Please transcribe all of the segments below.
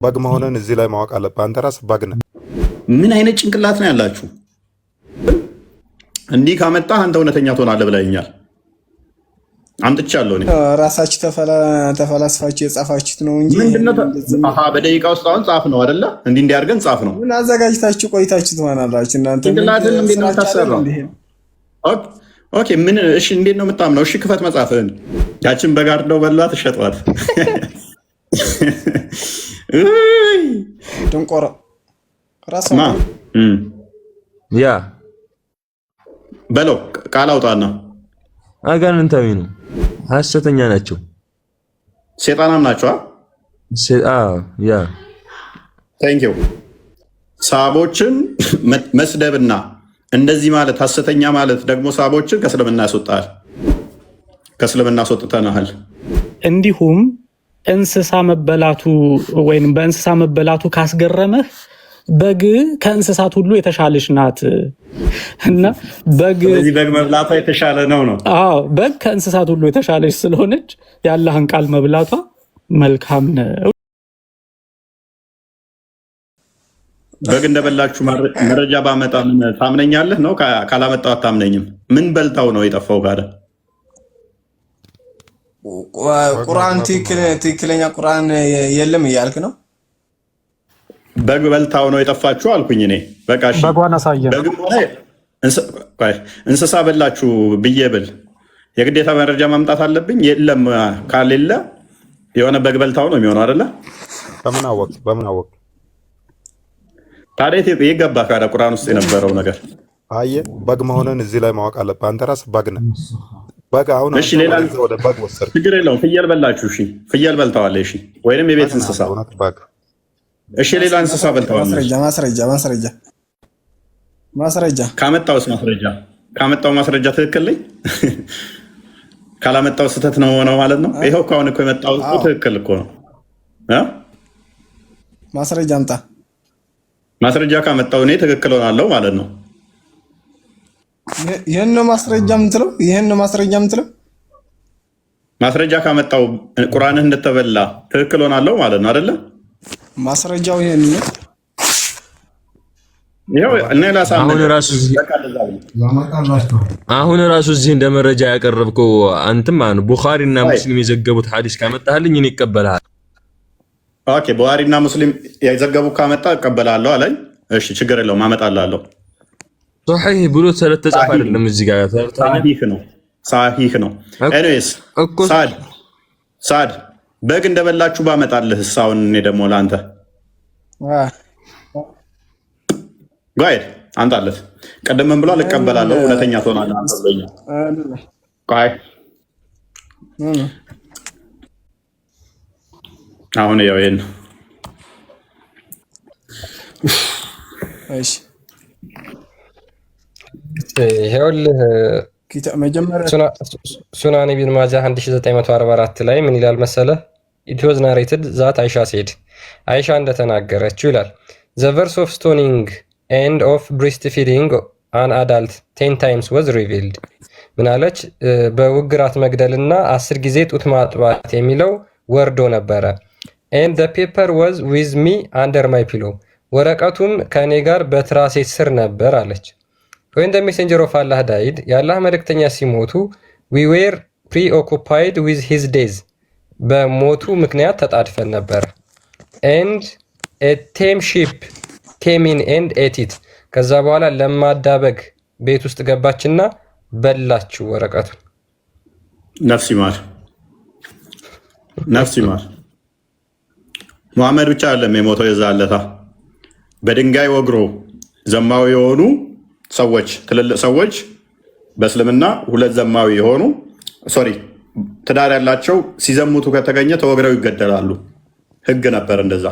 በግ መሆንን እዚህ ላይ ማወቅ አለብህ። አንተ ራስህ በግ ነህ። ምን አይነት ጭንቅላት ነው ያላችሁ? እንዲህ ካመጣህ አንተ እውነተኛ ትሆናለህ ብለኸኛል። አምጥቻለሁ እኔ። ራሳችሁ ተፈላስፋችሁ የጻፋችሁት ነው እንጂ በደቂቃ ውስጥ አሁን ጻፍ ነው አይደለ? እንዲህ አድርገን ጻፍ ነው። ምን አዘጋጅታችሁ ቆይታችሁ ትሆናላችሁ እናንተ። ጭንቅላትን እንዴት ነው የምታሰራው? ኦኬ ምን? እሺ እንዴት ነው የምታምነው? እሺ ክፈት መጽሐፍህን። ያችን በጋር ነው በሏት፣ እሸጧት። ደንቆሮ ማ ያ በለው ቃል አውጣና አጋንንታዊ ነው፣ ሐሰተኛ ናቸው፣ ሴጣናም ናቸው። ያ ቴንክ ዩ። ሳቦችን መስደብና እንደዚህ ማለት ሐሰተኛ ማለት ደግሞ ሳቦችን ከእስልምና ያስወጣል። ከእስልምና አስወጥተናል። እንዲሁም እንስሳ መበላቱ ወይም በእንስሳ መበላቱ ካስገረመህ በግ ከእንስሳት ሁሉ የተሻለች ናት እና በግ መብላቷ የተሻለ ነው። አዎ በግ ከእንስሳት ሁሉ የተሻለች ስለሆነች የአላህን ቃል መብላቷ መልካም ነው። በግ እንደበላችሁ መረጃ ባመጣ ታምነኛለህ ነው? ካላመጣው አታምነኝም። ምን በልታው ነው የጠፋው ጋር? ቁርአን ትክክለኛ ቁርአን የለም እያልክ ነው? በግ በልታው ነው የጠፋችሁ አልኩኝ እኔ። በቃ እሺ በጓን አሳየን። እንስሳ በላችሁ ብዬ ብል የግዴታ መረጃ ማምጣት አለብኝ? የለም ካሌለ የሆነ በግ በልታው ነው የሚሆነው አይደለ? በምን አወቅ? ታዲያ የገባ ካለ ቁርአን ውስጥ የነበረው ነገር አየህ፣ በግ መሆንን እዚህ ላይ ማወቅ አለብህ። አንተ ራስህ በግ ነህ። በግ አሁን እሺ፣ ሌላ ወደ በግ ወሰድክ፣ ችግር የለውም። ፍየል በላችሁ፣ እሺ፣ ፍየል በልተዋል፣ እሺ፣ ወይንም የቤት እንስሳ በግ። እሺ፣ ሌላ እንስሳ በልተዋል። ማስረጃ ካመጣው ማስረጃ ትክክል ነኝ፣ ካላመጣው ስህተት ነው ሆነው ማለት ነው። ይኸው ከአሁን እኮ የመጣው ትክክል እኮ ነው። ማስረጃ አምጣ። ማስረጃ ካመጣው እኔ ትክክል ሆናለሁ ማለት ነው። ይሄን ነው ማስረጃ የምትለው? ማስረጃ ካመጣው ቁርአንህ እንደተበላ ትክክል ሆናለሁ ማለት ነው አይደለ? ማስረጃው ይሄን ነው። ይሄው እኔ አሁን ራሱ እዚህ እንደ መረጃ ያቀረብከው አንተም ማን ቡኻሪና ሙስሊም የዘገቡት ሐዲስ ካመጣህልኝ እኔ እቀበልሃለሁ። ኦኬ ቡኻሪና ሙስሊም የዘገቡ ካመጣ እቀበላለሁ አለኝ። እሺ ችግር የለውም አመጣላለሁ። ሶሒህ ብሎ ስለተጻፈ አይደለም እዚህ ጋር ሳሂህ ነው። ኤኒዌይስ ሳድ በግ እንደበላችሁ ባመጣልህ ሳውን እኔ ደግሞ ለአንተ ጋይድ አንጣለት ቀደም ምን ብሏል? እቀበላለሁ እውነተኛ ትሆናለህ አንተ ብለኛል። ቆይ አሁን ያው ይሄን እሺ ይኸውልህ ሱናን ኢብን ማጃህ 1944 ላይ ምን ይላል መሰለህ? ኢት ዋዝ ናሬትድ ዛት አይሻ ሴድ አይሻ እንደተናገረችው ይላል ዘ ቨርስ ኦፍ ስቶኒንግ ኤንድ ኦፍ ብሬስት ፊዲንግ አን አዳልት 10 ታይምስ ዋዝ ሪቪልድ። ምናለች? በውግራት መግደልና 10 ጊዜ ጡት ማጥባት የሚለው ወርዶ ነበረ። ኤንድ ዘ ፔፐር ዋዝ ዊዝ ሚ አንደር ማይ ፒሎ፣ ወረቀቱም ከእኔ ጋር በትራሴ ስር ነበር አለች። ወይም the messenger of Allah died፣ የአላህ መልእክተኛ ሲሞቱ we were preoccupied with his days፣ በሞቱ ምክንያት ተጣድፈን ነበር። and a tame sheep came in and ate it፣ ከዛ በኋላ ለማዳ በግ ቤት ውስጥ ገባችና በላችው ወረቀቱን። ነፍስ ይማር። ሙሐመድ ብቻ አይደለም የሞተው የዛለታ በድንጋይ ወግሮ ዘማዊ የሆኑ ሰዎች ትልልቅ ሰዎች በእስልምና ሁለት ዘማዊ የሆኑ ትዳር ያላቸው ሲዘሙቱ ከተገኘ ተወግረው ይገደላሉ። ህግ ነበር እንደዛ።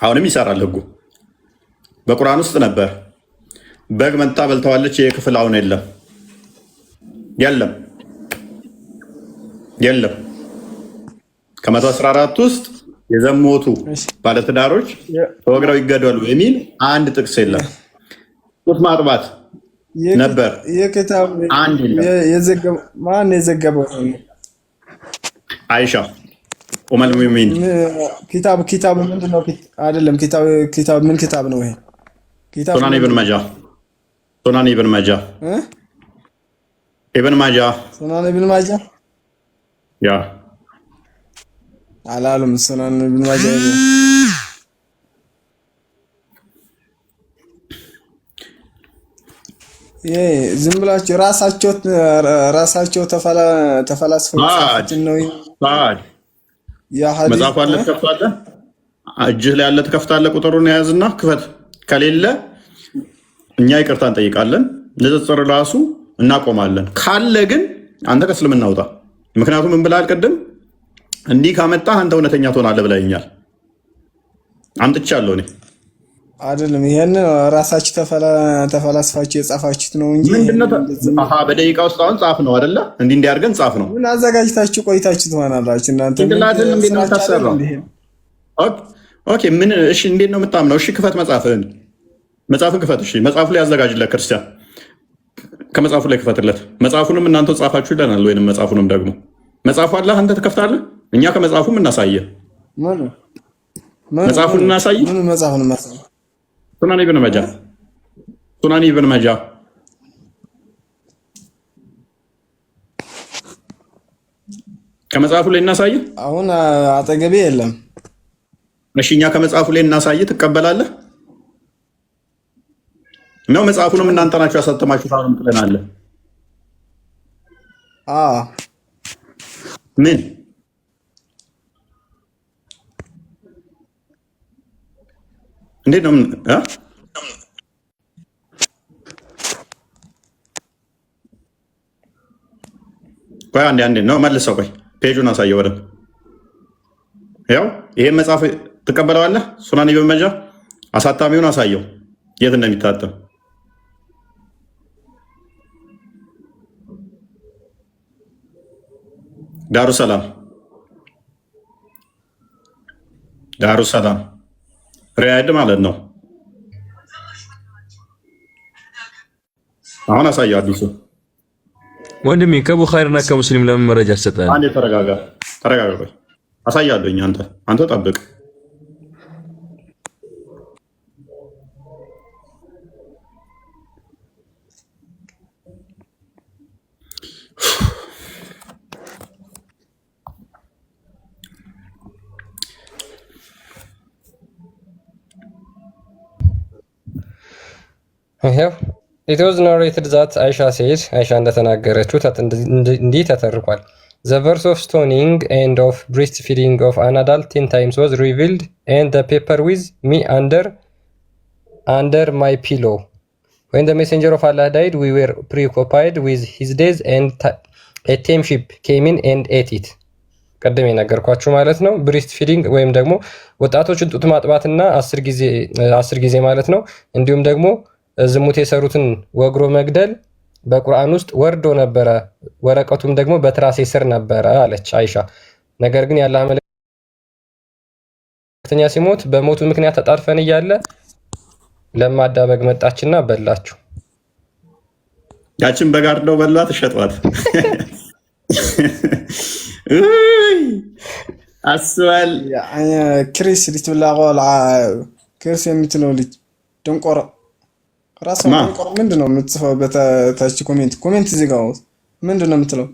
አሁንም ይሰራል ህጉ። በቁርአን ውስጥ ነበር። በግ መንታ በልተዋለች። ይሄ ክፍል አሁን የለም። ከ114 ውስጥ የዘሞቱ ባለትዳሮች ተወግረው ይገደሉ የሚል አንድ ጥቅስ የለም። ጡት ማጥባት ነበር። ማን የዘገበው? አይሻ ኡመል ሙእሚኒን ኪታብ ምንድነው? አይደለም ኪታብ ምን ኪታብ ነው ይሄ? ሱናን ኢብን ማጃ ሱናን ኢብን ማጃ ሱናን ኢብን ማጃ ያ አላለም። ሱናን ኢብን ማጃ ዝም ብላችሁ ራሳቸው ተፈላስፈው ነው። መጽሐፉ አለ ትከፍታለህ፣ እጅህ ላይ ያለ ትከፍታለህ፣ ቁጥሩን የያዝና ክፈት። ከሌለ እኛ ይቅርታ እንጠይቃለን፣ ንጽጽር ራሱ እናቆማለን። ካለ ግን አንተ ከእስልምና ውጣ። ምክንያቱም ምን ብለሃል ቅድም? እንዲህ ካመጣህ አንተ እውነተኛ ትሆናለህ ብለኸኛል። አምጥቻለሁ እኔ አይደለም። ይሄን ራሳችሁ ተፈላስፋችሁ የጻፋችሁት ነው እንጂ በደቂቃ ውስጥ አሁን ጻፍ ነው አይደለ? እንዲህ አድርገን ጻፍ ነው። ምን አዘጋጅታችሁ ቆይታችሁ ትሆናላችሁ እናንተ። እንዴት ነው የምታሰራው? ኦኬ ምን? እሺ እንዴት ነው የምታምነው? እሺ ክፈት መጽሐፍን ክፈት። እሺ መጽሐፉ ላይ ያዘጋጅለት ክርስቲያን፣ ከመጽሐፉ ላይ ክፈትለት። መጽሐፉንም እናንተ ጻፋችሁ ይለናል። ወይንም መጽሐፉንም ደግሞ መጽሐፉ አለ አንተ ትከፍታለህ። እኛ ከመጽሐፉም እናሳየ መጽሐፉን እናሳየ። ምን መጽሐፉን እናሳየ? ሱናን ኢብን ማጃ ከመጽሐፉ ላይ እናሳየ። አሁን አጠገቤ የለም። እሺ እኛ ከመጽሐፉ ላይ እናሳየ። ትቀበላለህ ነው? መጽሐፉንም እናንተ ናችሁ ያሳተማችሁት። አሁን ትለናለህ። ምን እንዴት ነው? ቆይ አንዴ ነው መልሰው። ቆይ ፔጁን አሳየው ወደ ያው ይሄን መጽሐፍ ትቀበለዋለህ? ሱናን ኢብን ማጃ አሳታሚውን አሳየው የት እንደሚታተም። ዳሩ ሰላም ሪያድ ማለት ነው። አሁን አሳየው አዲሱ ወንድሜ ከቡኻሪና ከሙስሊም ለምን መረጃ አሰጠህ? አንዴ ተረጋጋ። ቆይ አሳያለሁኝ። አንተ ጠብቅ። It was narrated that Aisha said, Aisha እንደተናገረችው እንዲህ ተተርኳል። The verse of stoning and of breastfeeding of an adult 10 times was revealed and the paper with me under my pillow. When the messenger of Allah died, we were preoccupied with his days and a tame sheep came in and ate it. ቀደም የነገርኳችሁ ማለት ነው። ብሪስት ፊዲንግ ወይም ደግሞ ወጣቶችን ጡት ማጥባትና 10 ጊዜ ማለት ነው። እንዲሁም ደግሞ ዝሙት የሰሩትን ወግሮ መግደል በቁርአን ውስጥ ወርዶ ነበረ። ወረቀቱም ደግሞ በትራሴ ስር ነበረ አለች አይሻ። ነገር ግን ያላህ መልእክተኛ ሲሞት በሞቱ ምክንያት ተጣርፈን እያለ ለማዳ በግ መጣችና በላችሁ። ያችን በግ አርደው በላት፣ ሸጧት። አስዋል ክሪስ ልትብላቆል ክሪስ የምትለው ልጅ ደንቆሮ ራስ ደንቆሮ ምንድነው የምትጽፈው? በታች ኮሜንት እዚህ ጋር ምንድነው የምትለው?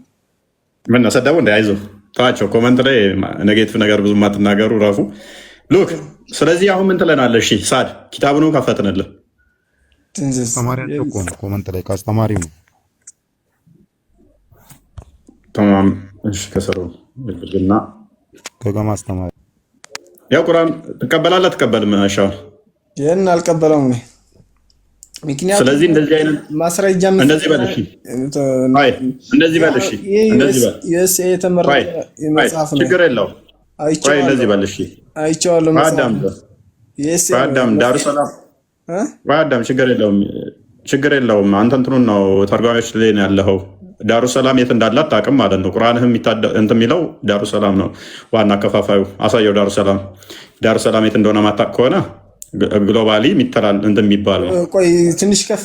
ምን ነው ሰደቡ? አይዞህ ተዋቸው። ኮሜንት ላይ ኔጌቲቭ ነገር ብዙ ማትናገሩ ራፉ ሉክ። ስለዚህ አሁን ምን ትለናለህ? እሺ ሳድ ኪታቡን ከፈትንልህ። ተማሪያቸው እኮ ነው ኮሜንት ላይ ካስተማሪ ነው። ተማም እሺ ከሰሩ ግልና ከገማ አስተማሪ ያው ቁርአን ትቀበላለህ? ትቀበልም? አሻው ይሄን አልቀበለውም ነው ምክንያቱም። ስለዚህ እንደዚህ አይነት ማስረጃ እንደዚህ በልሽ፣ አይ እንደዚህ በልሽ፣ እንደዚህ በል የስ የተመረጠ መጽሐፍ ነው። ችግር የለውም። አይ እንደዚህ በልሽ። አይቼዋለሁ መጽሐፍ የስ አዳም ዳሩ ሰላም አዳም ችግር የለውም። አንተ እንትኑን ነው ተርጓሚዎች ላይ ነው ያለው። ዳሩ ሰላም የት እንዳለ አታውቅም ማለት ነው። ቁርአንህም እንትን የሚለው ዳሩ ሰላም ነው ዋና አከፋፋዩ። አሳየው ዳሩ ሰላም የት እንደሆነ ማታውቅ ከሆነ ግሎባሊ የሚተላል እንትን የሚባል ነው። ቆይ ትንሽ ከፍ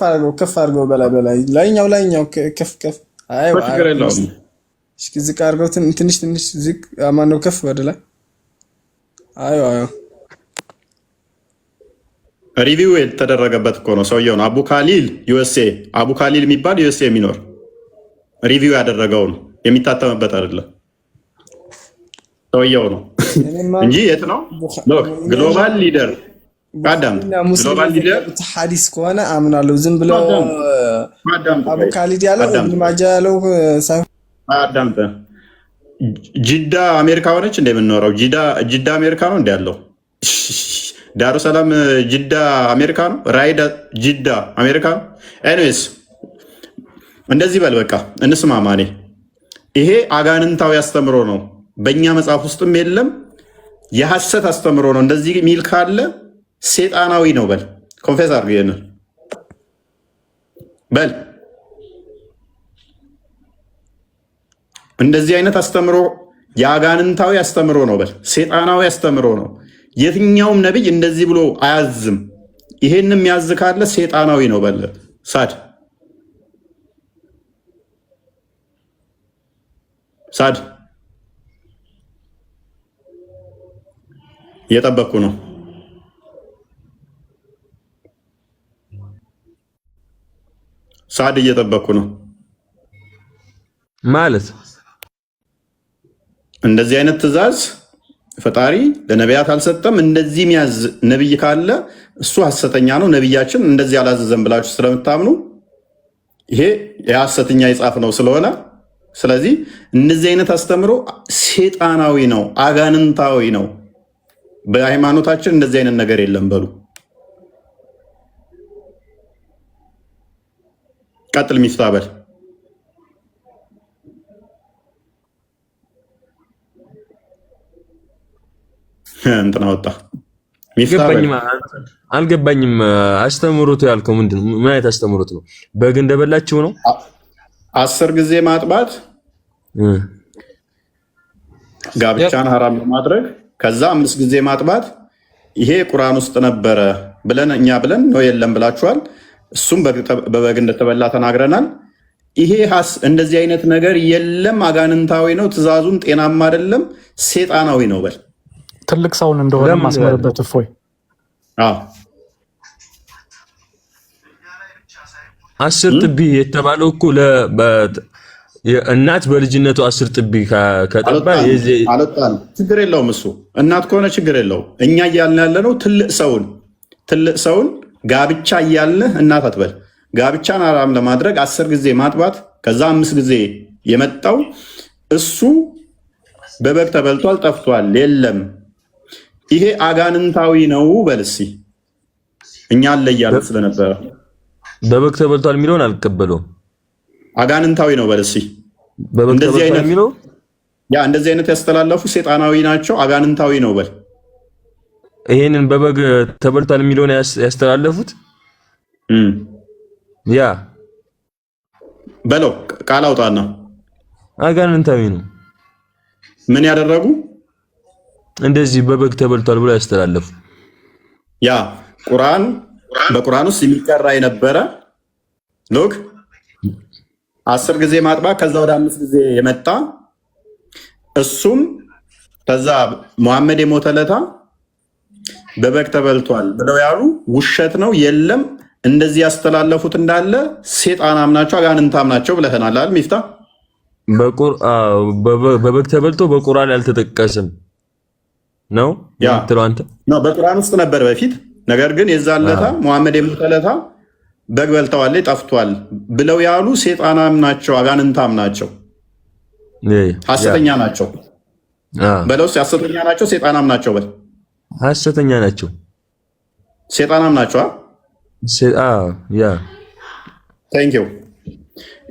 አድርገው በላይ ላይኛው ከፍ ችግር የለውም። ዝቅ አድርገው ትንሽ ዝቅ ማነው ከፍ ወደ ላይ አዩ አዩ ሪቪው የተደረገበት እኮ ነው ሰውየው ነው። አቡ ካሊል ዩኤስኤ፣ አቡ ካሊል የሚባል ዩኤስኤ የሚኖር ሪቪው ያደረገው ነው፣ የሚታተምበት አይደለም። ሰውየው ነው እንጂ የት ነው? ግሎባል ሊደር አዳም ግሎባል ሊደር ሐዲስ ከሆነ አምናለሁ። ዝም ብሎ አቡ ካሊድ ያለው ኢብኑ ማጃ ያለው አዳም ጂዳ አሜሪካ ሆነች እንደምንኖረው ጂዳ አሜሪካ ነው እንደ ያለው ዳሩ ሰላም ጅዳ አሜሪካ ነው። ራይድ ጅዳ አሜሪካ ነው። ኤኒዌይስ እንደዚህ በል በቃ እንስማማኔ። ይሄ አጋንንታዊ አስተምሮ ነው፣ በእኛ መጽሐፍ ውስጥም የለም። የሐሰት አስተምሮ ነው። እንደዚህ ሚል ካለ ሴጣናዊ ነው በል። ኮንፌስ አድርግ ይሄንን በል። እንደዚህ አይነት አስተምሮ የአጋንንታዊ አስተምሮ ነው በል። ሴጣናዊ አስተምሮ ነው። የትኛውም ነቢይ እንደዚህ ብሎ አያዝም። ይሄንም ያዝ ካለ ሴጣናዊ ነው በል። ሳድ እየጠበቅኩ ነው። ሳድ እየጠበቅኩ ነው ማለት እንደዚህ አይነት ትእዛዝ ፈጣሪ ለነቢያት አልሰጠም። እንደዚህ የሚያዝ ነቢይ ካለ እሱ ሐሰተኛ ነው፣ ነቢያችን እንደዚህ አላዘዘም ብላችሁ ስለምታምኑ ይሄ የሐሰተኛ የጻፍ ነው ስለሆነ፣ ስለዚህ እንደዚህ አይነት አስተምሮ ሴጣናዊ ነው፣ አጋንንታዊ ነው። በሃይማኖታችን እንደዚህ አይነት ነገር የለም በሉ። ቀጥል ሚፍታ በል። እንትና ወጣ። አልገባኝም። አስተምሮቱ ያልከው ምንድን ነው? ምን አይነት አስተምሮት ነው? በግ እንደበላችሁ ነው? 10 ጊዜ ማጥባት ጋብቻን ሐራም ለማድረግ ከዛ 5 ጊዜ ማጥባት ይሄ ቁርአን ውስጥ ነበረ ብለን እኛ ብለን ነው የለም ብላችኋል። እሱም በበግ እንደተበላ ተናግረናል። ይሄ እንደዚህ አይነት ነገር የለም፣ አጋንንታዊ ነው፣ ትእዛዙም ጤናማ አይደለም፣ ሴጣናዊ ነው በል። ትልቅ ሰውን እንደሆነ ማስመረበት እፎይ 10 ጥቢ የተባለው እኮ እናት በልጅነቱ 10 ጥቢ ከጠባ ችግር የለውም። እሱ እናት ከሆነ ችግር የለውም። እኛ እያልን ያለነው ትልቅ ሰውን ጋብቻ እያልን እናት አትበል። ጋብቻን ሐራም ለማድረግ 10 ጊዜ ማጥባት ከዛ 5 ጊዜ የመጣው እሱ በበግ ተበልቷል፣ ጠፍቷል፣ የለም ይሄ አጋንንታዊ ነው በልሲ እኛ አለ እያልን ስለነበረ በበግ ተበልቷል የሚለውን አልቀበለውም። አጋንንታዊ ነው በልሲ እንደዚህ አይነት የሚለው እንደዚህ አይነት ያስተላለፉ ሴጣናዊ ናቸው፣ አጋንንታዊ ነው በል። ይሄንን በበግ ተበልቷል የሚለውን ያስተላለፉት በለው ቃል አውጣና አጋንንታዊ ነው። ምን ያደረጉ እንደዚህ በበግ ተበልቷል ብሎ ያስተላለፉ በቁርአን ውስጥ የሚቀራ የነበረ ሎክ 10 ጊዜ ማጥባት ከዛ ወደ 5 ጊዜ የመጣ እሱም ከዛ መሐመድ የሞተለታ በበግ ተበልቷል ብለው ያሉ ውሸት ነው፣ የለም እንደዚህ ያስተላለፉት እንዳለ ሴጣናም ናቸው፣ አጋንንታም ናቸው ብለህናል አይደል ሚፍታ? በበግ ተበልቶ በቁርአን ያልተጠቀሰም ነው የምትለው አንተ? በቁርአን ውስጥ ነበር በፊት። ነገር ግን የዛለታ መሐመድ የሞተለታ በግ በልተዋል ጠፍቷል ብለው ያሉ ሴጣናም ናቸው፣ አጋንንታም ናቸው፣ ሐሰተኛ ናቸው በለው። ሐሰተኛ ናቸው፣ ሴጣናም ናቸው በል። ሐሰተኛ ናቸው፣ ሴጣናም ናቸው። ቴንኪው።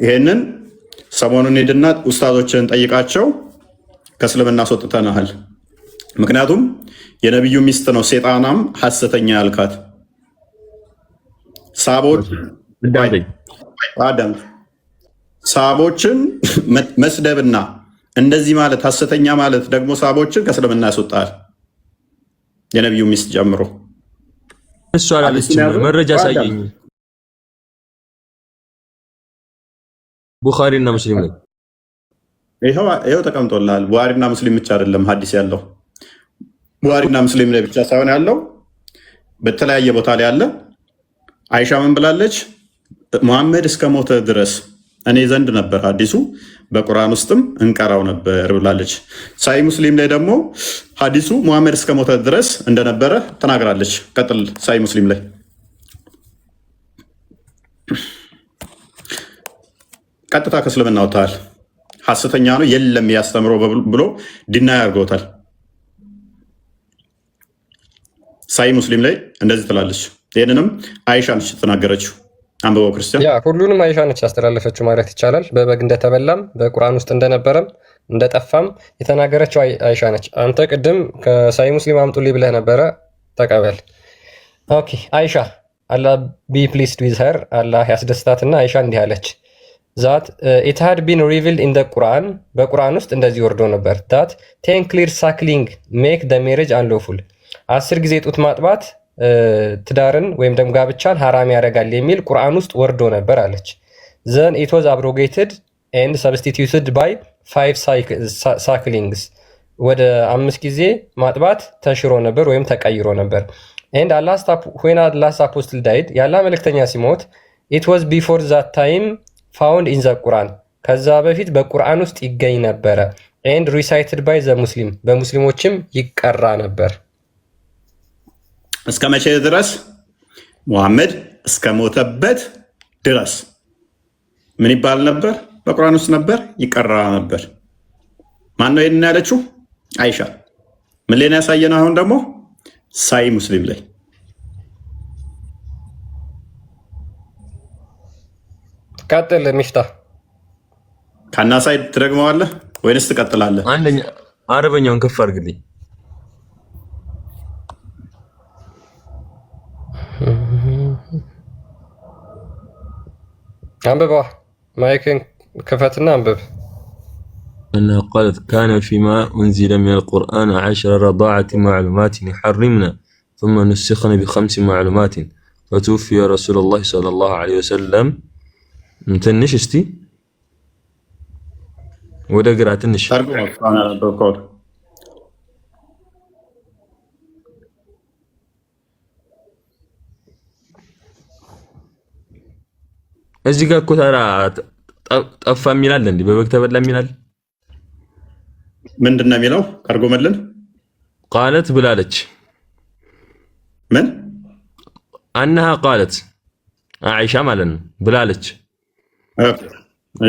ይሄንን ሰሞኑን ሄድና ኡስታዞችን ጠይቃቸው ከእስልምና አስወጥተናል። ምክንያቱም የነቢዩ ሚስት ነው ሴጣናም ሐሰተኛ ያልካት። ሳቦችን መስደብና እንደዚህ ማለት ሐሰተኛ ማለት ደግሞ ሳቦችን ከእስልምና ያስወጣል፣ የነቢዩ ሚስት ጨምሮ። እሱ አላለችም። መረጃ ሳየኝ ቡኻሪና ሙስሊም ላይ ይኸው ተቀምጦልሃል። ቡኻሪና ሙስሊም ብቻ አይደለም ሐዲስ ያለው ቡኻሪና ሙስሊም ላይ ብቻ ሳይሆን ያለው በተለያየ ቦታ ላይ አለ። አይሻ ምን ብላለች? ሙሐመድ እስከ ሞተ ድረስ እኔ ዘንድ ነበር ሐዲሱ፣ በቁርአን ውስጥም እንቀራው ነበር ብላለች። ሳይ ሙስሊም ላይ ደግሞ ሐዲሱ ሙሐመድ እስከ ሞተ ድረስ እንደነበረ ተናግራለች። ቀጥል። ሳይ ሙስሊም ላይ ቀጥታ ከእስልምና ወጥተዋል፣ ሐሰተኛ ነው የለም ያስተምረው ብሎ ዲና ያርገውታል። ሳይ ሙስሊም ላይ እንደዚህ ትላለች። ይህንንም አይሻ ነች የተናገረችው። አንብበው ክርስቲያን። ያ ሁሉንም አይሻ ነች ያስተላለፈችው ማለት ይቻላል። በበግ እንደተበላም በቁርአን ውስጥ እንደነበረም እንደጠፋም የተናገረችው አይሻ ነች። አንተ ቅድም ከሳይ ሙስሊም አምጡልኝ ብለህ ነበረ፣ ተቀበል። ኦኬ አይሻ አላህ ቢ ፕሊስድ ዊዝ ሄር፣ አላህ ያስደስታትና አይሻ እንዲህ አለች ዛት ኢት ሃድ ቢን ሪቪልድ ኢን ቁርአን፣ በቁርአን ውስጥ እንደዚህ ወርዶ ነበር ዳት 10 ክሊር ሳክሊንግ ሜክ ደ ሜሬጅ አንሎፉል፣ 10 ጊዜ ጡት ማጥባት ትዳርን ወይም ደግሞ ጋብቻን ሐራም ያደርጋል የሚል ቁርአን ውስጥ ወርዶ ነበር አለች። ዘን ኢት ዋዝ አብሮጌትድ ኤንድ ሰብስቲቲዩትድ ባይ 5 ሳክሊንግስ፣ ወደ 5 ጊዜ ማጥባት ተሽሮ ነበር ወይም ተቀይሮ ነበር። ኤንድ when Allah's apostle died፣ ያላ መልእክተኛ ሲሞት ኢት ዋዝ ቢፎር ዛት ታይም ፋውንድ ኢን ዘ ቁርአን፣ ከዛ በፊት በቁርአን ውስጥ ይገኝ ነበረ። ኤንድ ሪሳይትድ ባይ ዘ ሙስሊም፣ በሙስሊሞችም ይቀራ ነበር። እስከ መቼ ድረስ? ሙሐመድ እስከ ሞተበት ድረስ ምን ይባል ነበር? በቁርአን ውስጥ ነበር፣ ይቀራ ነበር። ማን ነው ይሄን ያለችው? አይሻ። ምን ላይ ነው ያሳየነው? አሁን ደግሞ ሳይ ሙስሊም ላይ ቀጥል ሚፍታ። ከናሳይ ትደግመዋለህ ወይንስ ትቀጥላለህ? አንደኛ አረበኛውን ከፍ አድርግልኝ። አንብባ፣ ማይክን ክፈትና አንብብ። أنها قالت كان فيما أنزل من القرآن 10 رضاعة معلومات يحرمنا ثم نسخنا ب5 معلومات فتوفي رسول الله صلى الله عليه وسلم. تنش استي ودا قرأ تنش እዚህ ጋር እኮ ታዲያ ጠፋ የሚላል እንዴ? በበግ ተበላ የሚላል ምንድን ነው የሚለው? ተርጎመልን። ቃለት ብላለች። ምን አነሃ ቃለት አይሻ ማለት ነው ብላለች።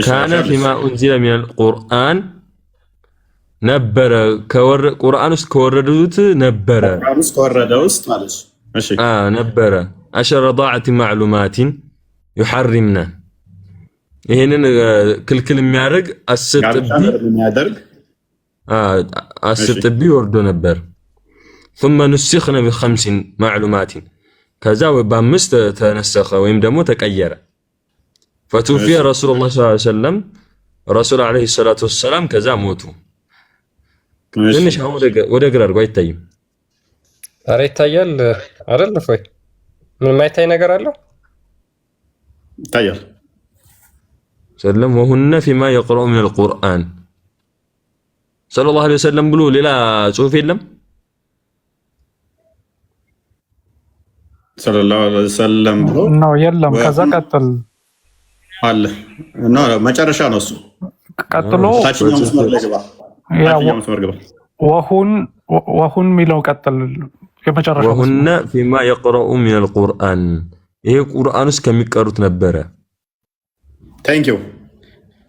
ካነ ፊማ ኡንዚለ ሚነል ቁርአን ነበረ፣ ቁርአን ውስጥ ከወረዱት ነበረ፣ ቁርአን ውስጥ ከወረደው ውስጥ ማለት እሺ፣ ነበረ 10 ረዳዓት ማዕሉማቲን ይሐርምና፣ ይሄንን ክልክል የሚያደርግ 10 ጥቢ ወርዶ ነበር። ثم نسخنا ب5 معلومات، ከዛ በ5 ተነሰኸ ወይም ደግሞ ተቀየረ። فتوفي رسول الله صلى الله عليه وسلم، رسول عليه الصلاة والسلام ከዛ ሞቱ። ትንሽ አሁን ወደ ግራ አድርጎ አይታይም? ኧረ ይታያል አይደል? ወይ ምን የማይታይ ነገር አለው? ይታያል። ሰለም وهن فيما يقرأ من القرآن صلى الله عليه وسلم ብሎ ሌላ ጽሁፍ የለም? ሰለላሁ ዐለይሂ ወሰለም ብሎ ነው የለም። ከዛ ቀጥል አለ ነው መጨረሻ ነው እሱ። ቀጥሎ ታችኛው መስመር ላይ ግባ፣ ታችኛው መስመር ግባ። ወሁን ሚለው ቀጥል የመጨረሻ وهن فيما يقرأ من القرآن፣ ይሄ ቁርአን ውስጥ ከሚቀሩት ነበረ። ታንክ ዩ።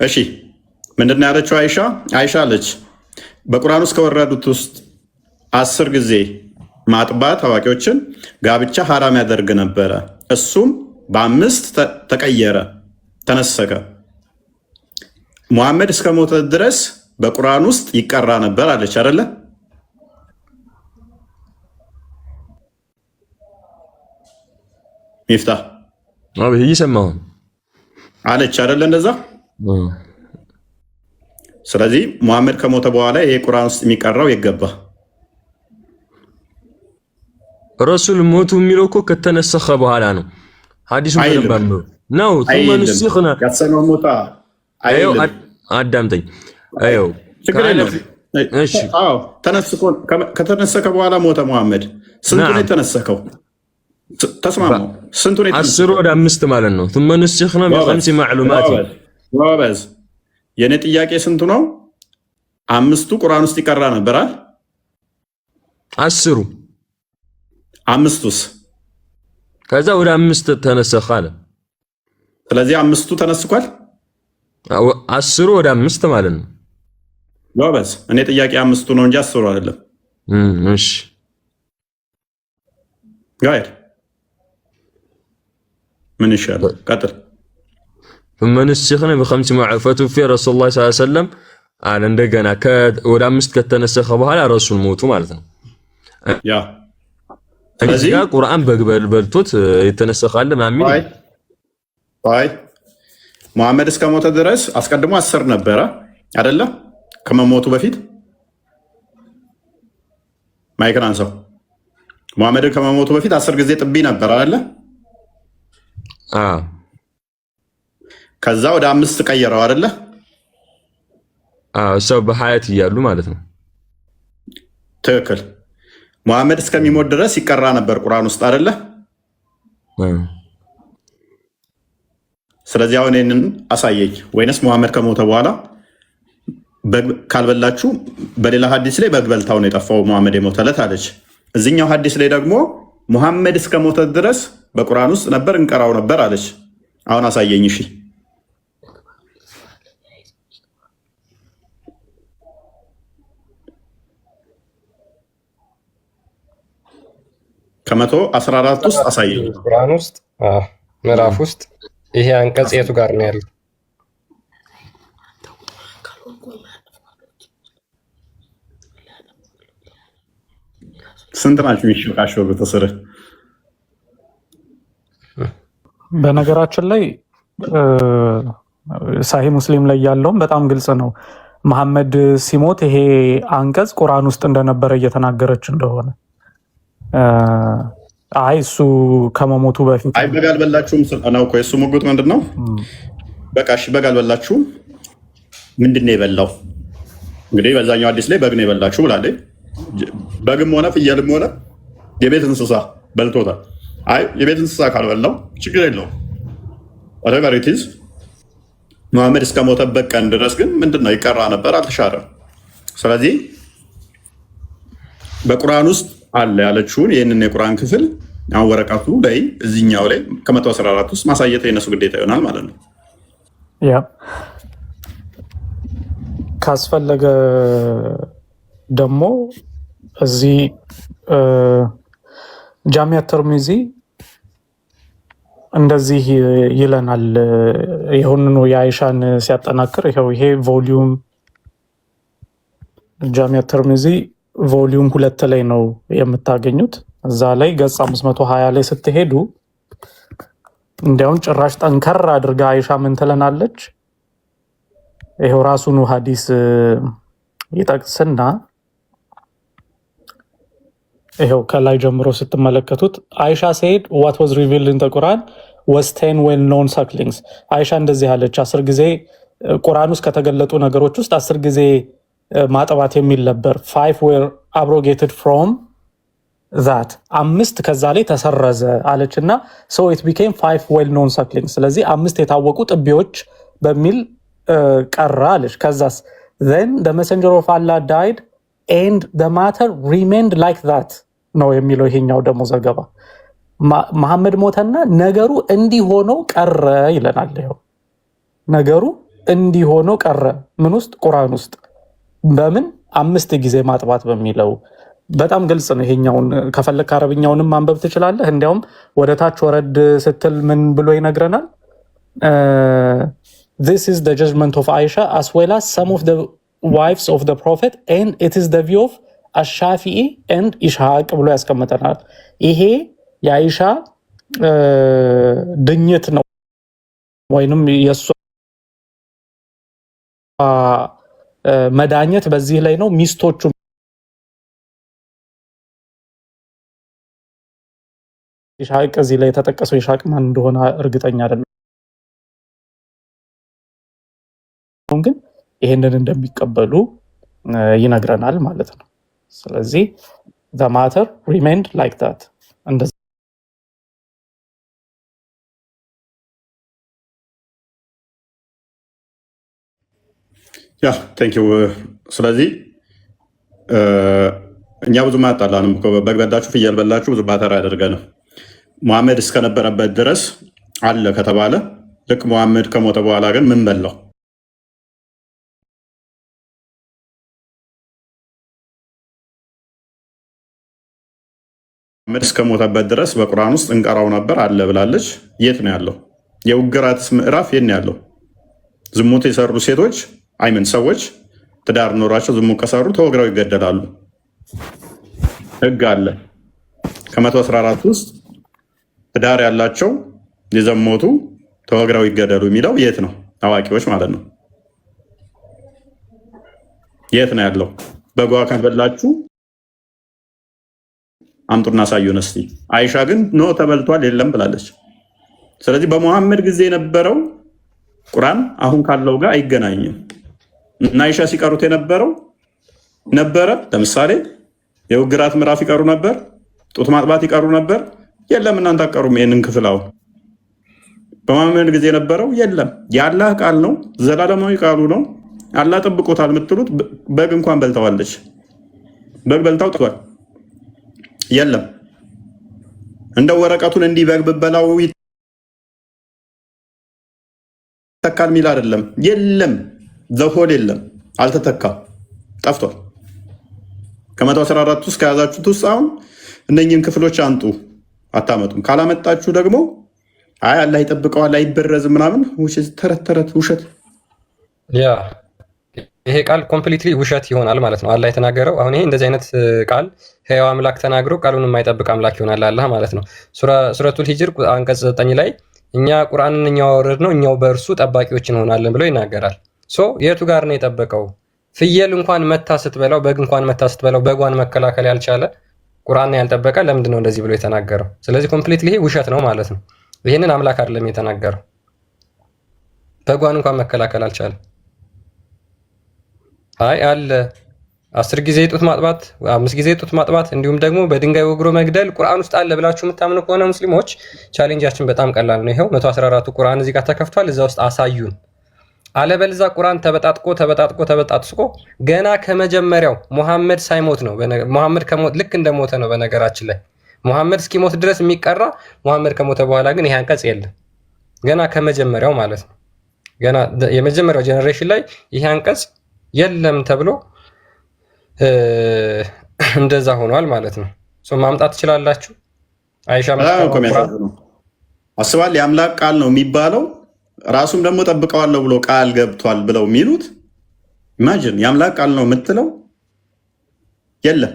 እሺ ምንድን ነው ያለችው አይሻ? አይሻ አለች በቁርአን ውስጥ ከወረዱት ውስጥ 10 ጊዜ ማጥባት አዋቂዎችን ጋብቻ ሐራም ያደርግ ነበረ፣ እሱም በ5 ተቀየረ፣ ተነሰከ። ሙሐመድ እስከ ሞተ ድረስ በቁርአን ውስጥ ይቀራ ነበር አለች አይደለ? ሚፍታ አቤት፣ እየሰማሁ አለች አይደለ? እንደዛ። ስለዚህ ሙሐመድ ከሞተ በኋላ ይሄ ቁርአን ውስጥ የሚቀራው ይገባ። ረሱል ሞቱ የሚለው እኮ ከተነሰኸ በኋላ ነው። ሐዲሱ ተነባም ነው ثم نسخنا ያሰነው ሞታ አይደለም። አዳምጠኝ። አዩ እሺ አዎ ከተነሰከ በኋላ ሞተ ሙሐመድ። ስንቱ ነው የተነሰከው? ተስማሙ። ስንቱ ነው የተነሰከው? 10 ወደ 5 ማለት ነው። ثم نسخنا بخمس معلومات ወበዝ የኔ ጥያቄ ስንቱ ነው? 5ቱ ቁርአን ውስጥ ይቀራ ነበር አይደል? 10 5ቱስ ከዛ ወደ 5 ተነሰኸ አለ። ስለዚህ 5ቱ ተነስኳል። 10 ወደ 5 ማለት ነው። ወበዝ እኔ ጥያቄ 5ቱ ነው እንጂ 10 አይደለም። እሺ ጋር ምን ይሻላል? ቀጥል። ثم نسخنا بخمس معلومات في رسول الله صلى الله عليه وسلم አለ። እንደገና ወደ 5 ከተነሰኸ በኋላ ረሱል ሞቱ ማለት ነው። ያ እዚህ ጋር ቁርአን በልቶት የተነሰኻለ ማሚን አይ ሙሐመድ እስከ ሞተ ድረስ አስቀድሞ 10 ነበረ አይደለ? ከመሞቱ በፊት ማይክን አንሳው። ሙሐመድ ከመሞቱ በፊት 10 ጊዜ ጥቢ ነበር አይደለ? ከዛ ወደ 5 ቀየረው አይደለ? ሰው በሐያት እያሉ ማለት ነው። ትክክል። ሙሐመድ እስከሚሞት ድረስ ይቀራ ነበር ቁርአን ውስጥ አይደለ? ስለዚህ አሁን ይህንን አሳየኝ። ወይንስ ሙሐመድ ከሞተ በኋላ ካልበላችሁ በሌላ ሐዲስ ላይ በግ በልታው ነው የጠፋው ሙሐመድ የሞተለት አለች። እዚህኛው ሐዲስ ላይ ደግሞ ሙሐመድ እስከሞተ ድረስ በቁርአን ውስጥ ነበር እንቀራው ነበር አለች። አሁን አሳየኝ። እሺ ከ114 ውስጥ አሳየኝ። ቁርአን ውስጥ ምዕራፍ ውስጥ ይሄ አንቀጽ የቱ ጋር ነው ያለው? ስንት ናችሁ የሚሽቃቸው በተሰረ? በነገራችን ላይ ሳሂህ ሙስሊም ላይ ያለውም በጣም ግልጽ ነው። መሐመድ ሲሞት ይሄ አንቀጽ ቁርአን ውስጥ እንደነበረ እየተናገረች እንደሆነ አይ እሱ ከመሞቱ በፊት አይ በግ አልበላችሁም ነው እኮ የእሱ ሙግት ምንድን ነው? በቃ እሺ በግ አልበላችሁም ምንድን ነው የበላው? እንግዲህ በዛኛው አዲስ ላይ በግ ነው የበላችሁ ብላለች። በግም ሆነ ፍየልም ሆነ የቤት እንስሳ በልቶታል። አይ የቤት እንስሳ ካልበላው ችግር የለውም። whatever it is ሙሐመድ እስከሞተበት ቀን ድረስ ግን ምንድነው ይቀራ ነበር፣ አልተሻረም። ስለዚህ በቁርአን ውስጥ አለ ያለችውን ይህንን የቁርአን ክፍል አሁን ወረቀቱ ላይ እዚህኛው ላይ ከ114 ውስጥ ማሳየት የነሱ ግዴታ ይሆናል ማለት ነው። ያ ካስፈለገ ደግሞ እዚህ ጃሚዓ ተርሚዚ እንደዚህ ይለናል። ይሁንኑ የአይሻን ሲያጠናክር ይሄ ቮሊዩም ጃሚዓ ተርሚዚ ቮሊዩም 2 ላይ ነው የምታገኙት። እዛ ላይ ገጽ 520 ላይ ስትሄዱ እንዲያውም ጭራሽ ጠንከር አድርጋ አይሻ ምን ትለናለች? ይሄው ራሱኑ ሐዲስ ይጠቅስና ይሄው ከላይ ጀምሮ ስትመለከቱት አይሻ said what was revealed in the Quran was 10 well known sucklings። አይሻ እንደዚህ አለች፣ 10 ጊዜ ቁርአን ውስጥ ከተገለጡ ነገሮች ውስጥ 10 ጊዜ ማጥባት የሚል ነበር። 5 were abrogated from that 5 ከዛ ላይ ተሰረዘ አለችና so it became 5 well known sucklings። ስለዚህ 5 የታወቁ ጥቢዎች በሚል ቀራ አለች። ከዛስ then the messenger of Allah died and the matter remained like that ነው የሚለው ይሄኛው ደግሞ ዘገባ። መሐመድ ሞተና ነገሩ እንዲህ ሆኖ ቀረ ይለናል። ይሄው ነገሩ እንዲህ ሆኖ ቀረ ምን ውስጥ? ቁርአን ውስጥ። በምን 5 ጊዜ ማጥባት በሚለው በጣም ግልጽ ነው። ይሄኛውን ከፈለክ አረብኛውንም ማንበብ ትችላለህ። እንዲያውም ወደ ታች ወረድ ስትል ምን ብሎ ይነግረናል? This is the judgment of Aisha as well as some of the wives of the prophet and it is the view of አሻፊኢ and ኢስሐቅ ብሎ ያስቀምጠናል። ይሄ የአይሻ ድኝት ነው ወይንም የሷ መዳኘት በዚህ ላይ ነው። ሚስቶቹ ኢስሐቅ እዚህ ላይ የተጠቀሰው ኢስሐቅ ማን እንደሆነ እርግጠኛ አይደለም፣ ግን ይሄንን እንደሚቀበሉ ይነግረናል ማለት ነው። ስለዚህ the matter remained like that እንደዛ ያ ቴንክ ዩ። ስለዚህ እኛ ብዙ ማጣላንም በግ በላችሁ ፍየል በላችሁ ብዙ ማተር አያደርገንም። ሙሐመድ እስከነበረበት ድረስ አለ ከተባለ ልክ ሙሐመድ ከሞተ በኋላ ግን ምን በላው? ሙሐመድ እስከሞተበት ድረስ በቁርአን ውስጥ እንቀራው ነበር አለ ብላለች። የት ነው ያለው? የውግራት ምዕራፍ የት ነው ያለው? ዝሙት የሰሩ ሴቶች አይምን ሰዎች ትዳር ኖሯቸው ዝሙት ከሰሩ ተወግረው ይገደላሉ። ህግ አለ። ከ114 ውስጥ ትዳር ያላቸው የዘሞቱ ተወግረው ይገደሉ የሚለው የት ነው? አዋቂዎች ማለት ነው። የት ነው ያለው? በጓ ከበላችሁ አምጡና ሳዩን እስቲ። አይሻ ግን ኖ ተበልቷል የለም ብላለች። ስለዚህ በሙሐመድ ጊዜ የነበረው ቁርአን አሁን ካለው ጋር አይገናኝም። እና አይሻ ሲቀሩት የነበረው ነበረ። ለምሳሌ የውግራት ምዕራፍ ይቀሩ ነበር፣ ጡት ማጥባት ይቀሩ ነበር። የለም እናንተ አቀሩም ይሄንን ክፍል። አሁን በሙሐመድ ጊዜ የነበረው የለም። የአላህ ቃል ነው፣ ዘላለማዊ ቃሉ ነው። አላህ ጠብቆታል የምትሉት በግ እንኳን በልተዋለች። በግ በልታው ጥቷል። የለም እንደ ወረቀቱን እንዲህ በግ ብበላው ይተካል ሚል አይደለም። የለም ዘሆል የለም፣ አልተተካም፣ ጠፍቷል። ከ114 ውስጥ ከያዛችሁት ውስጥ አሁን እነኝህን ክፍሎች አንጡ። አታመጡም። ካላመጣችሁ ደግሞ አይ አላህ ይጠብቀዋል አይበረዝም ምናምን ተረት ተረት ውሸት። ያ ይሄ ቃል ኮምፕሊትሊ ውሸት ይሆናል ማለት ነው። አላህ የተናገረው አሁን ይሄ እንደዚህ አይነት ቃል ሕያው አምላክ ተናግሮ ቃሉን የማይጠብቅ አምላክ ይሆናል አላህ ማለት ነው። ሱረቱል ሂጅር አንቀጽ 9 ላይ እኛ ቁርአንን እኛው አወረድነው እኛው በእርሱ ጠባቂዎች እንሆናለን ብሎ ይናገራል። የቱ ጋር ነው የጠበቀው? ፍየል እንኳን መታ ስትበላው፣ በግ እንኳን መታ ስትበላው በጓን መከላከል ያልቻለ ቁርአን ያልጠበቀ ለምንድን ነው እንደዚህ ብሎ የተናገረው? ስለዚህ ኮምፕሊትሊ ይሄ ውሸት ነው ማለት ነው። ይህንን አምላክ አይደለም የተናገረው። በጓን እንኳን መከላከል አልቻለ። አይ አለ 10 ጊዜ ጡት ማጥባት፣ 5 ጊዜ ጡት ማጥባት እንዲሁም ደግሞ በድንጋይ ወግሮ መግደል ቁርአን ውስጥ አለ ብላችሁ የምታምኑ ከሆነ ሙስሊሞች ቻሌንጃችን በጣም ቀላል ነው። ይሄው 114ቱ ቁርአን እዚህ ጋር ተከፍቷል። እዛ ውስጥ አሳዩን። አለበለዚያ ቁርአን ተበጣጥቆ ገና ከመጀመሪያው ሙሐመድ ሳይሞት ነው። ሙሐመድ ከሞት ልክ እንደሞተ ነው። በነገራችን ላይ ሙሐመድ እስኪሞት ድረስ የሚቀራ፣ ሙሐመድ ከሞተ በኋላ ግን ይሄ አንቀጽ የለም። ገና ከመጀመሪያው ማለት ነው። ገና የመጀመሪያው ጄኔሬሽን ላይ ይሄ አንቀጽ የለም ተብሎ እንደዛ ሆኗል ማለት ነው። ማምጣት ትችላላችሁ። አይሻ አስባል የአምላክ ቃል ነው የሚባለው ራሱም ደግሞ ጠብቀዋለሁ ብሎ ቃል ገብቷል ብለው የሚሉት ኢማጂን የአምላክ ቃል ነው የምትለው የለም።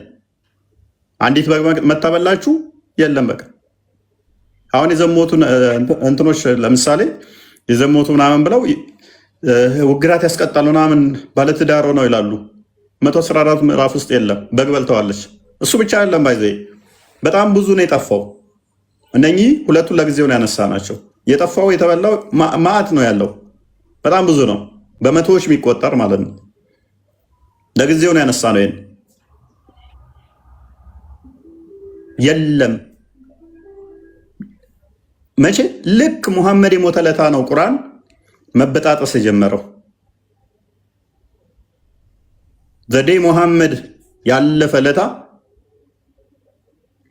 አንዲት በግ መታበላችሁ የለም። በቃ አሁን የዘሞቱ እንትኖች ለምሳሌ የዘሞቱ ምናምን ብለው ውግራት ያስቀጣል ምናምን ባለትዳር ነው ይላሉ። 114 ምዕራፍ ውስጥ የለም። በግ በልተዋለች። እሱ ብቻ አይደለም ባይዘ በጣም ብዙ ነው የጠፋው። እነኚህ ሁለቱን ለጊዜው ነው ያነሳ ናቸው። የጠፋው የተበላው ማዕት ነው ያለው። በጣም ብዙ ነው፣ በመቶዎች የሚቆጠር ማለት ነው። ለጊዜው ነው ያነሳ ነው። ይሄን የለም መቼ? ልክ ሙሐመድ የሞተ ለታ ነው ቁርአን መበጣጠስ የጀመረው። ዘዴ ሙሐመድ ያለፈ ለታ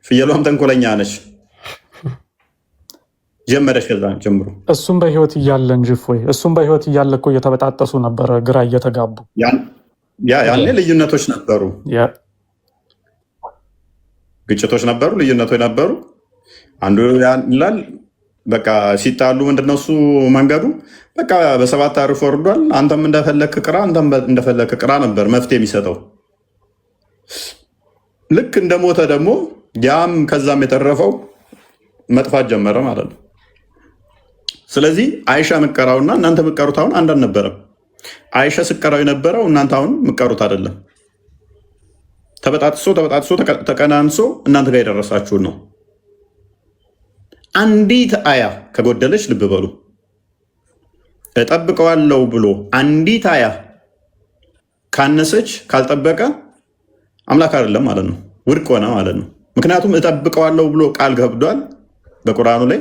ፍየሏም ተንኮለኛ ነች ጀመረች። ከዛ ጀምሮ እሱም በህይወት እያለ እንጂ እፎይ እሱም በህይወት እያለ እኮ እየተበጣጠሱ ነበረ፣ ግራ እየተጋቡ። ያኔ ልዩነቶች ነበሩ፣ ግጭቶች ነበሩ፣ ልዩነቶች ነበሩ። አንዱ ይላል በቃ ሲጣሉ ምንድነው እሱ መንገዱ በቃ በሰባት አርፎ ወርዷል። አንተም እንደፈለክ ቅራ፣ አንተም እንደፈለክ ቅራ ነበር መፍትሄ የሚሰጠው። ልክ እንደሞተ ደግሞ ያም ከዛም የተረፈው መጥፋት ጀመረ ማለት ነው። ስለዚህ አይሻ ምቀራውና እናንተ ምቀሩት አሁን አንድ አልነበረም። አይሻ ስቀራው የነበረው እናንተ አሁን ምቀሩት አይደለም። ተበጣጥሶ ተቀናንሶ እናንተ ጋር የደረሳችሁን ነው። አንዲት አያ ከጎደለች ልብ በሉ። እጠብቀዋለሁ ብሎ አንዲት አያ ካነሰች ካልጠበቀ አምላክ አይደለም ማለት ነው፣ ውድቅ ሆነ ማለት ነው። ምክንያቱም እጠብቀዋለሁ ብሎ ቃል ገብዷል በቁርአኑ ላይ፣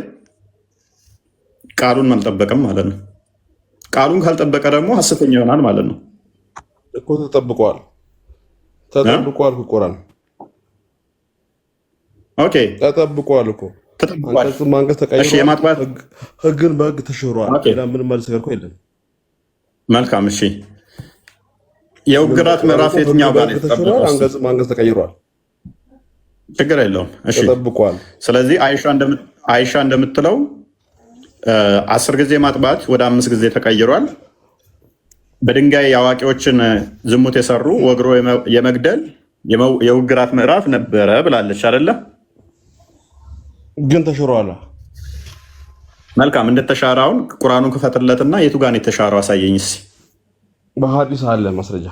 ቃሉን አልጠበቀም ማለት ነው። ቃሉን ካልጠበቀ ደግሞ ሐሰተኛ ይሆናል ማለት ነው እኮ። ተጠብቋል ቁርአን ኦኬ፣ ተጠብቋል እኮ አንቀጽ ማንቀጽ ተቀይሯል። ህግን በህግ ተሽሯል። ምን መልስ ገርኮ የለም። መልካም እሺ፣ የውግራት ምዕራፍ የትኛው ጋር ነው? አንቀጽ ማንቀጽ ተቀይሯል። ችግር የለውም። እሺ ተጠብቋል። ስለዚህ አይሻ እንደምትለው 10 ጊዜ ማጥባት ወደ 5 ጊዜ ተቀይሯል። በድንጋይ የአዋቂዎችን ዝሙት የሰሩ ወግሮ የመግደል የውግራት ምዕራፍ ነበረ ብላለች አይደለ? ግን ተሽሯል። መልካም፣ እንደተሻራውን ቁርአኑን ክፈትለትና የቱ ጋር ነው የተሻረው አሳየኝ እስኪ። በሐዲስ አለ ማስረጃ።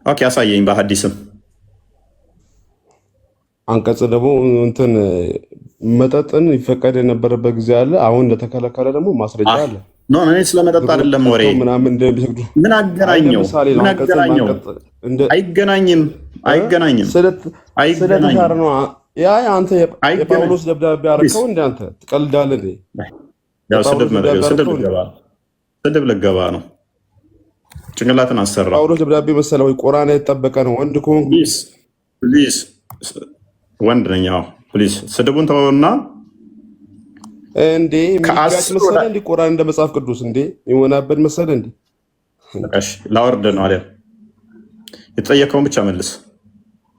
ኦኬ አሳየኝ በሐዲስም። አንቀጽ ደግሞ እንትን መጠጥን ይፈቀድ የነበረበት ጊዜ አለ። አሁን እንደተከለከለ ደግሞ ማስረጃ አለ። ኖ እኔ ስለመጠጥ አይደለም ወሬ። ምናምን እንደሚሰግዱ ምን አገናኘው? ምን አገናኘው? አይገናኝም፣ አይገናኝም፣ ስለተሻረ ነው። ያ አንተ የጳውሎስ ደብዳቤ አርከው እንደ አንተ ትቀልዳለህ እንዴ? ያው ስድብ ልገባ ነው። ጭንቅላትን አሰራ። ጳውሎስ ደብዳቤ መሰለው ቁርአን የተጠበቀ ነው። ወንድ ከሆንክ ፕሊዝ ወንድ ነኝ። አዎ ፕሊዝ ስድቡን ተወውና እንዴ የሚጋጭ መሰለ እንዴ? ቁርአን እንደ መጽሐፍ ቅዱስ እንዴ ይሆናበት መሰለ እንዴ? እሺ ላወርድ ነው አይደል? የተጠየቀውን ብቻ መልስ።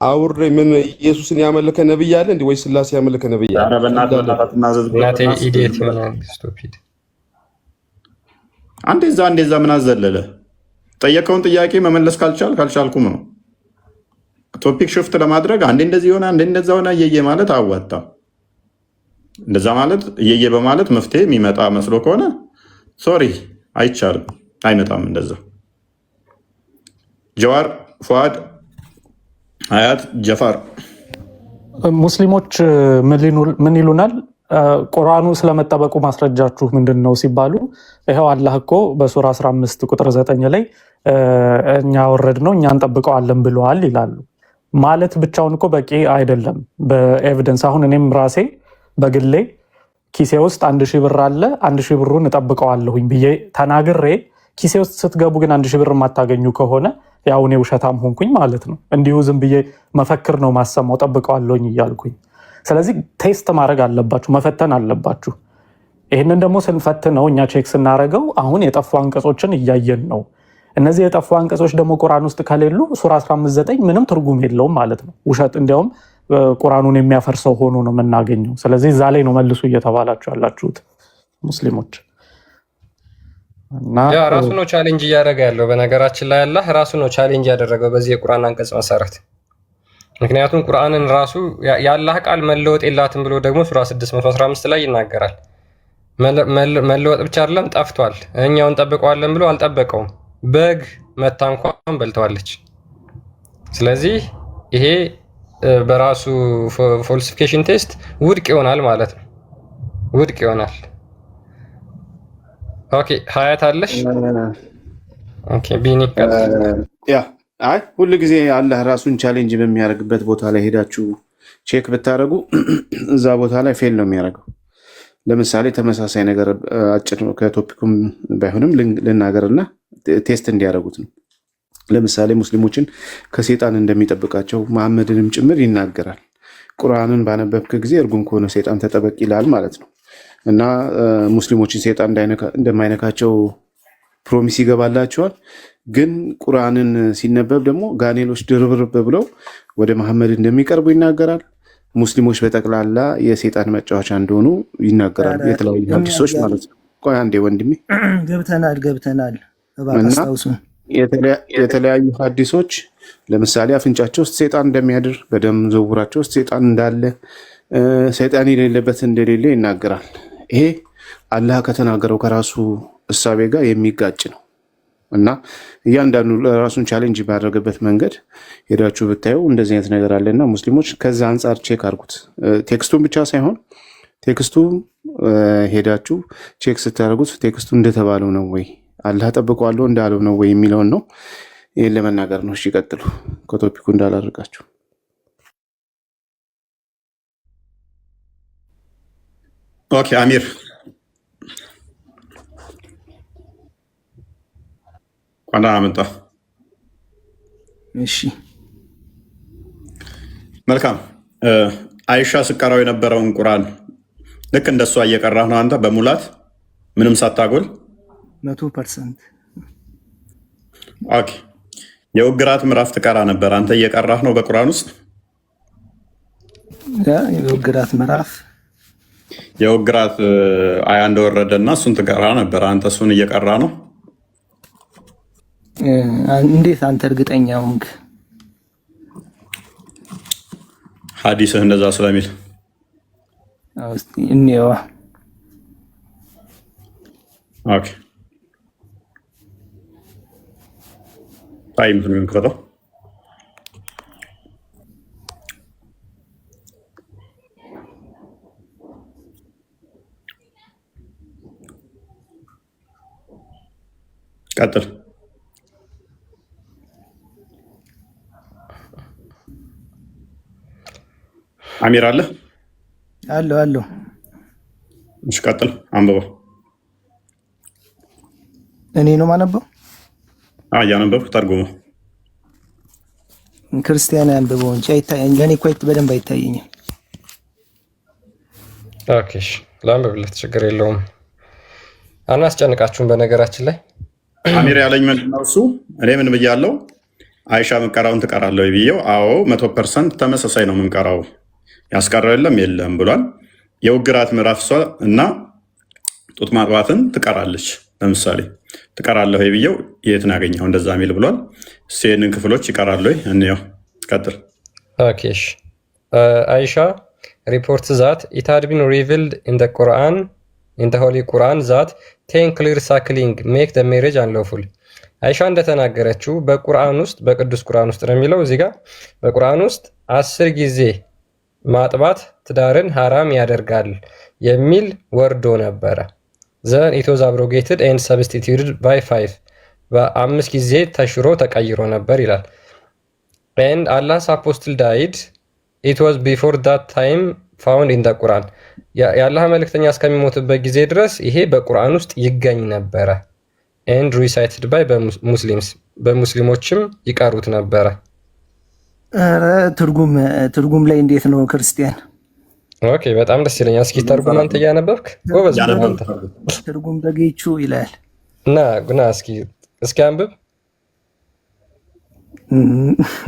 አውሬ ምን ኢየሱስን ያመለከ ነብይ አለ እንዴ? ወይ ስላሴ ያመለከ ነብይ አለ? ኧረ በእናትህ እናቴ ኢዲየት ይሆናል። ስቶፒድ አንዴዛ ምን አዘለለ? ጠየቀውን ጥያቄ መመለስ ካልቻልኩም ነው ቶፒክ ሽፍት ለማድረግ አንዴ እንደዚህ ሆነ አንዴ እንደዛ ሆነ እየየ ማለት አዋጣም። እንደዛ ማለት እየየ በማለት መፍትሄ የሚመጣ መስሎ ከሆነ ሶሪ አይቻልም፣ አይመጣም። እንደዛ ጀዋር ፉአድ አያት ጀፋር ሙስሊሞች ምን ይሉናል? ቁርአኑ ስለመጠበቁ ማስረጃችሁ ምንድን ነው ሲባሉ ይኸው አላህ እኮ በሱራ 15 ቁጥር 9 ላይ እኛ ወረድ ነው እኛ እንጠብቀዋለን ብለዋል ይላሉ። ማለት ብቻውን እኮ በቂ አይደለም። በኤቪደንስ አሁን እኔም ራሴ በግሌ ኪሴ ውስጥ 1000 ብር አለ 1000 ብሩን እጠብቀዋለሁኝ ብዬ ተናግሬ ኪሴ ውስጥ ስትገቡ ግን 1000 ብር የማታገኙ ከሆነ ያው እኔ ውሸታም ሆንኩኝ ማለት ነው። እንዲሁ ዝም ብዬ መፈክር ነው ማሰማው ጠብቀዋለሁኝ እያልኩኝ። ስለዚህ ቴስት ማድረግ አለባችሁ፣ መፈተን አለባችሁ። ይህንን ደግሞ ስንፈትነው እኛ ቼክ ስናደርገው አሁን የጠፉ አንቀጾችን እያየን ነው። እነዚህ የጠፉ አንቀጾች ደግሞ ቁርአን ውስጥ ከሌሉ ሱራ 15:9 ምንም ትርጉም የለውም ማለት ነው። ውሸት እንዲያውም ቁርአኑን የሚያፈርሰው ሆኖ ነው የምናገኘው። ስለዚህ እዛ ላይ ነው መልሱ እየተባላችሁ ያላችሁት ሙስሊሞች። ያ ራሱ ነው ቻሌንጅ እያደረገ ያለው። በነገራችን ላይ አላህ ራሱ ነው ቻሌንጅ ያደረገው በዚህ የቁርአን አንቀጽ መሰረት። ምክንያቱም ቁርአንን ራሱ የአላህ ቃል መለወጥ የላትም ብሎ ደግሞ ሱራ 615 ላይ ይናገራል። መለወጥ ብቻ አይደለም ጠፍቷል፣ እኛውን ጠብቀዋለን ብሎ አልጠበቀውም። በግ መታ እንኳን በልተዋለች። ስለዚህ ይሄ በራሱ ፎልሲፊኬሽን ቴስት ውድቅ ይሆናል ማለት ነው። ውድቅ ይሆናል። ኦኬ ሀያት አለሽ? ኦኬ ቢኒ አይ ሁሉ ጊዜ አላህ ራሱን ቻሌንጅ በሚያደርግበት ቦታ ላይ ሄዳችሁ ቼክ ብታደርጉ እዛ ቦታ ላይ ፌል ነው የሚያደርገው። ለምሳሌ ተመሳሳይ ነገር አጭር ነው ከቶፒኩም ባይሆንም ልናገርና ቴስት እንዲያደርጉት ነው። ለምሳሌ ሙስሊሞችን ከሴጣን እንደሚጠብቃቸው መሐመድንም ጭምር ይናገራል። ቁርአንን ባነበብክ ጊዜ እርጉም ከሆነ ሴጣን ተጠበቅ ይላል ማለት ነው። እና ሙስሊሞችን ሴጣን እንደማይነካቸው ፕሮሚስ ይገባላቸዋል። ግን ቁርአንን ሲነበብ ደግሞ ጋኔሎች ድርብርብ ብለው ወደ መሐመድ እንደሚቀርቡ ይናገራል። ሙስሊሞች በጠቅላላ የሴጣን መጫወቻ እንደሆኑ ይናገራሉ። የተለያዩ ሀዲሶች ማለት ነው። ቆይ አንዴ ወንድሜ ገብተናል። የተለያዩ ሀዲሶች ለምሳሌ አፍንጫቸው ውስጥ ሴጣን እንደሚያድር፣ በደም ዝውውራቸው ውስጥ ሴጣን እንዳለ፣ ሰይጣን የሌለበት እንደሌለ ይናገራል። ይሄ አላህ ከተናገረው ከራሱ እሳቤ ጋር የሚጋጭ ነው እና እያንዳንዱ ራሱን ቻሌንጅ ባደረገበት መንገድ ሄዳችሁ ብታዩ እንደዚህ አይነት ነገር አለና ሙስሊሞች ከዛ አንጻር ቼክ አድርጉት። ቴክስቱን ብቻ ሳይሆን ቴክስቱ ሄዳችሁ ቼክ ስታደርጉት ቴክስቱ እንደተባለው ነው ወይ አላህ ጠብቀዋለሁ እንዳለው ነው ወይ የሚለውን ነው። ይህን ለመናገር ነው። እሺ ቀጥሉ፣ ከቶፒኩ እንዳላርቃችሁ። ኦኬ አሚር ቋንዳ አመጣ። እሺ መልካም። አይሻ ስቀራው የነበረውን ቁርአን ልክ እንደሷ እየቀራህ ነው አንተ በሙላት ምንም ሳታጎል 100%። ኦኬ የውግራት ምዕራፍ ትቀራ ነበር አንተ እየቀራህ ነው በቁርአን ውስጥ የውግራት ምዕራፍ የውግራት አያ እንደወረደና እሱን ትቀራ ነበር አንተ እሱን እየቀራ ነው። እንዴት አንተ እርግጠኛ ሆንክ? ሐዲስህ እንደዛ ስለሚል እስቲ እንየዋ። ኦኬ ታይም ምን ከረው ቀጥል። አሚር አለ አሎ እሺ ቀጥል። አንብበው። እኔ ነው ማነበው? እያነበብኩ ተርጉመው። ክርስቲያን ያንብበው እንጂ አይታየኝ። ለኔ እኮ በደንብ አይታየኝም። ኦኬ እሺ ላንብብለት፣ ችግር የለውም። አናስጨንቃችሁም። በነገራችን ላይ አሚር ያለኝ ምንድነው እሱ እኔ ምን ብያለሁ? አይሻ ምንቀራውን ትቀራለህ ወይ ብዬው፣ አዎ 100% ተመሳሳይ ነው ምንቀራው፣ ያስቀረው የለም ብሏል። የውግራት ምዕራፍ እሷ እና ጡት ማጥባትን ትቀራለች ለምሳሌ ትቀራለህ ወይ ብዬው፣ የትን ያገኘው እንደዛ ሚል ብሏል። ይህንን ክፍሎች ይቀራል ወይ እንየው። ቀጥል። ኦኬ እሺ አይሻ reports that it had been revealed in the Quran, in the Holy Quran, that 10 clear suckling make the marriage unlawful. አይሻ እንደተናገረችው በቁርአን ውስጥ በቅዱስ ቁርአን ውስጥ ነው የሚለው እዚህ ጋር በቁርአን ውስጥ 10 ጊዜ ማጥባት ትዳርን ሐራም ያደርጋል የሚል ወርዶ ነበረ። then it was abrogated and substituted by 5 በ5 ጊዜ ተሽሮ ተቀይሮ ነበር ይላል። and Allah's apostle died. It was before that time found in the Quran. የአላህ መልእክተኛ እስከሚሞትበት ጊዜ ድረስ ይሄ በቁርአን ውስጥ ይገኝ ነበረ። and recited by Muslims በሙስሊሞችም ይቀሩት ነበረ። ትርጉም ላይ እንዴት ነው ክርስቲያን? ኦኬ በጣም ደስ ይለኛል። እስኪ ተርጉም አንተ እያነበብክ ጎበዝ አንተ። ትርጉም በጌቹ ይላል እና እስኪ አንብብ።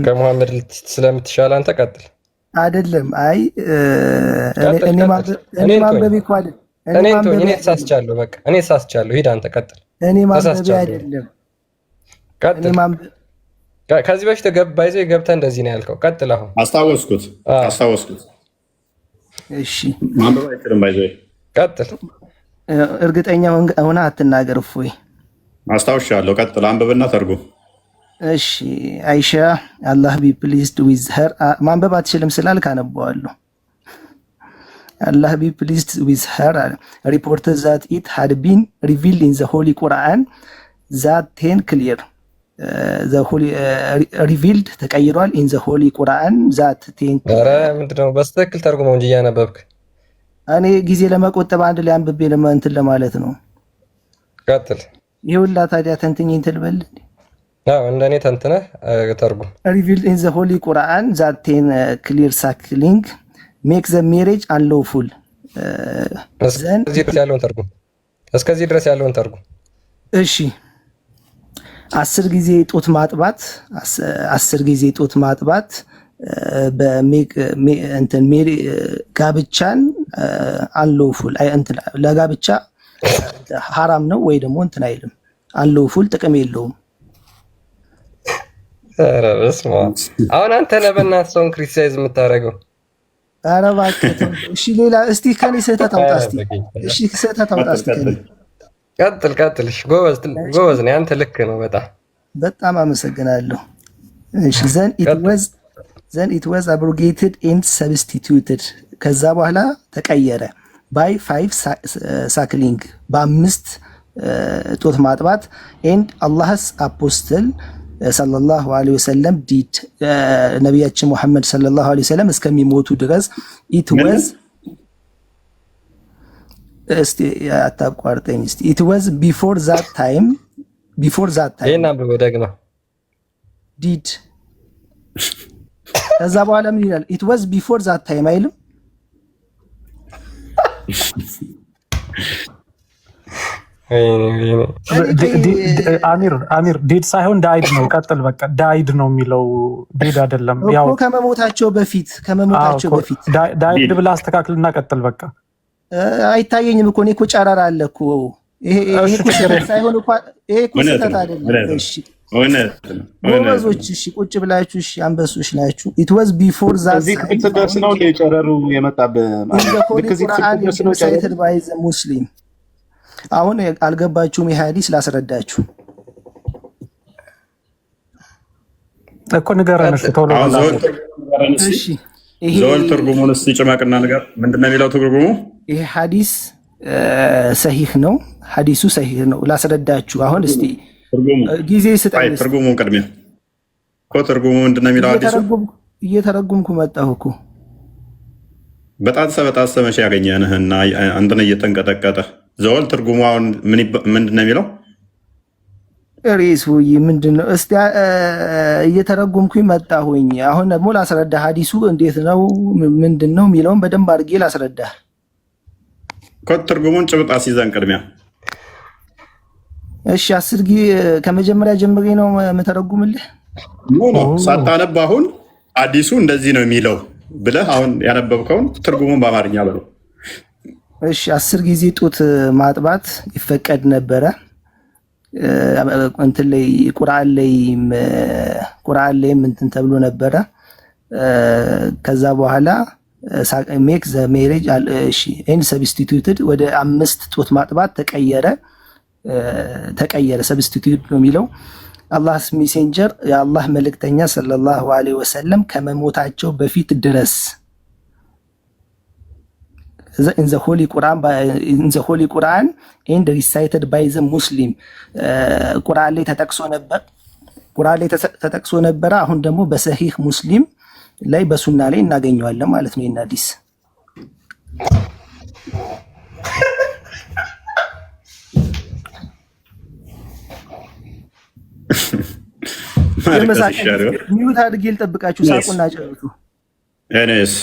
ከሙሐመድ ስለምትሻል አንተ ቀጥል። አይደለም አይ እኔ ማንበብ እኮ አይደል እኔ ተሳስቻለሁ። በቃ እኔ ተሳስቻለሁ። ሂድ አንተ ቀጥል። እኔ ማንበብ አይደለም ቀጥል። ከዚህ በፊት ባይዘው ገብተህ እንደዚህ ነው ያልከው። ቀጥል። አሁን አስታወስኩት። እሺ ማንበብ አይችልም ባይዘው። ቀጥል። እርግጠኛ ሆነ አትናገር። እፎይ አስታውሻለሁ። ቀጥል። አንብብና ተርጉም። እሺ አይሻ አላህ ቢ ፕሊዝድ ዊዝ ሄር ማንበብ አትችልም ስላልክ አነበዋለሁ። አላህ ቢ ፕሊዝድ ዊዝ ሄር ሪፖርትድ ዛት ኢት ሃድ ቢን ሪቪልድ ኢን ዘ ሆሊ ቁርአን ዛት 10 ክሊር ዘ ሆሊ ሪቪልድ ተቀይሯል። ኢን ዘ ሆሊ ቁርአን ዛት 10 ኧረ ምንድነው በስትክክል ተርጉመው እንጂ እያነበብክ እኔ ጊዜ ለመቆጠብ አንድ ላይ አንብቤ እንትን ለማለት ነው። ቀጥል። ይሁላ ታዲያ ተንትኝ እንትን በል እንደኔ ተንትነህ ተርጉም። revealed in the holy Quran that 10 clear suckling makes the marriage unlawful. እስከዚህ ድረስ ያለውን ተርጉም። እሺ 10 ጊዜ ጡት ማጥባት 10 ጊዜ ጡት ማጥባት እንትን ጋብቻን unlawful ለጋብቻ ሐራም ነው ወይ ደግሞ እንትን አይልም። unlawful ጥቅም የለውም። ኧረ በስመ አብ። አሁን አንተ ነህ በእናትህ ሰውን ክሪቲሳይዝ የምታደርገው። ኧረ እባክህ እሺ፣ ሌላ እስቲ ከኔ ስህተት አውጣ እስቲ። እሺ ስህተት አውጣ እስቲ ከኔ። ቀጥል። እሺ ጎበዝ ነህ አንተ፣ ልክ ነው። በጣም አመሰግናለሁ። እሺ then it was abrogated and substituted ከዛ በኋላ ተቀየረ by 5 suckling በ5 ጡት ማጥባት and Allah's apostle ሰለላሁ ዐለይሂ ወሰለም ዲድ ነቢያችን ሙሐመድ ሰለላሁ ዐለይሂ ወሰለም እስከሚሞቱ ድረስ ኢት ወዝ እስቲ አታቋርጠኝ እስቲ ኢት ወዝ ቢፎር ዛት ታይም ይሄን አንብበው ደግማ ዲድ ከዛ በኋላ ምን ይላል? ኢት ወዝ ቢፎር ዛት ታይም አይልም? አሚር ዲድ ሳይሆን ዳይድ ነው። ቀጥል በቃ ዳይድ ነው የሚለው ዲድ አይደለም። ያው ከመሞታቸው በፊት ዳይድ ብለህ አስተካክልና ቀጥል በቃ። አይታየኝም እኮ እኔ እኮ ጨረራ አለ እኮ ይሄ ሳይሆን እኮ ይሄ እኮ ስህተት አይደለም። እሺ ጎበዞች፣ እሺ ቁጭ ብላችሁ እሺ አንበሶች ናችሁ። ኢት ዋዝ ቢፎር ዛት ሲደርስ ነው ለጨረሩ የመጣበት ሳይትድ ባይ ዘ ሙስሊም። አሁን አልገባችሁም? ይሄ ሐዲስ ላስረዳችሁ እኮ ንገረን። እሺ ቶሎ እሺ ዘወል ትርጉሙን እስቲ ጭማቅና ነገር ምንድነው የሚለው ትርጉሙ? ይሄ ሐዲስ ሰሂህ ነው። ሐዲሱ ሰሂህ ነው። ላስረዳችሁ አሁን እስቲ ጊዜ ስጠኝ። ትርጉሙን ቅድሚያ እኮ ትርጉሙ ምንድነው የሚለው ሐዲሱ እየተረጉምኩ መጣሁ እኮ በጣም መቼ ያገኘንህና አንተን እየተንቀጠቀጠ ዘወል ትርጉሙ አሁን ምንድነው የሚለው? ሬስ ወይ ምንድነው? እስቲ እየተረጉምኩኝ መጣሁኝ። አሁን ደግሞ ላስረዳ ሐዲሱ እንዴት ነው ምንድነው የሚለውን በደንብ አድርጌ ላስረዳ። ትርጉሙን ጭብጣ ሲዘን ቅድሚያ እሺ 10 ጊዜ ከመጀመሪያ ጀምሬ ነው የምተረጉምልህ። ሳታነብ አሁን ሐዲሱ እንደዚህ ነው የሚለው ብለህ አሁን ያነበብከውን ትርጉሙን በአማርኛ በለው። እሺ 10 ጊዜ ጡት ማጥባት ይፈቀድ ነበረ እንትን ላይ ቁርአን ላይ እንትን ተብሎ ነበረ። ከዛ በኋላ ሜክ ዘ ሜሬጅ እሺ ኤንድ ሰብስቲቱትድ ወደ 5 ጡት ማጥባት ተቀየረ። ሰብስቲቱት ነው የሚለው። አላህስ ሜሴንጀር የአላህ መልእክተኛ ሰለላሁ ዐለይሂ ወሰለም ከመሞታቸው በፊት ድረስ in the holy Quran and recited by the Muslim ቁርአን ላይ ተጠቅሶ ነበር። አሁን ደግሞ በሰሂህ ሙስሊም ላይ በሱና ላይ እናገኘዋለን ማለት ነው። ሐዲስ ሚዩት አድርጌ ልጠብቃችሁ። ሳቁና ጨርሱ። እኔስ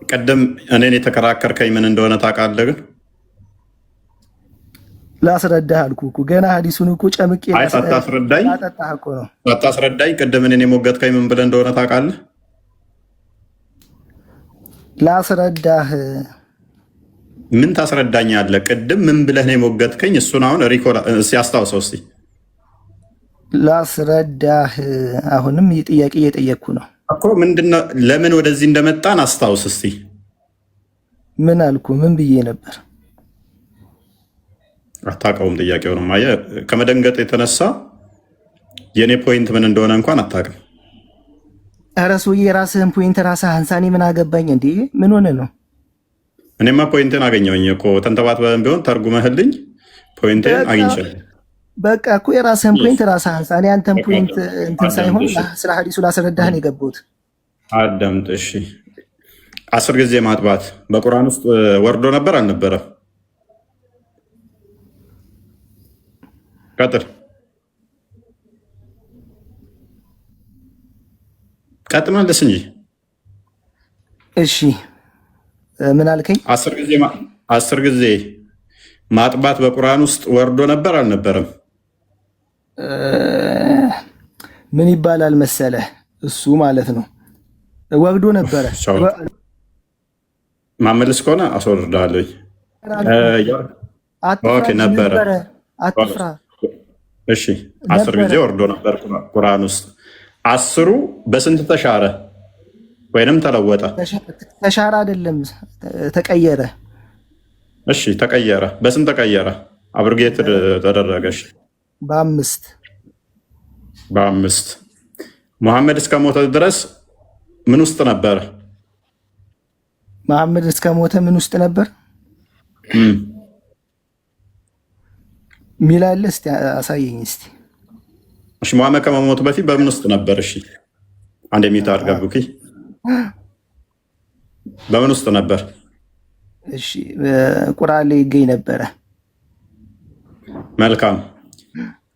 ቀደም እኔን የተከራከርከኝ ምን እንደሆነ ታውቃለህ? ግን ላስረዳህ አልኩህ እኮ ገና ሐዲሱን እኮ ጨምቄ ሳታስረዳኝ ቀደም እኔን የሞገትከኝ ምን ብለህ እንደሆነ ታውቃለህ? ላስረዳህ። ምን ታስረዳኛለህ? ቅድም ምን ብለህ ነው የሞገትከኝ? እሱን አሁን ሪኮል ሲያስታውሰው እስቲ ላስረዳህ። አሁንም ጥያቄ እየጠየቅኩ ነው እኮ ምንድነው? ለምን ወደዚህ እንደመጣን አስታውስ እስቲ። ምን አልኩ? ምን ብዬ ነበር? አታውቀውም። ጥያቄውንም አየህ፣ ከመደንገጥ የተነሳ የኔ ፖይንት ምን እንደሆነ እንኳን አታውቅም። ኧረ ሰውዬ የራስህን ፖይንት ራስህ አንሳኔ ምን አገባኝ እንዴ? ምን ሆነ ነው? እኔማ ፖይንትን አገኘሁኝ እኮ ተንተባትበን ቢሆን ተርጉመህልኝ ፖይንትን አግኝቻለሁ። በቃ እኮ የራስህን ፖይንት ራስህ አንሳ። እኔ አንተን ፖይንት እንትን ሳይሆን ስለ ሐዲሱ ላስረዳህ ነው የገባሁት። አዳምጥ እሺ። 10 ጊዜ ማጥባት በቁርአን ውስጥ ወርዶ ነበር አልነበረም? ቀጥል መልስ እንጂ። እሺ ምን አልከኝ? 10 ጊዜ ማጥባት በቁርአን ውስጥ ወርዶ ነበር አልነበረም? ምን ይባላል መሰለህ እሱ ማለት ነው ወርዶ ነበረ። ማመልስ ከሆነ አስወርዳለሁ። ነበረ አትፍራ። እሺ 10 ጊዜ ወርዶ ነበር ቁርአን ውስጥ። 10ሩ በስንት ተሻረ ወይንም ተለወጠ? ተሻረ አይደለም ተቀየረ። እሺ ተቀየረ። በስንት ተቀየረ? አብርጌት ተደረገሽ? በ5 መሐመድ እስከ ሞተ ድረስ ምን ውስጥ ነበር? መሐመድ እስከ ሞተ ምን ውስጥ ነበር? ሚላል እስቲ አሳየኝ እስቲ። እሺ ሙሐመድ ከመሞቱ በፊት በምን ውስጥ ነበር? እሺ አንድ የሚታ አድርጋብኩ። በምን ውስጥ ነበር? እሺ ቁርአን ላይ ይገኝ ነበረ። መልካም።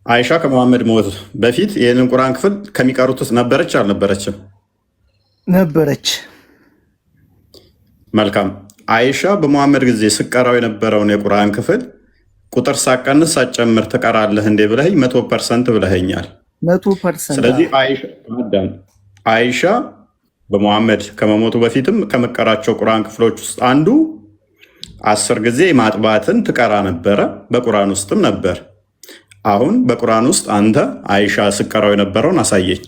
አይሻ ከመሐመድ ሞት በፊት ይህንን ቁርአን ክፍል ከሚቀሩት ውስጥ ነበረች አልነበረችም? ነበረች። መልካም። አይሻ በመሐመድ ጊዜ ስቀራው የነበረውን የቁርአን ክፍል ቁጥር ሳቀንስ ሳጨምር ትቀራለህ እንዴ ብለኸኝ 100% ብለኸኛል። 100%። ስለዚህ አይሻ በመሐመድ ከመሞቱ በፊትም ከመቀራቸው ቁርአን ክፍሎች ውስጥ አንዱ 10 ጊዜ ማጥባትን ትቀራ ነበረ፣ በቁርአን ውስጥም ነበር። አሁን በቁርአን ውስጥ አንተ አይሻ ስቀራው የነበረውን አሳየኝ።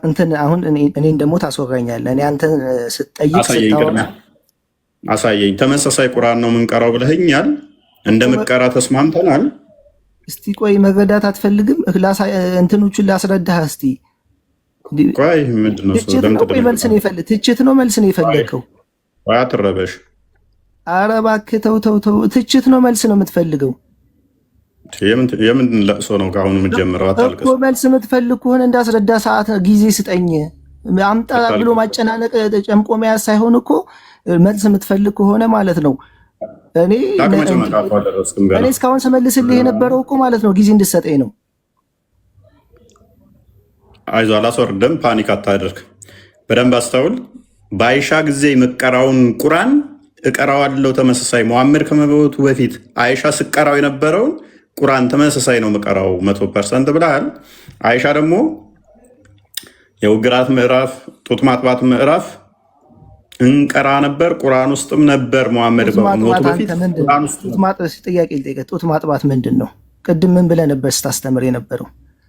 እንትን አሁን እኔን ደግሞ ታስወራኛለህ። እኔ አንተን ስጠይቅ አሳየኝ። ተመሳሳይ ቁርአን ነው የምንቀራው ብለኸኛል። እንደምትቀራ ተስማምተናል። እስቲ ቆይ መረዳት አትፈልግም? እንትኖቹን ላስረዳህ እስቲ። ቆይ ምንድን ነው ትችት ነው መልስ ነው የፈለግከው? ቆይ አትረበሽ። ኧረ እባክህ ተው። ትችት ነው መልስ ነው የምትፈልገው? የምን ለቅሶ ነው ከአሁኑ የምትጀምረው? አታልቅስ። መልስ የምትፈልግ ከሆነ እንዳስረዳ ሰዓት ጊዜ ስጠኝ። አምጣ ብሎ ማጨናነቅ ጨምቆ መያዝ ሳይሆን እኮ መልስ የምትፈልግ ከሆነ ማለት ነው። እኔ እስካሁን ስመልስልህ የነበረው እኮ ማለት ነው ጊዜ እንድሰጠኝ ነው። አይዞህ አላስወርድም። ፓኒክ አታደርግ። በደንብ አስተውል። በአይሻ ጊዜ የምቀራውን ቁርአን እቀራዋለሁ ተመሳሳይ። መሐመድ ከመሞቱ በፊት አይሻ ስቀራው የነበረውን ቁርአን ተመሳሳይ ነው የምቀራው 100% ብለሃል። አይሻ ደግሞ የውግራት ምዕራፍ፣ ጡት ማጥባት ምዕራፍ እንቀራ ነበር፣ ቁርአን ውስጥም ነበር። መሐመድ ከመሞቱ በፊት ጥያቄ ልጠይቅህ። ጡት ማጥባት ምንድን ነው? ቅድም ምን ብለህ ነበር ስታስተምር የነበረው?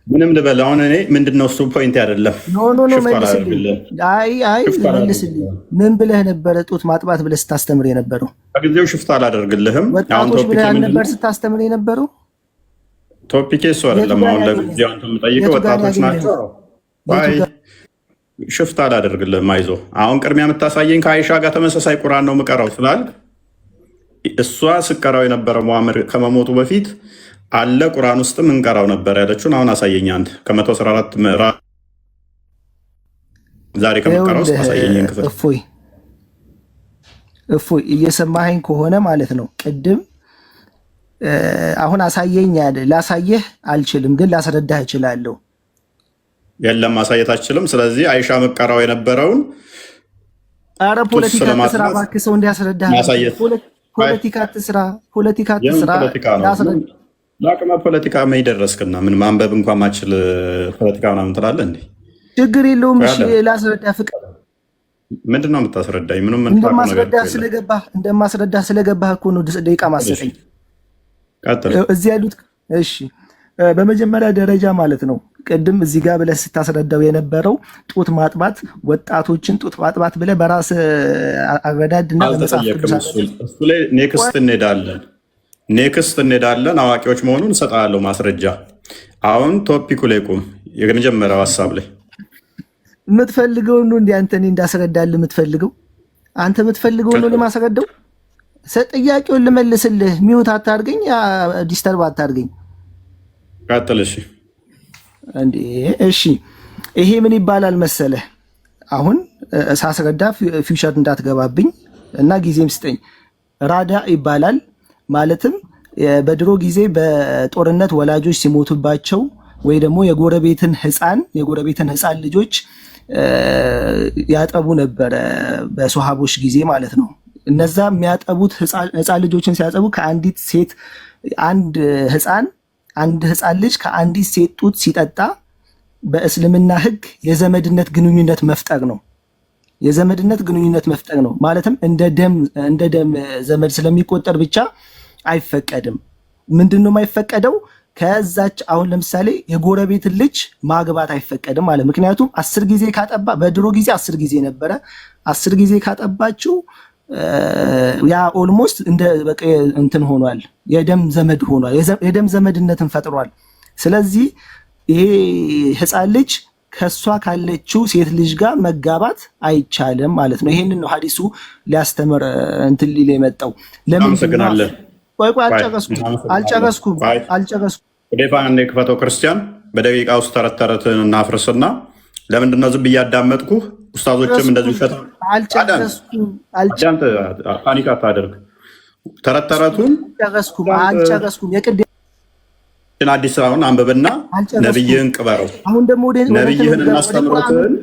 ምንም ልበል አሁን እኔ ምንድን ነው እሱ ፖይንት አይደለም። መልስልኝ። ምን ብለህ ነበረ ጡት ማጥባት ብለህ ስታስተምር የነበረው? በጊዜው ሽፍታ አላደርግልህም። ወጣቶች ብለህ ነበር ስታስተምር የነበረው? ቶፒኬ እሱ አይደለም። አሁን ለጊዜው አንተ የምጠይቀው ወጣቶች ናቸው። ሽፍታ አላደርግልህም። አይዞህ። አሁን ቅድሚያ የምታሳየኝ ከአይሻ ጋር ተመሳሳይ ቁርአን ነው የምቀራው ስላልክ እሷ ስቀራው የነበረው መሐመድ ከመሞቱ በፊት አለ ቁርአን ውስጥም እንቀራው ነበር ያለችውን አሁን አሳየኝ። አንተ ከ114 ምዕራፍ ዛሬ ከመቀራው ውስጥ አሳየኝ ክፍል። እፎይ እየሰማኸኝ ከሆነ ማለት ነው። ቅድም አሁን አሳየኝ አይደል? ላሳየህ አልችልም፣ ግን ላስረዳህ እችላለሁ። የለም ማሳየት አልችልም። ስለዚህ አይሻ መቀራው የነበረውን ኧረ ፖለቲካ ትስራ እባክህ፣ ሰው እንዲያስረዳህ። ፖለቲካ ትስራ ለአቅመ ፖለቲካ መይደረስክና ምን ማንበብ እንኳን ማችል ፖለቲካ ምናምን ትላለህ እንዴ? ችግር የለውም። እሺ ላስረዳ ፍቅር። ምንድን ነው የምታስረዳኝ? ምንም እንደማስረዳህ ስለገባህ እኮ ነው ደቂቃ ማሰጠኝ። እዚህ ያሉት እሺ፣ በመጀመሪያ ደረጃ ማለት ነው ቅድም እዚህ ጋር ብለህ ስታስረዳው የነበረው ጡት ማጥባት ወጣቶችን ጡት ማጥባት ብለህ በራስ አረዳድና በመጽሐፍ ቅዱስ እሱ ላይ ኔክስት እንሄዳለን። አዋቂዎች መሆኑን እሰጥሃለሁ ማስረጃ። አሁን ቶፒኩ ላይ ቁም። የመጀመሪያው ሀሳብ ላይ የምትፈልገው ነው እንዴ? አንተ እኔ እንዳስረዳልህ የምትፈልገው አንተ የምትፈልገው ነው ለማስረዳው። ጥያቄውን ልመልስልህ። ሚውት አታርገኝ፣ ዲስተርብ አታርገኝ። ቀጥል። እሺ እንዴ እሺ፣ ይሄ ምን ይባላል መሰለህ? አሁን ሳስረዳ ፊውቸር እንዳትገባብኝ እና ጊዜም ስጠኝ። ራዳ ይባላል። ማለትም በድሮ ጊዜ በጦርነት ወላጆች ሲሞቱባቸው ወይ ደግሞ የጎረቤትን ህፃን ልጆች ያጠቡ ነበረ በሶሃቦች ጊዜ ማለት ነው። እነዛ የሚያጠቡት ህፃን ልጆችን ሲያጠቡ ከአንዲት ሴት አንድ ህፃን ልጅ ከአንዲት ሴት ጡት ሲጠጣ በእስልምና ህግ የዘመድነት ግንኙነት መፍጠር ነው። ማለትም እንደ ደም ዘመድ ስለሚቆጠር ብቻ አይፈቀድም። ምንድነው የማይፈቀደው? ከዛች አሁን ለምሳሌ የጎረቤትን ልጅ ማግባት አይፈቀድም ማለት። ምክንያቱም 10 ጊዜ ካጠባ በድሮ ጊዜ 10 ጊዜ ነበረ። 10 ጊዜ ካጠባችው ያ ኦልሞስት እንደ በቃ እንትን ሆኗል፣ የደም ዘመድ ሆኗል፣ የደም ዘመድነትን ፈጥሯል። ስለዚህ ይሄ ህፃን ልጅ ከሷ ካለችው ሴት ልጅ ጋር መጋባት አይቻልም ማለት ነው። ይሄንን ነው ሐዲሱ ሊያስተምር እንትን ሊል የመጣው። ለምን ቆይ አልጨረስኩም። ወዴፋን እንደ ክፈተው ክርስቲያን በደቂቃ ውስጥ ተረተረትን እናፍርስና ለምንድን ነው ዝም ብዬ አዳመጥኩህ? ኡስታዞችም እንደዚህ ይፈታ። ፓኒክ አታደርግ። ተረተረቱን አልጨረስኩም። አዲስ አሁን አንብብና ነብይህን ቅበረው። አሁን ደግሞ ነብይህንና አስተምሮትን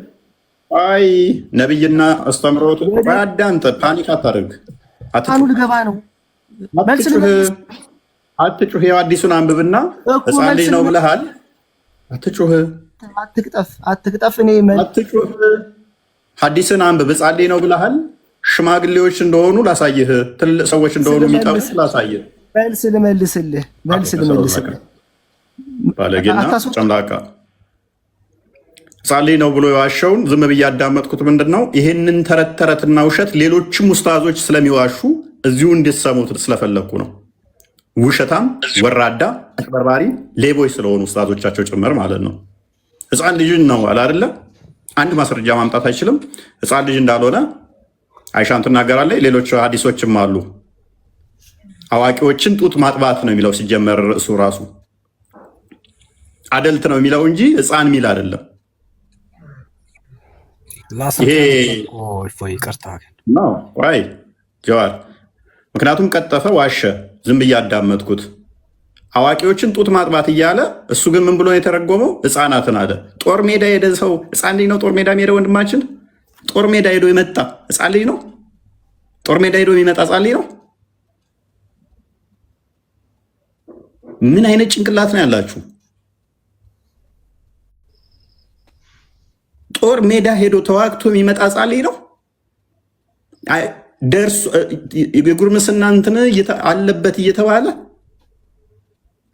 ነብይና አስተምሮትን አዳምጥ። ፓኒክ አታደርግ። ልገባ ነው። አትጩህ። ያው አዲሱን አንብብና ሕፃን ልጅ ነው ብለሃል። አትጩህ፣ አትቅጠፍ። አትጩህ። ሐዲስን አንብብ። ሕፃን ልጅ ነው ብለሃል። ሽማግሌዎች እንደሆኑ ላሳይህ፣ ትልቅ ሰዎች እንደሆኑ የሚጠብቅ ላሳይህ። መልስ ልመልስልህ። ባለጌና ጨምላቃ ሕፃን ልጅ ነው ብሎ የዋሸውን ዝም ብዬ ያዳመጥኩት ምንድን ነው? ይህንን ተረትና ውሸት ሌሎችም ኡስታዞች ስለሚዋሹ እዚሁ እንዲሰሙት ስለፈለግኩ ነው። ውሸታም፣ ወራዳ፣ አጭበርባሪ፣ ሌቦች ስለሆኑ ኡስታዞቻቸው ጭምር ማለት ነው። ሕፃን ልጅ ነው አለ አይደለ? አንድ ማስረጃ ማምጣት አይችልም። ሕፃን ልጅ እንዳልሆነ አይሻን ትናገራለች። ሌሎች ሐዲሶችም አሉ። አዋቂዎችን ጡት ማጥባት ነው የሚለው ሲጀመር ርዕሱ ራሱ አደልት ነው የሚለው እንጂ ሕፃን ሚል አይደለም። ይሄ ጀዋር ምክንያቱም ቀጠፈ፣ ዋሸ። ዝም ብዬ አዳመጥኩት። አዋቂዎችን ጡት ማጥባት እያለ እሱ ግን ምን ብሎ ነው የተረጎመው? ሕፃናትን አለ። ጦር ሜዳ ሄደ ሰው ሕፃን ልጅ ነው። ጦር ሜዳ ሄደ ወንድማችን፣ ጦር ሜዳ ሄዶ የመጣ ሕፃን ልጅ ነው። ጦር ሜዳ ሄዶ የሚመጣ ሕፃን ልጅ ነው። ምን አይነት ጭንቅላት ነው ያላችሁ? ጦር ሜዳ ሄዶ ተዋግቶ የሚመጣ ሕፃን ልጅ ነው። ደርሶ የጉርምስና እንትን አለበት እየተባለ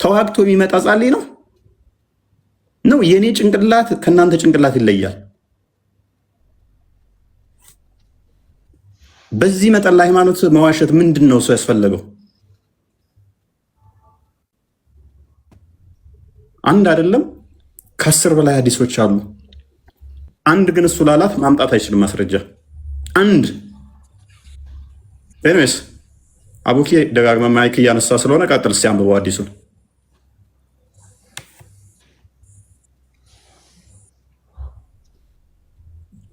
ተዋግቶ የሚመጣ ሕፃን ልጅ ነው። የኔ ጭንቅላት ከእናንተ ጭንቅላት ይለያል። በዚህ መጠን ለሃይማኖት መዋሸት ምንድን ነው ሰው ያስፈለገው? አንድ አይደለም ከ10 በላይ ሐዲሶች አሉ። አንድ ግን እሱ ላላት ማምጣት አይችልም ማስረጃ። አንድ ኤኒዌይስ አቡኪ ደጋግመህ ማይክ እያነሳ ስለሆነ ቀጥል እስኪ አንብበው አዲሱን።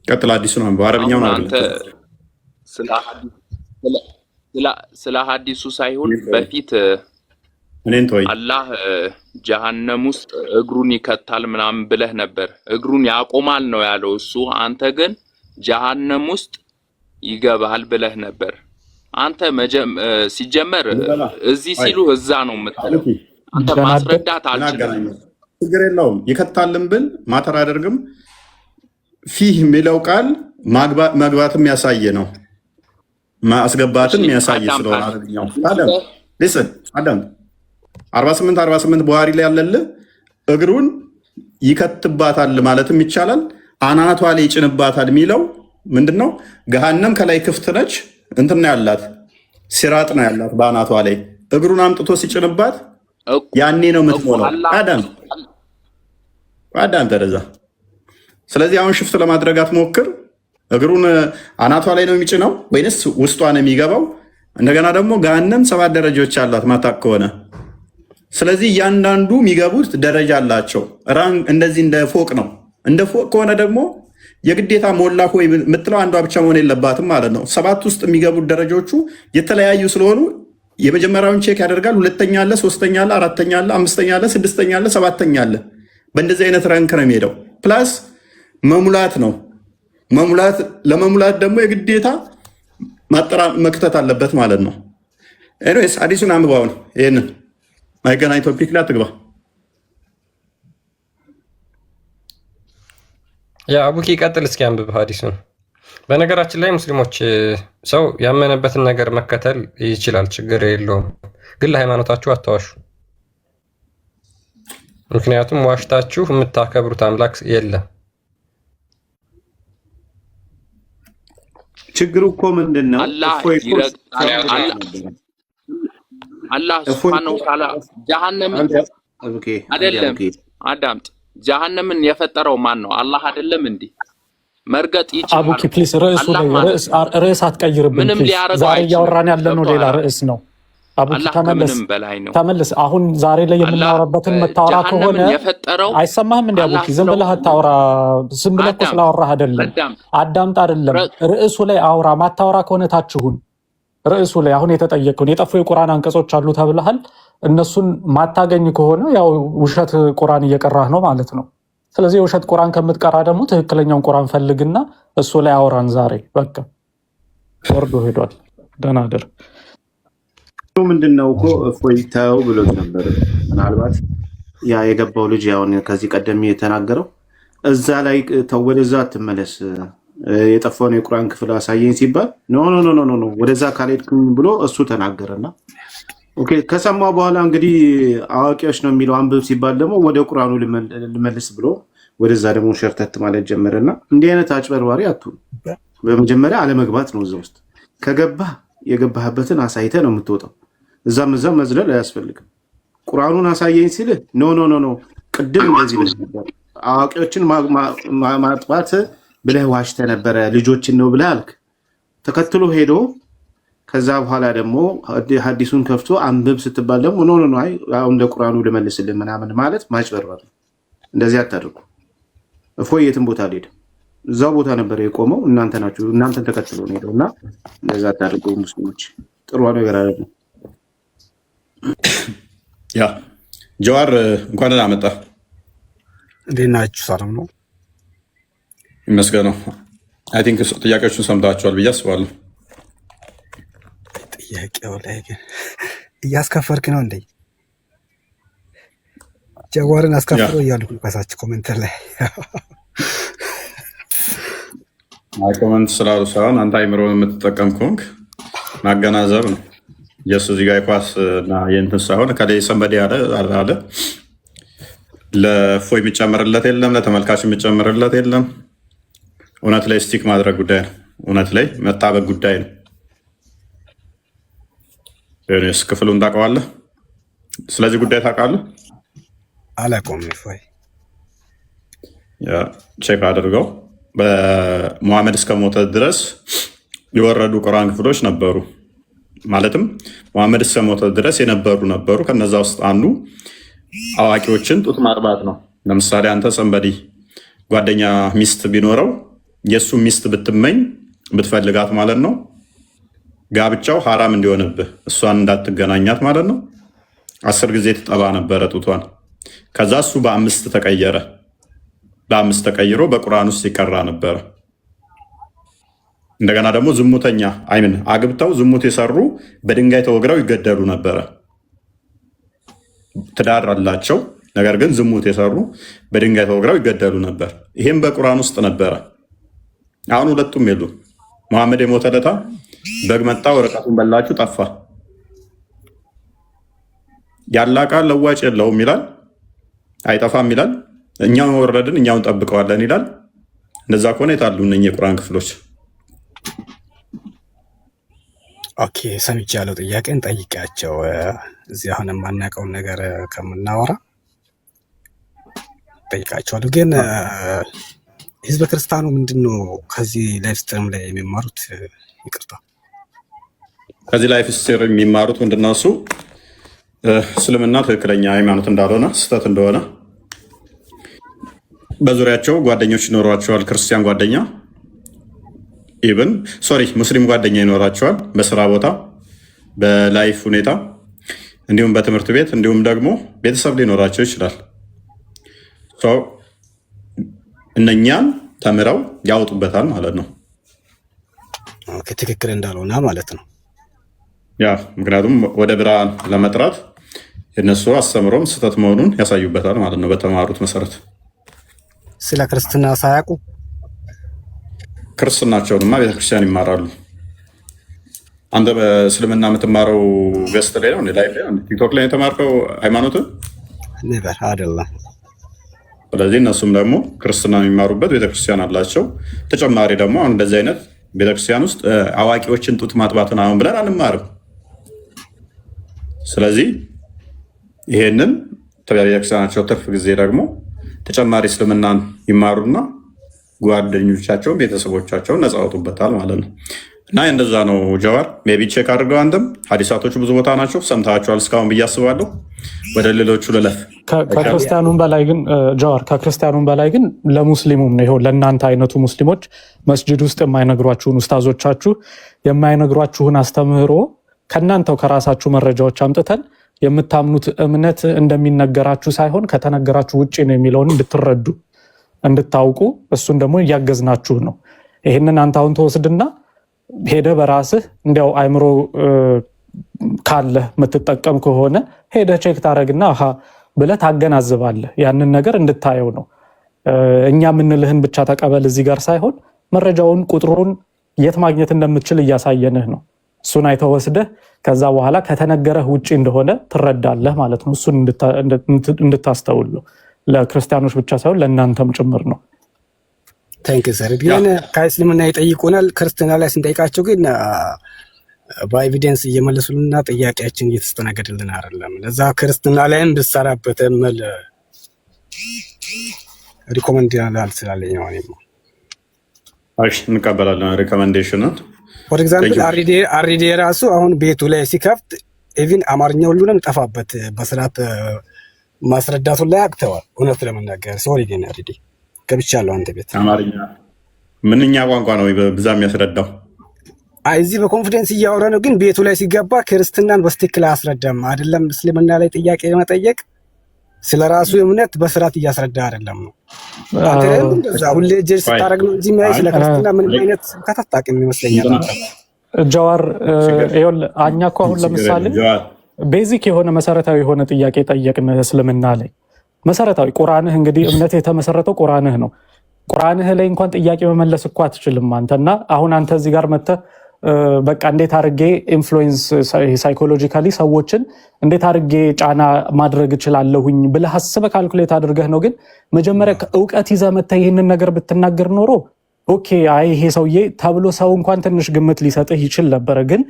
ቀጥል አዲሱን አንብበው። አረብኛውን ስለ ሐዲሱ ሳይሆን በፊት አላህ ጀሃነም ውስጥ እግሩን ይከታል ምናምን ብለህ ነበር። እግሩን ያቆማል ነው ያለው እሱ። አንተ ግን ጀሃነም ውስጥ ይገባል ብለህ ነበር። አንተ ሲጀመር እዚህ ሲሉ እዛ ነው የምትለው። አንተ ማስረዳት አልችልም። ችግር የለውም። ይከታልን ብል ማተር አያደርግም። ፊህ የሚለው ቃል መግባትም ያሳየ ነው፣ ማስገባትም ያሳየ ስለሆነ አረብኛው አዳም 48 ቡሃሪ ላይ ያለልህ እግሩን ይከትባታል ማለትም ይቻላል። አናቷ ላይ ይጭንባታል የሚለው ምንድነው? ገሃነም ከላይ ክፍት ነች፣ እንትና ያላት ሲራጥ ነው ያላት በአናቷ ላይ እግሩን አምጥቶ ሲጭንባት ያኔ ነው የምትሞላው። አዳም ተረዛ። ስለዚህ አሁን ሽፍት ለማድረግ አትሞክር። እግሩን አናቷ ላይ ነው የሚጭነው ወይንስ ውስጧ ነው የሚገባው? እንደገና ደግሞ ገሃነም 7 ደረጃዎች አላት ማታቅ ከሆነ። ስለዚህ እያንዳንዱ የሚገቡት ደረጃ አላቸው። እንደዚህ እንደ ፎቅ ነው። እንደ ፎቅ ከሆነ ደግሞ የግዴታ ሞላ ሆይ የምትለው አንዷ ብቻ መሆን የለባትም ማለት ነው። 7 ውስጥ የሚገቡት ደረጃዎቹ የተለያዩ ስለሆኑ የመጀመሪያውን ቼክ ያደርጋል። 2ኛ አለ፣ 3ኛ አለ፣ 4ኛ አለ፣ 5ኛ አለ፣ 6ኛ አለ፣ 7ኛ አለ። በእንደዚህ አይነት ራንክ ነው የሚሄደው። ፕላስ መሙላት ነው። ለመሙላት ደግሞ የግዴታ መክተት አለበት ማለት ነው። ኤኒዌይስ አዲሱን አንብባውን ይህንን ማይገናኝ ቶፒክ ላይ አትግባ። ያ አቡኪ ቀጥል እስኪ አንብብ ሐዲሱን። በነገራችን ላይ ሙስሊሞች ሰው ያመነበትን ነገር መከተል ይችላል፣ ችግር የለውም። ግን ለሃይማኖታችሁ አታዋሹ። ምክንያቱም ዋሽታችሁ የምታከብሩት አምላክ የለም። ችግሩ እኮ ምንድን ነው? አላህ ሱብሓነሁ ወተዓላ ጀሃነም አይደለም። አዳምጥ። ጀሃነምን የፈጠረው ማን ነው? አላህ አይደለም እንዴ? መርገጥ ይችላል። አቡኪ ፕሊስ ርዕስ አትቀይርብን ፕሊስ። ዛሬ እያወራን ያለነው ሌላ ርዕስ ነው። አቡኪ ተመለስ። አሁን ዛሬ ላይ የምናወራበትን መታወራ ከሆነ አይሰማህም እንዴ? አቡኪ ዝም ብለህ አታውራ። ዝም ብለህ እኮ ስላወራህ አይደለም፣ አዳምጥ አይደለም። ርዕሱ ላይ አውራ። ማታወራ ከሆነ ታችሁን ርዕሱ ላይ አሁን የተጠየቀውን የጠፉ የቁርአን አንቀጾች አሉ ተብለሃል። እነሱን ማታገኝ ከሆነ ያው ውሸት ቁርአን እየቀራህ ነው ማለት ነው። ስለዚህ የውሸት ቁርአን ከምትቀራ ደግሞ ትክክለኛውን ቁርአን ፈልግና እሱ ላይ አውራን። ዛሬ በቃ ወርዶ ሄዷል። ደህና አደር። ምንድነው እኮ እፎይታው ብሎት ነበር። ምናልባት ያ የገባው ልጅ ያውን ከዚህ ቀደም የተናገረው እዛ ላይ ተወደዛ አትመለስ የጠፋውን የቁርአን ክፍል አሳየኝ ሲባል ኖ ወደዛ ካልሄድክም ብሎ እሱ ተናገረና ኦኬ ከሰማው በኋላ እንግዲህ አዋቂዎች ነው የሚለው አንብብ ሲባል ደግሞ ወደ ቁርአኑ ልመልስ ብሎ ወደዛ ደግሞ ሸርተት ማለት ጀመረና እንዲህ አይነት አጭበርባሪ አትሁን። በመጀመሪያ አለመግባት ነው። እዛ ውስጥ ከገባህ የገባህበትን አሳይተህ ነው የምትወጣው። እዛም መዝለል አያስፈልግም። ቁርአኑን አሳየኝ ሲልህ ኖ ቅድም እንደዚህ ብለህ ነበር አዋቂዎችን ማጥፋት ብለህ ዋሽተህ ነበረ ልጆችን ነው ብለህ አልክ። ተከትሎ ሄዶ ከዛ በኋላ ደግሞ ሐዲሱን ከፍቶ አንብብ ስትባል ደግሞ ኖ አይ አሁን እንደ ቁርአኑ ልመልስልህ ምናምን ማለት ማጭበርበር ነው። እንደዚህ አታድርጉ። እፎይ የትም ቦታ አልሄድም። እዛው ቦታ ነበር የቆመው። እናንተን ተከትሎ ነው ሄደውና እንደዛ አታድርጉ ሙስሊሞች። ጥሩ ነገር አይደለም። ያ ጀዋር እንኳን ደህና መጣ። እንዴት ናችሁ? ሰላም ነው ይመስገነው። አይ ቲንክ ጥያቄዎቹን ሰምታችኋል ብዬ አስባለሁ። ጥያቄው ላይ ግን እያስከፈርክ ነው እንዴ? ጀዋርን አስከፍሮ እያልኩ ከሳችሁ ኮሜንት ላይ ኮሜንት ስላሉ ሳይሆን አንተ አይምሮን የምትጠቀም ከሆንክ ማገናዘብ ነው። የሱ እዚህ ጋር የኳስ እና የእንትን ሳይሆን ከላይ ሰንበዴ አለ ለፎይ የሚጨምርለት የለም፣ ለተመልካች የሚጨምርለት የለም። እውነት ላይ ስቲክ ማድረግ ጉዳይ ነው። እውነት ላይ መጣበቅ ጉዳይ ነው። ስ ክፍሉን ታውቀዋለህ? ስለዚህ ጉዳይ ታውቃለህ? አላውቀውም። ፎይ ቼክ አድርገው። በሙሐመድ እስከሞተ ድረስ የወረዱ ቁርአን ክፍሎች ነበሩ። ማለትም ሙሐመድ እስከሞተ ድረስ የነበሩ ነበሩ። ከነዛ ውስጥ አንዱ አዋቂዎችን ጡት ማጥባት ነው። ለምሳሌ አንተ ሰንበዲ ጓደኛ ሚስት ቢኖረው የእሱ ሚስት ብትመኝ ብትፈልጋት ማለት ነው ጋብቻው ሐራም እንዲሆንብህ እሷን እንዳትገናኛት ማለት ነው 10 ጊዜ ትጠባ ነበረ ጡቷን። ከዛ እሱ በ5 ተቀየረ። በ5 ተቀይሮ በቁርአን ውስጥ ይቀራ ነበረ። እንደገና ደግሞ ዝሙተኛ አይምን አግብተው ዝሙት የሰሩ በድንጋይ ተወግረው ይገደሉ ነበረ። ትዳር አላቸው፣ ነገር ግን ዝሙት የሰሩ በድንጋይ ተወግረው ይገደሉ ነበር። ይሄም በቁርአን ውስጥ ነበረ። አሁን ሁለቱም የሉ። መሐመድ የሞተ ለታ በግ መጣ፣ ወረቀቱን በላችሁ፣ ጠፋ። ያላ ቃል ለዋጭ የለውም ይላል፣ አይጠፋም ይላል። እኛው ወረድን እኛውን ጠብቀዋለን ይላል። እንደዛ ከሆነ የታሉ እነኚህ የቁርአን ክፍሎች? ኦኬ ሰምቼ ያለው ጥያቄን ጠይቄያቸው እዚህ አሁን የማናውቀውን ነገር ከምናወራ ጠይቃቸዋለሁ። ግን ህዝበ ክርስቲያኑ ምንድን ነው ከዚህ ላይፍ ስትሪም ላይ የሚማሩት? ይቅርታ ከዚህ ላይፍ ስትሪም የሚማሩት ምንድን ነው? እሱ እስልምና ትክክለኛ ሃይማኖት እንዳልሆነ ስህተት እንደሆነ በዙሪያቸው ጓደኞች ይኖሯቸዋል። ክርስቲያን ጓደኛ ኢብን ሙስሊም ጓደኛ ይኖራቸዋል። በስራ ቦታ፣ በላይፍ ሁኔታ፣ እንዲሁም በትምህርት ቤት፣ እንዲሁም ደግሞ ቤተሰብ ሊኖራቸው ይችላል። እነኛን ተምረው ያወጡበታል ማለት ነው። ትክክል እንዳልሆነ ማለት ነው። ያ ምክንያቱም ወደ ብርሃን ለመጥራት የነሱ አስተምሮም ስህተት መሆኑን ያሳዩበታል ማለት ነው። በተማሩት መሰረት ስለ ክርስትና ሳያውቁ ክርስትናቸውንማ ቤተክርስቲያን ይማራሉ። አንተ በእስልምና የምትማረው ገስት ላይ ነው ላይ ቲክቶክ ላይ የተማርከው ሃይማኖትን ነበር አይደለም። ስለዚህ እነሱም ደግሞ ክርስትና የሚማሩበት ቤተክርስቲያን አላቸው። ተጨማሪ ደግሞ አሁን እንደዚህ አይነት ቤተክርስቲያን ውስጥ አዋቂዎችን ጡት ማጥባትን አሁን ብለን አንማርም። ስለዚህ ይሄንን ቤተክርስቲያናቸው ትርፍ ጊዜ ደግሞ ተጨማሪ እስልምናን ይማሩና ጓደኞቻቸውን ቤተሰቦቻቸውን ነፃ ያወጡበታል ማለት ነው። እና እንደዛ ነው ጀዋር። ሜቢ ቼክ አድርገው። አንተም ሀዲሳቶቹ ብዙ ቦታ ናቸው፣ ሰምታችኋል እስካሁን ብዬ አስባለሁ። ወደ ሌሎቹ ልለፍ። ከክርስቲያኑም በላይ ግን ጀዋር፣ ከክርስቲያኑም በላይ ግን ለሙስሊሙም ነው። ይኸው ለእናንተ አይነቱ ሙስሊሞች መስጅድ ውስጥ የማይነግሯችሁን ኡስታዞቻችሁ የማይነግሯችሁን አስተምህሮ ከእናንተው ከራሳችሁ መረጃዎች አምጥተን የምታምኑት እምነት እንደሚነገራችሁ ሳይሆን ከተነገራችሁ ውጭ ነው የሚለውን እንድትረዱ እንድታውቁ፣ እሱን ደግሞ እያገዝናችሁ ነው። ይህንን አንተ አሁን ተወስድና ሄደ በራስህ እንዲያው አይምሮ ካለ የምትጠቀም ከሆነ ሄደ ቼክ ታደረግና አሃ ብለህ ታገናዝባለህ። ያንን ነገር እንድታየው ነው። እኛ የምንልህን ብቻ ተቀበል እዚህ ጋር ሳይሆን መረጃውን ቁጥሩን የት ማግኘት እንደምትችል እያሳየንህ ነው። እሱን አይተህ ወስደህ ከዛ በኋላ ከተነገረህ ውጭ እንደሆነ ትረዳለህ ማለት ነው። እሱን እንድታስተውል ነው። ለክርስቲያኖች ብቻ ሳይሆን ለእናንተም ጭምር ነው። ታንክ ሰር። ግን ከእስልምና ይጠይቁናል፣ ክርስትና ላይ ስንጠይቃቸው ግን በኤቪደንስ እየመለሱልና ጥያቄያችን እየተስተናገድልን አይደለም። ለዛ ክርስትና ላይም ብሰራበት መል ሪኮመንድ ያላል ስላለኝ ነው። እሺ እንቀበላለን ሪኮመንዴሽኑን። ፎር ኤግዛምፕል አሪዴ ራሱ አሁን ቤቱ ላይ ሲከፍት ኢቭን አማርኛ ሁሉንም ጠፋበት በስርዓት ማስረዳቱን ላይ አቅተዋል። እውነት ለመናገር ሶሪ ግን አሪዴ ገብቻለሁ አንተ ቤት አማርኛ ምንኛ ቋንቋ ነው በብዛም ያስረዳው? እዚህ በኮንፊደንስ እያወራ ነው፣ ግን ቤቱ ላይ ሲገባ ክርስትናን በስትክክል አያስረዳም። አይደለም እስልምና ላይ ጥያቄ መጠየቅ ስለ ራሱ እምነት በስርዓት እያስረዳ አይደለም ነው። አንተም እንደዛ ሁሌ ጀር ስታረግ ነው እንጂ ማይ ስለ ክርስትና ምን አይነት ስብከት አታውቅም ይመስለኛል። ጀዋር ይሁን አኛ እኮ አሁን ለምሳሌ ቤዚክ የሆነ መሰረታዊ የሆነ ጥያቄ ጠየቅን እስልምና ላይ መሰረታዊ ቁርአንህ እንግዲህ እምነት የተመሰረተው ቁርአንህ ነው። ቁርአንህ ላይ እንኳን ጥያቄ መመለስ እኮ አትችልም አንተና አሁን አንተ እዚህ ጋር መጥተህ በቃ እንዴት አድርጌ ኢንፍሉዌንስ ሳይኮሎጂካሊ ሰዎችን እንዴት አድርጌ ጫና ማድረግ እችላለሁኝ ብለህ አስበህ ካልኩሌት አድርገህ ነው። ግን መጀመሪያ እውቀት ይዘህ መጥተህ ይህንን ነገር ብትናገር ኖሮ ኦኬ አይ ይሄ ሰውዬ ተብሎ ሰው እንኳን ትንሽ ግምት ሊሰጥህ ይችል ነበረ። ግን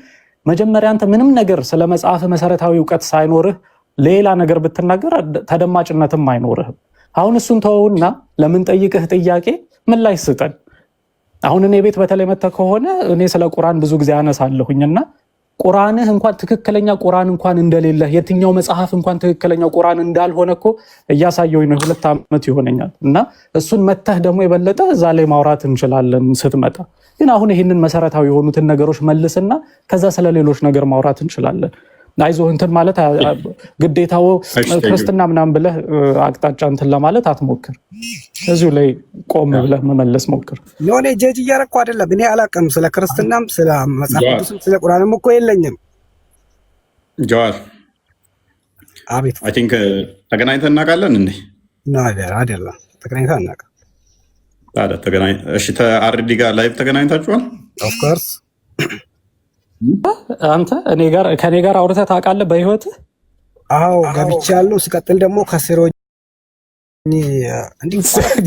መጀመሪያ አንተ ምንም ነገር ስለ መጽሐፍ መሰረታዊ እውቀት ሳይኖርህ ሌላ ነገር ብትናገር ተደማጭነትም አይኖርህም። አሁን እሱን ተወውና ለምን ጠይቅህ ጥያቄ ምን ላይ ስጠን። አሁን እኔ ቤት በተለይ መጥተህ ከሆነ እኔ ስለ ቁርአን ብዙ ጊዜ አነሳለሁኝና ቁርአንህ እንኳን ትክክለኛ ቁርአን እንኳን እንደሌለ የትኛው መጽሐፍ እንኳን ትክክለኛ ቁርአን እንዳልሆነ እኮ እያሳየሁኝ ነው። 2 ዓመት ይሆነኛል እና እሱን መጥተህ ደግሞ የበለጠ እዛ ላይ ማውራት እንችላለን ስትመጣ። ግን አሁን ይህንን መሰረታዊ የሆኑትን ነገሮች መልስና ከዛ ስለ ሌሎች ነገር ማውራት እንችላለን። አይዞህ እንትን ማለት ግዴታው ክርስትና ምናምን ብለህ አቅጣጫ እንትን ለማለት አትሞክር። እዚሁ ላይ ቆም ብለህ መመለስ ሞክር። ኖኔ ጀጅ እያረኩ አይደለም። እኔ አላውቅም ስለ ክርስትናም ስለ መጽሐፍ ቅዱስም ስለ ቁርአንም እኮ የለኝም። ጀዋር አቤት። አይ ቲንክ ተገናኝተን እናውቃለን እንዴ? አይደለም ተገናኝተን እናውቃለን። ታዲያ ተገናኝ እሺ፣ አርዲ ጋር ላይቭ ተገናኝታችኋል? ኦፍ ኮርስ አንተ ከኔ ጋር አውርተህ ታውቃለህ በህይወትህ? አዎ ገብቻለሁ። ሲቀጥል ደግሞ ከስሮ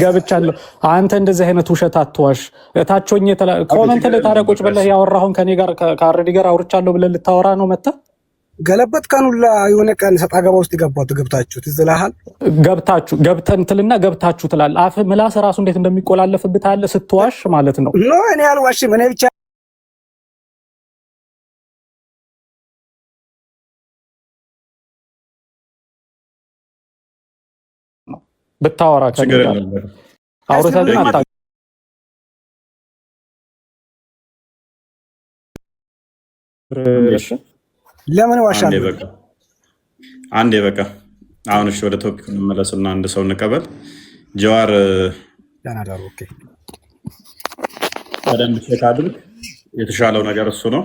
ገብቻለሁ። አንተ እንደዚህ አይነት ውሸት አትዋሽ። ታቾኝ ኮመንት ላይ ታዲያ ቁጭ ብለህ ያወራሁን ከኔ ጋር ከአርዲ ጋር አውርቻለሁ ብለህ ልታወራ ነው መጣ ገለበት ቀኑላ የሆነ ቀን ሰጣ ገባ ውስጥ ገብታችሁ ትዝላሃል። ገብተን ትልና ገብታችሁ ትላለህ። አፍ ምላስ ራሱ እንዴት እንደሚቆላለፍብህ ታያለህ ስትዋሽ ማለት ነው። ኖ እኔ አልዋሽም። እኔ ብቻ ብታወራ አውርተህ ግን አታ ለምን ዋሻለሁ? አንዴ በቃ አሁን እሺ፣ ወደ ቶፒክ እንመለስና አንድ ሰው እንቀበል። ጀዋር ያናዳሩ ኦኬ፣ በደንብ ቼክ አድርግ። የተሻለው ነገር እሱ ነው።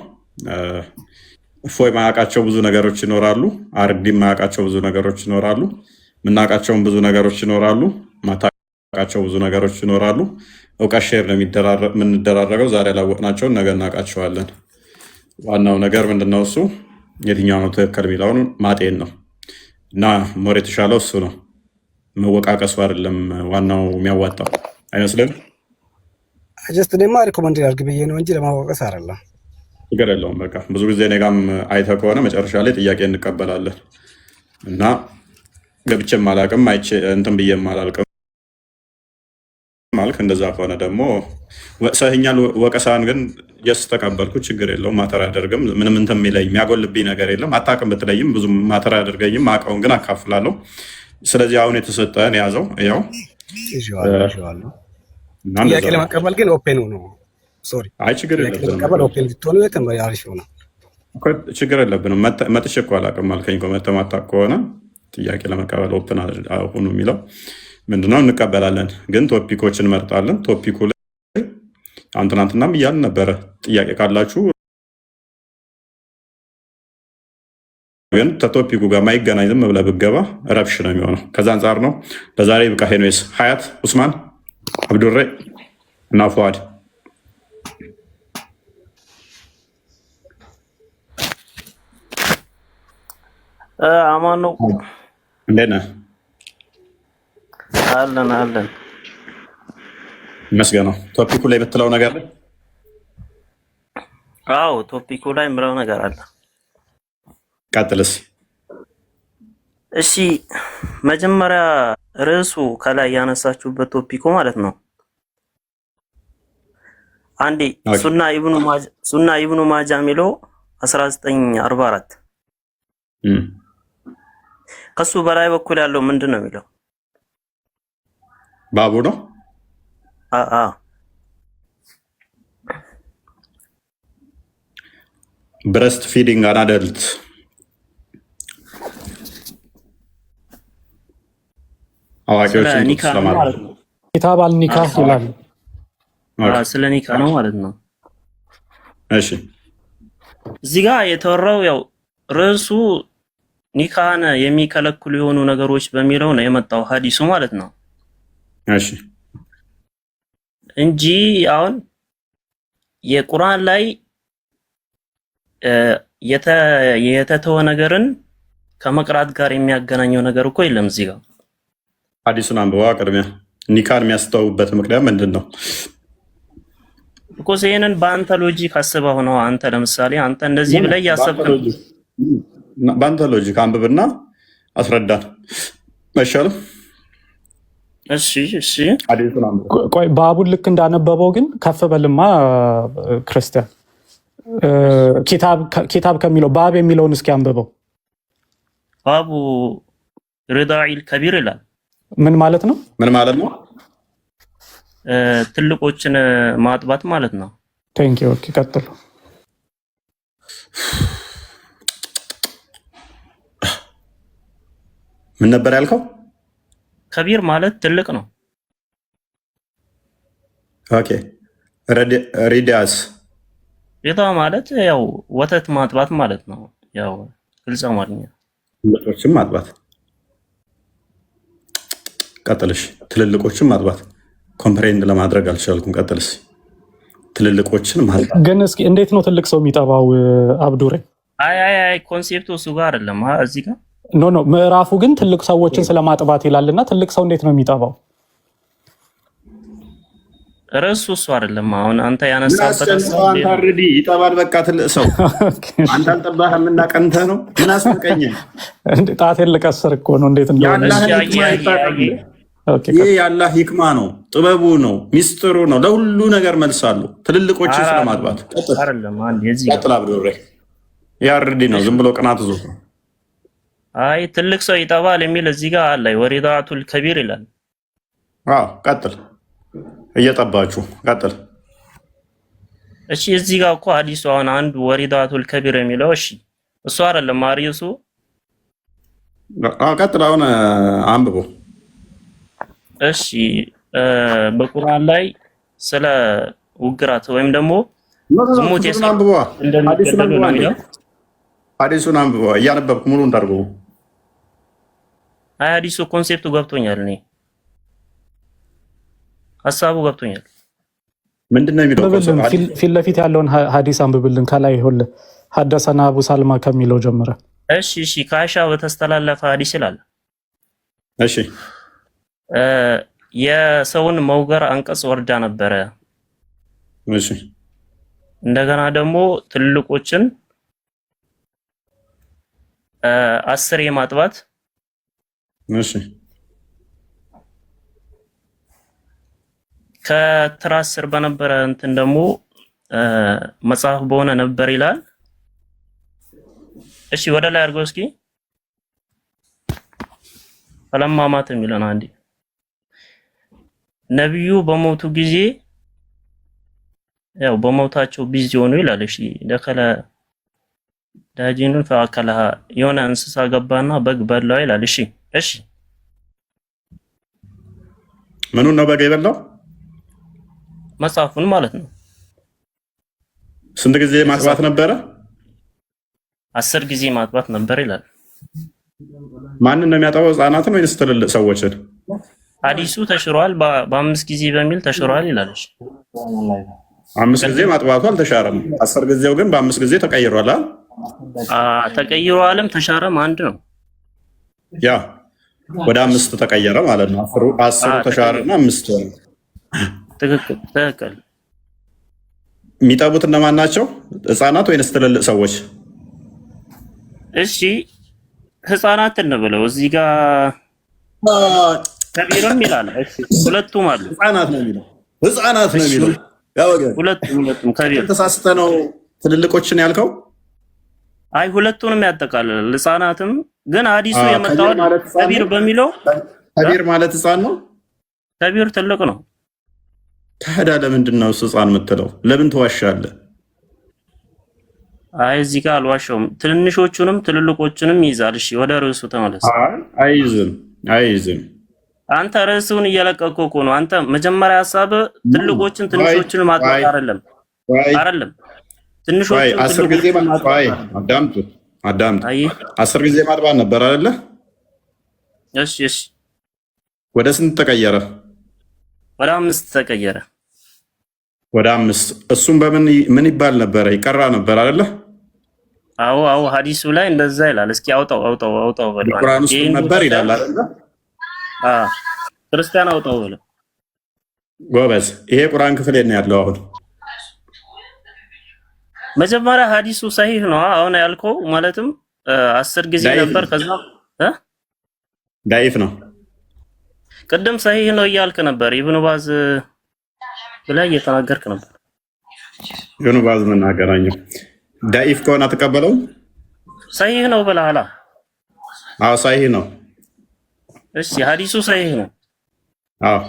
እፎይ ማያውቃቸው ብዙ ነገሮች ይኖራሉ። አርዲ ማያውቃቸው ብዙ ነገሮች ይኖራሉ። ምናውቃቸውን ብዙ ነገሮች ይኖራሉ። ማታውቃቸው ብዙ ነገሮች ይኖራሉ። እውቀት ሼር ነው የምንደራረገው። ዛሬ ያላወቅናቸውን ነገ እናውቃቸዋለን። ዋናው ነገር ምንድነው? እሱ የትኛው ነው ትክክል የሚለውን ማጤን ነው እና ሞር የተሻለው እሱ ነው። መወቃቀሱ አይደለም ዋናው የሚያዋጣው አይመስልም? ጀስት ደማ ሪኮመንድ ያርግ ብዬ ነው እንጂ ለማወቀስ አይደለም። ችግር የለውም። በቃ ብዙ ጊዜ እኔ ጋርም አይተህ ከሆነ መጨረሻ ላይ ጥያቄ እንቀበላለን እና ገብቼም አላውቅም አይቼ እንትን ብዬም አላውቅም። ማልክ እንደዛ ከሆነ ደግሞ ወቅሰኸኛል። ወቀሳን ግን የስ ተቀበልኩ፣ ችግር የለውም። ማተር አያደርግም። ምንም እንትን የሚለኝ የሚያጎልብኝ ነገር የለም። አታውቅም ብትለይም ብዙ ማተር አያደርገኝም። አውቀውን ግን አካፍላለሁ። ስለዚህ አሁን የተሰጠህን ያዘው። ያው ጥያቄ ለመቀበል ግን ኦፔን ነው። ሶሪ፣ አይ ችግር የለብንም። ኦፔን ብትሆኑ አሪፍ ነው። ችግር የለብንም። መጥቼ እኮ አላውቅም አልከኝ እኮ። መተህ ማታውቅ ከሆነ ጥያቄ ለመቀበል ኦፕን ሁኑ የሚለው ምንድነው? እንቀበላለን፣ ግን ቶፒኮች እንመርጣለን። ቶፒኩ ላይ አሁን ትናንትናም እያልን ነበረ። ጥያቄ ካላችሁ ግን ከቶፒኩ ጋር ማይገናኝ ዝም ብለህ ብትገባ ረብሽ ነው የሚሆነው። ከዛ አንጻር ነው ለዛሬ ብቃ። ሄኖስ፣ ሀያት፣ ኡስማን፣ አብዱሬ እና ፉአድ አማን ነው። እንዴት ነህ? አለን ይመስገነው። ቶፒኩ ላይ ብትለው ነገር አለ? አዎ ቶፒኩ ላይ ምለው ነገር አለ። ቀጥልስ። እሺ መጀመሪያ ርዕሱ ከላይ ያነሳችሁበት ቶፒኩ ማለት ነው። አንዴ ሱና ኢብኑ ማጃ የሚለው 1944 ከሱ በላይ በኩል ያለው ምንድን ነው የሚለው? ባቡ ነው። ብረስት ፊዲንግ አን አደልት አዋቂዎችን ስለማለት ነው። ኪታብ አልኒካህ ይላል። ስለ ኒካ ነው ማለት ነው። እሺ እዚህ ጋር የተወራው ያው ርዕሱ ኒካህን የሚከለክሉ የሆኑ ነገሮች በሚለው ነው የመጣው ሐዲሱ ማለት ነው። እሺ እንጂ አሁን የቁርአን ላይ የተተወ ነገርን ከመቅራት ጋር የሚያገናኘው ነገር እኮ የለም። እዚህ ጋር ሐዲሱን አንብባ። ቅድሚያ ኒካን የሚያስተውበት ምክንያት ምንድን ነው እኮ? ይሄንን በአንተ ሎጂክ አስበው ነው። አንተ ለምሳሌ አንተ እንደዚህ ብለህ ያሰብክ በአንተ ሎጂክ አንብብና አስረዳን አይሻልም? እሺ ቆይ ባቡን ልክ እንዳነበበው ግን ከፍ በልማ ክርስቲያን። ኪታብ ከሚለው ባብ የሚለውን እስኪ አንብበው። ባቡ ሪዳኢል ከቢር ይላል። ምን ማለት ነው? ትልቆችን ማጥባት ማለት ነው። ቴንክ ዩ። ኦኬ ቀጥሉ። ምን ነበር ያልከው? ከቢር ማለት ትልቅ ነው። ኦኬ ሪዳስ ሪዳ ማለት ያው ወተት ማጥባት ማለት ነው። ያው ግልጽ አማርኛ ትልቆችን ማጥባት። ቀጥልሽ። ትልልቆችን ማጥባት ኮምፕሬንድ ለማድረግ አልቻልኩም። ቀጥልስ። ትልልቆችን ማጥባት ግን እስኪ እንዴት ነው ትልቅ ሰው የሚጠባው አብዱሬ? አይ ኮንሴፕቱ እሱ ጋር አይደለም። እዚህ ጋር ኖ ምዕራፉ ግን ትልቅ ሰዎችን ስለማጥባት ይላልና ትልቅ ሰው እንዴት ነው የሚጠባው? ርዕሱ እሱ አይደለም። አሁን አንተ ያነሳበት አንተ አርዲ ይጠባል። በቃ ትልቅ ሰው አንተ አልጠባህም እና ቀንተህ ነው። ምን አስፈቀኝ እንዴ? ጣቴን ልቀስር እኮ ነው። እንዴት እንደሆነ ይሄ የአላህ ሂክማ ነው፣ ጥበቡ ነው፣ ሚስጥሩ ነው። ለሁሉ ነገር መልሳሉ። ትልልቆችን ስለማጥባት አይደለም። አንዴ እዚህ ቀጥላ ብዱሬ ያርዲ ነው። ዝም ብሎ ቅናት ዞ አይ ትልቅ ሰው ይጠባል የሚል እዚህ ጋር አለ። ወሪዳቱል ከቢር ይላል። ቀጥል። እየጠባችሁ ቀጥል። እሺ እዚህ ጋር እኮ ሐዲሱ አሁን አንድ ወሪዳቱል ከቢር የሚለው እሺ እሱ አይደለም ማሪሱ። ቀጥል። አሁን አንብቦ እሺ በቁርአን ላይ ስለ ውግራት ወይም ደግሞ ዝሙት ሐዲሱን አንብቦ እያነበብኩ ሙሉን ታርጉ። አይ ሐዲሱ ኮንሴፕቱ ገብቶኛል። እኔ ሀሳቡ ገብቶኛል። ምንድነው የሚለው? ፊት ለፊት ያለውን ሐዲስ አንብብልን። ከላይ ይሁን ሐደሰና አቡ ሳልማ ከሚለው ጀምረ። እሺ ከአይሻ በተስተላለፈ ሐዲስ ይላል። እሺ የሰውን መውገር አንቀጽ ወርዳ ነበረ። እሺ እንደገና ደግሞ ትልቆችን 10 የማጥባት እሺ ከትራስ ስር በነበረ እንትን ደግሞ መጽሐፍ በሆነ ነበር ይላል። እሺ ወደ ላይ አድርገው እስኪ ፈለማማት የሚለውን አንዴ ነብዩ በሞቱ ጊዜ ያው በሞታቸው ቢዚ ሆኑ ይላል። እሺ ደከለ ዳጂኑን ፈአከለሃ የሆነ እንስሳ ገባና በግ በላው ይላል። እሺ እሺ ምኑን ነው በግ የበላው? መጽሐፉን ማለት ነው። ስንት ጊዜ ማጥባት ነበረ? 10 ጊዜ ማጥባት ነበር ይላል። ማንን ነው የሚያጠባው? ህፃናትን ወይስ ትልልቅ ሰዎችን? ሐዲሱ ተሽሯል፣ በ5 ጊዜ በሚል ተሽሯል ይላል። 5 ጊዜ ማጥባቱ አልተሻረም። 10 ጊዜው ግን በ5 ጊዜ ተቀይሯል። ተቀይሯልም ተሻረም አንድ ነው። ያ ወደ 5 ተቀየረ ማለት ነው። 10 ተሻረና 5 ሆነ። ትክክል። የሚጠቡት እነማን ናቸው? ህፃናት ወይስ ትልልቅ ሰዎች? እሺ ህፃናት እንበለው እዚህ ጋር ከቢርም ይላል። እሺ ሁለቱም አሉ። ህፃናት ነው የሚለው። ህፃናት ነው የሚለው። ያው ሁለቱም ከቢር ተሳስተ ነው ትልልቆችን ያልከው? አይ ሁለቱንም ያጠቃልላል። ህፃናትም ግን ሐዲሱ የመጣው ከቢር በሚለው ከቢር ማለት ህፃን ነው። ከቢር ትልቅ ነው። ታዲያ ለምንድን ነው ህፃን የምትለው? ለምን ትዋሻለህ? አይ እዚህ ጋር አልዋሻውም። ትንንሾቹንም ትልልቆቹንም ይይዛል። እሺ ወደ ርዕሱ ተመለስ። አይዝም። አንተ ርዕሱን እየለቀቅከው እኮ ነው። አንተ መጀመሪያ ሐሳብ ትልቆችን ትንሾችን ማጥፋት አይደለም። ትንሾቹን 10 ጊዜ አዳምጡ። 10 ጊዜ ማጥባት ነበር አይደለ? እሺ ወደ ስንት ተቀየረ? ወደ 5 ተቀየረ። ወደ 5 እሱም ምን ይባል ነበር? ይቀራ ነበር አይደለ? አዎ ሐዲሱ ላይ እንደዛ ይላል። እስኪ አውጣው በለው። ቁርአን ውስጥ ነበር ይላል አይደለ? ክርስቲያን አውጣው በለው። ጎበዝ። ይሄ ቁርአን ክፍል የት ነው ያለው? አሁን መጀመሪያ ሐዲሱ ሰሂህ ነው አሁን ያልከው ማለትም 10 ጊዜ ነበር። ከዛ ዳይፍ ነው። ቅድም ሰሂህ ነው እያልክ ነበር። ኢብኑ ባዝ ብለህ እየተናገርክ ነበር። ኢብኑ ባዝ ምን አገናኘው? ዳይፍ ከሆነ ተቀበለው። ሰሂህ ነው ብለሃል። አዎ ሰሂህ ነው። እሺ ሐዲሱ ሰሂህ ነው። አዎ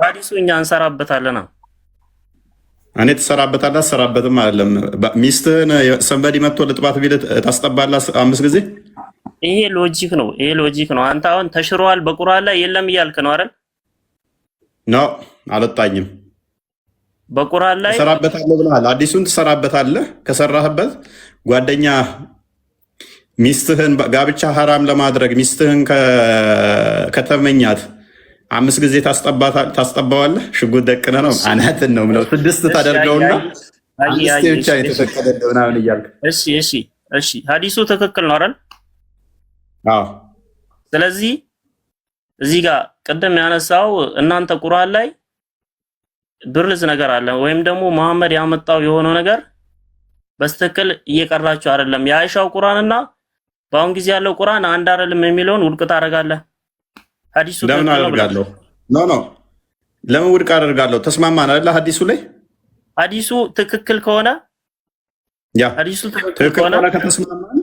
ሐዲሱ እኛ እንሰራበታለን። እኔ ትሰራበታለህ? አሰራበትም አይደለም። ሚስትህን ሰንበዲ መጥቶ ልጥባት ቢል ታስጠባለህ 5 ጊዜ? ይሄ ሎጂክ ነው። አንተ አሁን ተሽሯል በቁርአን ላይ የለም እያልክ ነው አይደል? ነው አልወጣኝም። በቁርአን ላይ ትሰራበታለህ ብለሃል። አዲሱን ትሰራበታለህ። ከሰራህበት ጓደኛ ሚስትህን ጋብቻ ሐራም ለማድረግ ሚስትህን ከተመኛት 5 ጊዜ ታስጠባዋለህ። ሽጉጥ ደቅነህ ነው አናትን ነው የምለው 6 ታደርገውና 5 ብቻ የተፈቀደልህ ምናምን እያልክ እሺ ሐዲሱ ትክክል ነው አይደል? አዎ። ስለዚህ እዚህ ጋር ቅድም ያነሳው እናንተ ቁርአን ላይ ብርዝ ነገር አለ ወይም ደግሞ መሐመድ ያመጣው የሆነው ነገር በስተክል እየቀራችሁ አይደለም። የአይሻው ቁርአንና በአሁን ጊዜ ያለው ቁርአን አንድ አይደለም የሚለውን ውድቅ ታደርጋለህ። ሐዲሱ ለምን አደርጋለሁ? ኖ ለምን ውድቅ አደርጋለሁ? ተስማማን አይደል? ሐዲሱ ላይ ሐዲሱ ትክክል ከሆነ ሐዲሱ ትክክል ከሆነ ከተስማማን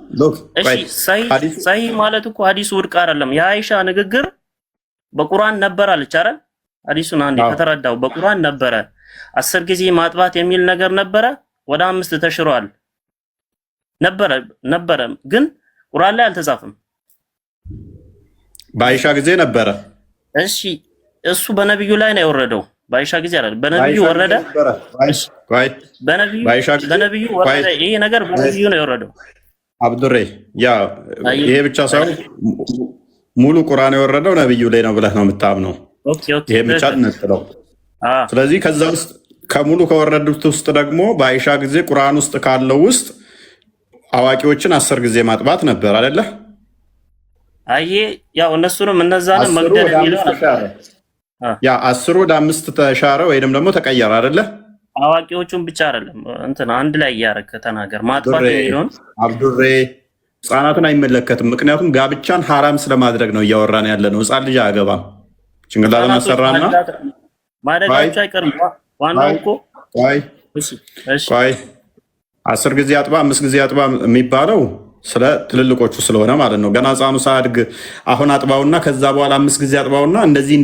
ሰሂህ ማለት እኮ ሐዲሱ ውድቅ አይደለም። የአይሻ ንግግር በቁርአን ነበር አለች አይደል? ሐዲሱን አንዴ ከተረዳው በቁርአን ነበረ 10 ጊዜ ማጥባት የሚል ነገር ነበረ። ወደ 5 ተሽሯል ነበረ ግን ቁርአን ላይ አልተጻፈም። በአይሻ ጊዜ ነበረ። እሺ እሱ በነብዩ ላይ ነው የወረደው። በአይሻ ጊዜ አይደል? በነብዩ ወረደ። በነብዩ ወረደ። ይሄ ነገር በነብዩ ነው የወረደው። አብዱሬ ይሄ ብቻ ሳይሆን ሙሉ ቁርአን የወረደው ነብዩ ላይ ነው ብለህ ነው የምታምነው? ይሄ ብቻ እንጥለው። ስለዚህ ከዛ ውስጥ ከሙሉ ከወረዱት ውስጥ ደግሞ በአይሻ ጊዜ ቁርአን ውስጥ ካለው ውስጥ አዋቂዎችን 10 ጊዜ ማጥባት ነበር አይደለ? አይ ያው እነሱንም እነዛንም መግደል የሚለው 10 ወደ 5 ተሻረ ወይንም ደግሞ ተቀየረ አይደለ? አዋቂዎቹን ብቻ አይደለም እንትን አንድ ላይ ያረከ ተናገር። ማጥፋት የሚለውን አብዱሬ ህፃናትን አይመለከትም። ምክንያቱም ጋብቻን ሐራም ስለማድረግ ነው እያወራን ያለ ነው። ህፃን ልጅ አያገባም። ጭንቅላትን አሰራና ማደጋቸው አይቀርም። ዋናው እኮ ቆይ 10 ጊዜ አጥባ 5 ጊዜ አጥባ የሚባለው ስለ ትልልቆቹ ስለሆነ ማለት ነው። ገና ህፃኑ ሳያድግ አሁን አጥባውና ከዛ በኋላ 5 ጊዜ አጥባውና እንደዚህ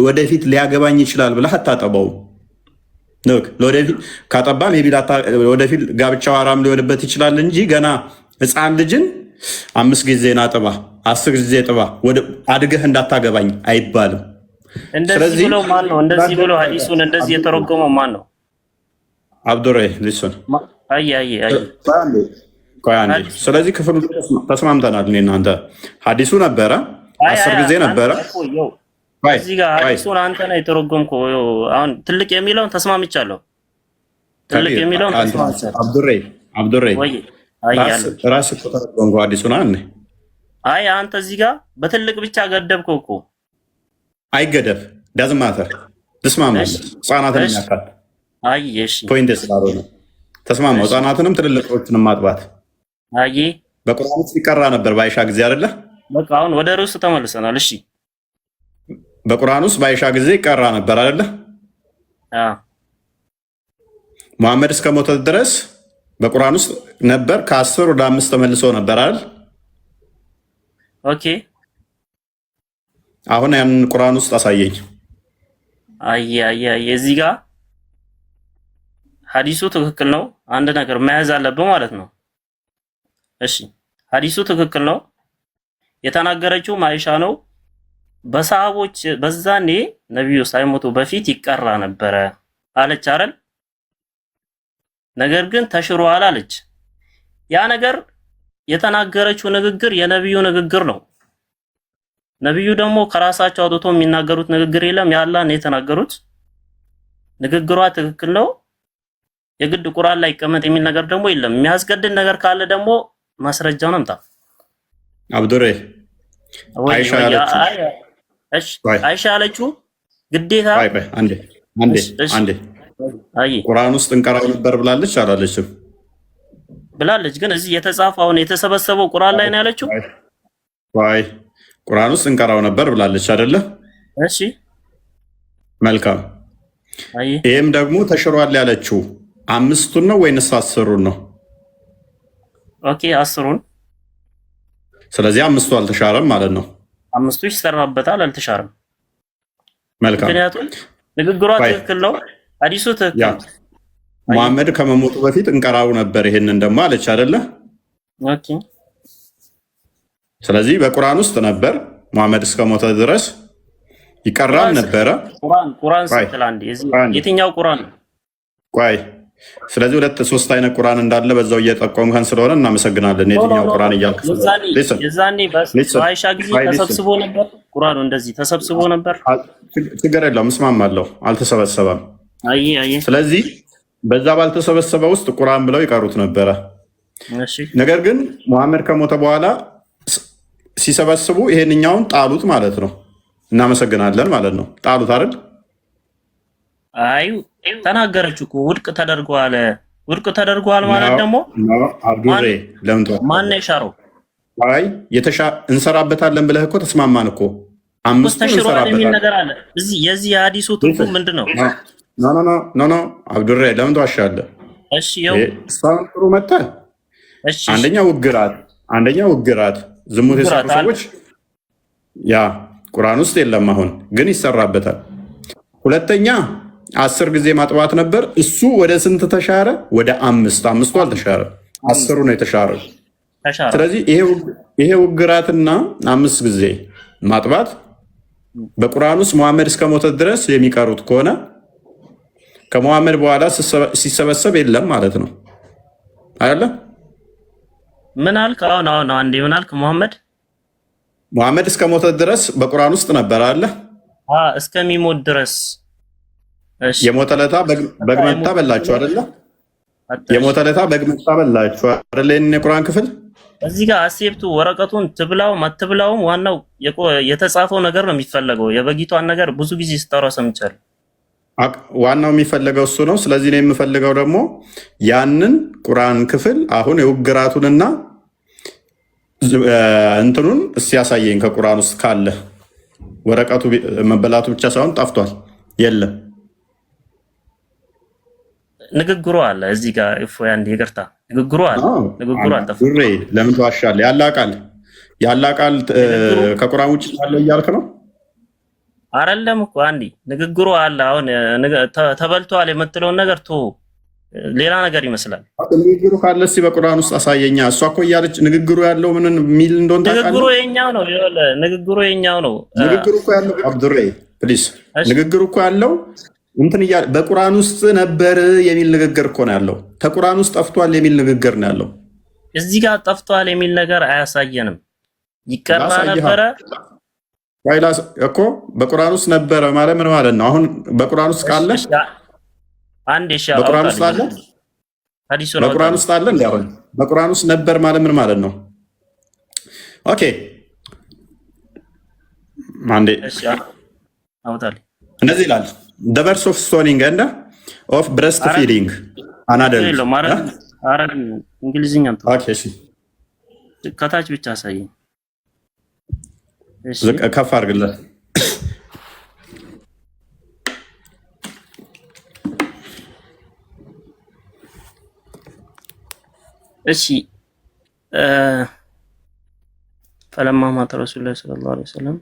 ወደፊት ሊያገባኝ ይችላል ብለህ አታጠባው። ለወደፊት ካጠባ ወደፊት ጋብቻው አራም ሊሆንበት ይችላል እንጂ ገና ህፃን ልጅን 5 ጊዜ አጥባ 10 ጊዜ ጥባ አድገህ እንዳታገባኝ አይባልም። እንደዚህ ብሎ ማን ነው እንደዚህ ብሎ ሐዲሱን እንደዚህ የተረጎመው ማን ነው? አብዱሬ ሊሱን አይ ቆይ አንዴ። ስለዚህ ክፍሉ ተስማምተናል። እኔ እናንተ ሐዲሱ ነበረ 10 ጊዜ ነበረ። እዚህ ጋር ሐዲሱን አንተ ነው የተረጎምከው። አሁን ትልቅ የሚለውን ተስማምቻለሁ። ትልቅ የሚለውን ተስማምቻለሁ። አብዱሬ ራስ እኮ ተረጎምከው ሐዲሱን አንዴ። አይ አንተ እዚህ ጋር በትልቅ ብቻ ገደብከው እኮ። አይገደብ ዳዝንት ማተር ትስማማለህ። ህፃናትን ያካል አይ እሺ ፖይንት ስላልሆነ ተስማማው። ህፃናትንም ትልልቆችንም ማጥባት አይ በቁርአን ውስጥ ይቀራ ነበር በአይሻ ጊዜ አይደለ? በቃ አሁን ወደ ርዕሱ ተመልሰናል። እሺ በቁርአን ውስጥ በአይሻ ጊዜ ይቀራ ነበር አይደለ? መሐመድ እስከ ሞተ ድረስ በቁርአን ውስጥ ነበር። ከ10 ወደ 5 ተመልሶ ነበር አይደል? ኦኬ አሁን ያንን ቁርአን ውስጥ አሳየኝ። አይ እዚህ ጋር ሐዲሱ ትክክል ነው። አንድ ነገር መያዝ አለብን ማለት ነው። እሺ ሐዲሱ ትክክል ነው። የተናገረችው አይሻ ነው። በሰሃቦች በዛኔ ነብዩ ሳይሞቱ በፊት ይቀራ ነበረ አለች አይደል? ነገር ግን ተሽሯል አለች። ያ ነገር የተናገረችው ንግግር የነብዩ ንግግር ነው። ነብዩ ደግሞ ከራሳቸው አውጥቶ የሚናገሩት ንግግር የለም። ያላህን የተናገሩት ንግግሯ ትክክል ነው። የግድ ቁርአን ላይ ይቀመጥ የሚል ነገር ደግሞ የለም። የሚያስገድድ ነገር ካለ ደግሞ ማስረጃውን አምጣ። አብዱሬ አይሻ ያለችው ግዴታ አንዴ ቁርአን ውስጥ እንቀራው ነበር ብላለች አላለችም? ብላለች። ግን እዚህ የተጻፈውን የተሰበሰበው ቁርአን ላይ ነው ያለችው። ቁርአን ውስጥ እንቀራው ነበር ብላለች አይደለ? እሺ መልካም። ይሄም ደግሞ ተሽሯል ያለችው 5ቱን ነው ወይንስ 10ሩን ነው? ኦኬ 10ሩን። ስለዚህ 5ቱ አልተሻረም ማለት ነው። 5ቱ ይሰራበታል፣ አልተሻረም። መልካም። ምክንያቱም ንግግሯ ትክክል ነው፣ ሐዲሱ ትክክል። መሐመድ ከመሞቱ በፊት እንቀራው ነበር ይሄንን ደግሞ አለች አይደለ? ኦኬ ስለዚህ በቁርአን ውስጥ ነበር መሐመድ እስከሞተ ድረስ ይቀራል ነበረ። ቁርአን ስትል አንዴ የትኛው ቁርአን ነው? ቆይ ስለዚህ 2-3 አይነት ቁርአን እንዳለ በዛው እየጠቆምከን ስለሆነ እናመሰግናለን። የትኛው ቁርአን እያልክ የዛኔ በአይሻ ጊዜ ተሰብስቦ ነበር ቁርአኑ፣ እንደዚህ ተሰብስቦ ነበር። ችግር የለውም እስማማለሁ። አልተሰበሰበም። ስለዚህ በዛ ባልተሰበሰበ ውስጥ ቁርአን ብለው ይቀሩት ነበረ። ነገር ግን መሐመድ ከሞተ በኋላ ሲሰበስቡ ይሄንኛውን ጣሉት ማለት ነው። እናመሰግናለን ማለት ነው። ጣሉት አይደል? አይ ተናገረች እኮ ውድቅ ተደርጓል። ውድቅ ተደርጓል ማለት ደግሞ አብዱሬ ለምን ማን ነው የሻረው? አይ እንሰራበታለን ብለህ እኮ ተስማማን እኮ። 5ቱ ተሽሯል የሚል ነገር አለ እዚህ። የዚህ የሐዲሱ ትርጉም ምንድነው? ኖ አብዱሬ ለምን ትዋሻለህ? እሺ ይኸው እስካሁን ጥሩ መጣ። አንደኛ ውግራት ዝሙት የሰሩ ሰዎች ያ ቁርአን ውስጥ የለም፣ አሁን ግን ይሰራበታል። ሁለተኛ 10 ጊዜ ማጥባት ነበር። እሱ ወደ ስንት ተሻረ? ወደ 5። 5ቱ አልተሻረ፣ 10ሩ ነው የተሻረው። ስለዚህ ይሄ ውግራትና 5 ጊዜ ማጥባት በቁርአን ውስጥ መሐመድ እስከሞተ ድረስ የሚቀሩት ከሆነ ከመሐመድ በኋላ ሲሰበሰብ የለም ማለት ነው አይደለ? ምን አልክ? አሁን አንዴ ምን አልክ? መሐመድ እስከሞተ ድረስ በቁርአን ውስጥ ነበር አለ እስከሚሞት ድረስ። እሺ የሞተ ለታ በግመታ በላችሁ አይደለ? የሞተ ለታ በግመታ በላችሁ አይደለ? የቁርአን ክፍል እዚህ ጋር አሴብቱ ወረቀቱን ትብላውም አትብላውም ዋናው የተጻፈው ነገር ነው የሚፈለገው። የበጊቷን ነገር ብዙ ጊዜ ስታወራ ሰምቻለሁ። ዋናው የሚፈለገው እሱ ነው። ስለዚህ ነው የምፈልገው ደግሞ ያንን ቁርአን ክፍል አሁን የውግራቱንና እንትኑን እስያሳየኝ ከቁርአን ውስጥ ካለ። ወረቀቱ መበላቱ ብቻ ሳይሆን ጠፍቷል፣ የለም። ንግግሩ አለ እዚህ ጋር እፎይ አንድ ይቅርታ ንግግሩ አለ ንግግሩ አልጠፋ ዱሬ ለምን ተዋሻለህ? ያላቃል ከቁርአን ውጭ ያለው እያልክ ነው አይደለም እኮ አንዲ ንግግሩ አለ። አሁን ተበልቷል የምትለውን ነገር ቶ ሌላ ነገር ይመስላል። ንግግሩ ካለ እስኪ በቁርአን ውስጥ አሳየኛ። እሷ እኮ እያለች ንግግሩ ያለው ምን ሚል እንደሆነ ታውቃለህ? ንግግሩ የኛው ነው። ይኸውልህ ንግግሩ የኛው ነው። ንግግሩ እኮ ያለው አብዱሬ ፕሊዝ፣ ንግግሩ እኮ ያለው እንትን በቁርአን ውስጥ ነበር የሚል ንግግር እኮ ነው ያለው። ከቁርአን ውስጥ ጠፍቷል የሚል ንግግር ነው ያለው። እዚህ ጋር ጠፍቷል የሚል ነገር አያሳየንም። ይቀራ ነበረ ዋይላስ እኮ በቁርአን ውስጥ ነበረ ማለት ምን ማለት ነው? አሁን በቁርአን ውስጥ ካለ አንድ በቁርአን ውስጥ አለ በቁርአን ውስጥ አለ እንዴ? በቁርአን ውስጥ ነበር ማለት ምን ማለት ነው? ኦኬ አንዴ አውጣልኝ። እንደዚህ ይላል the verse of stoning and of breastfeeding another እንግሊዝኛ ነው። ኦኬ እሺ ከታች ብቻ አሳየኝ። እሺ ከፍ አድርግለት። እሺ فلما مات رسول الله صلى الله عليه وسلم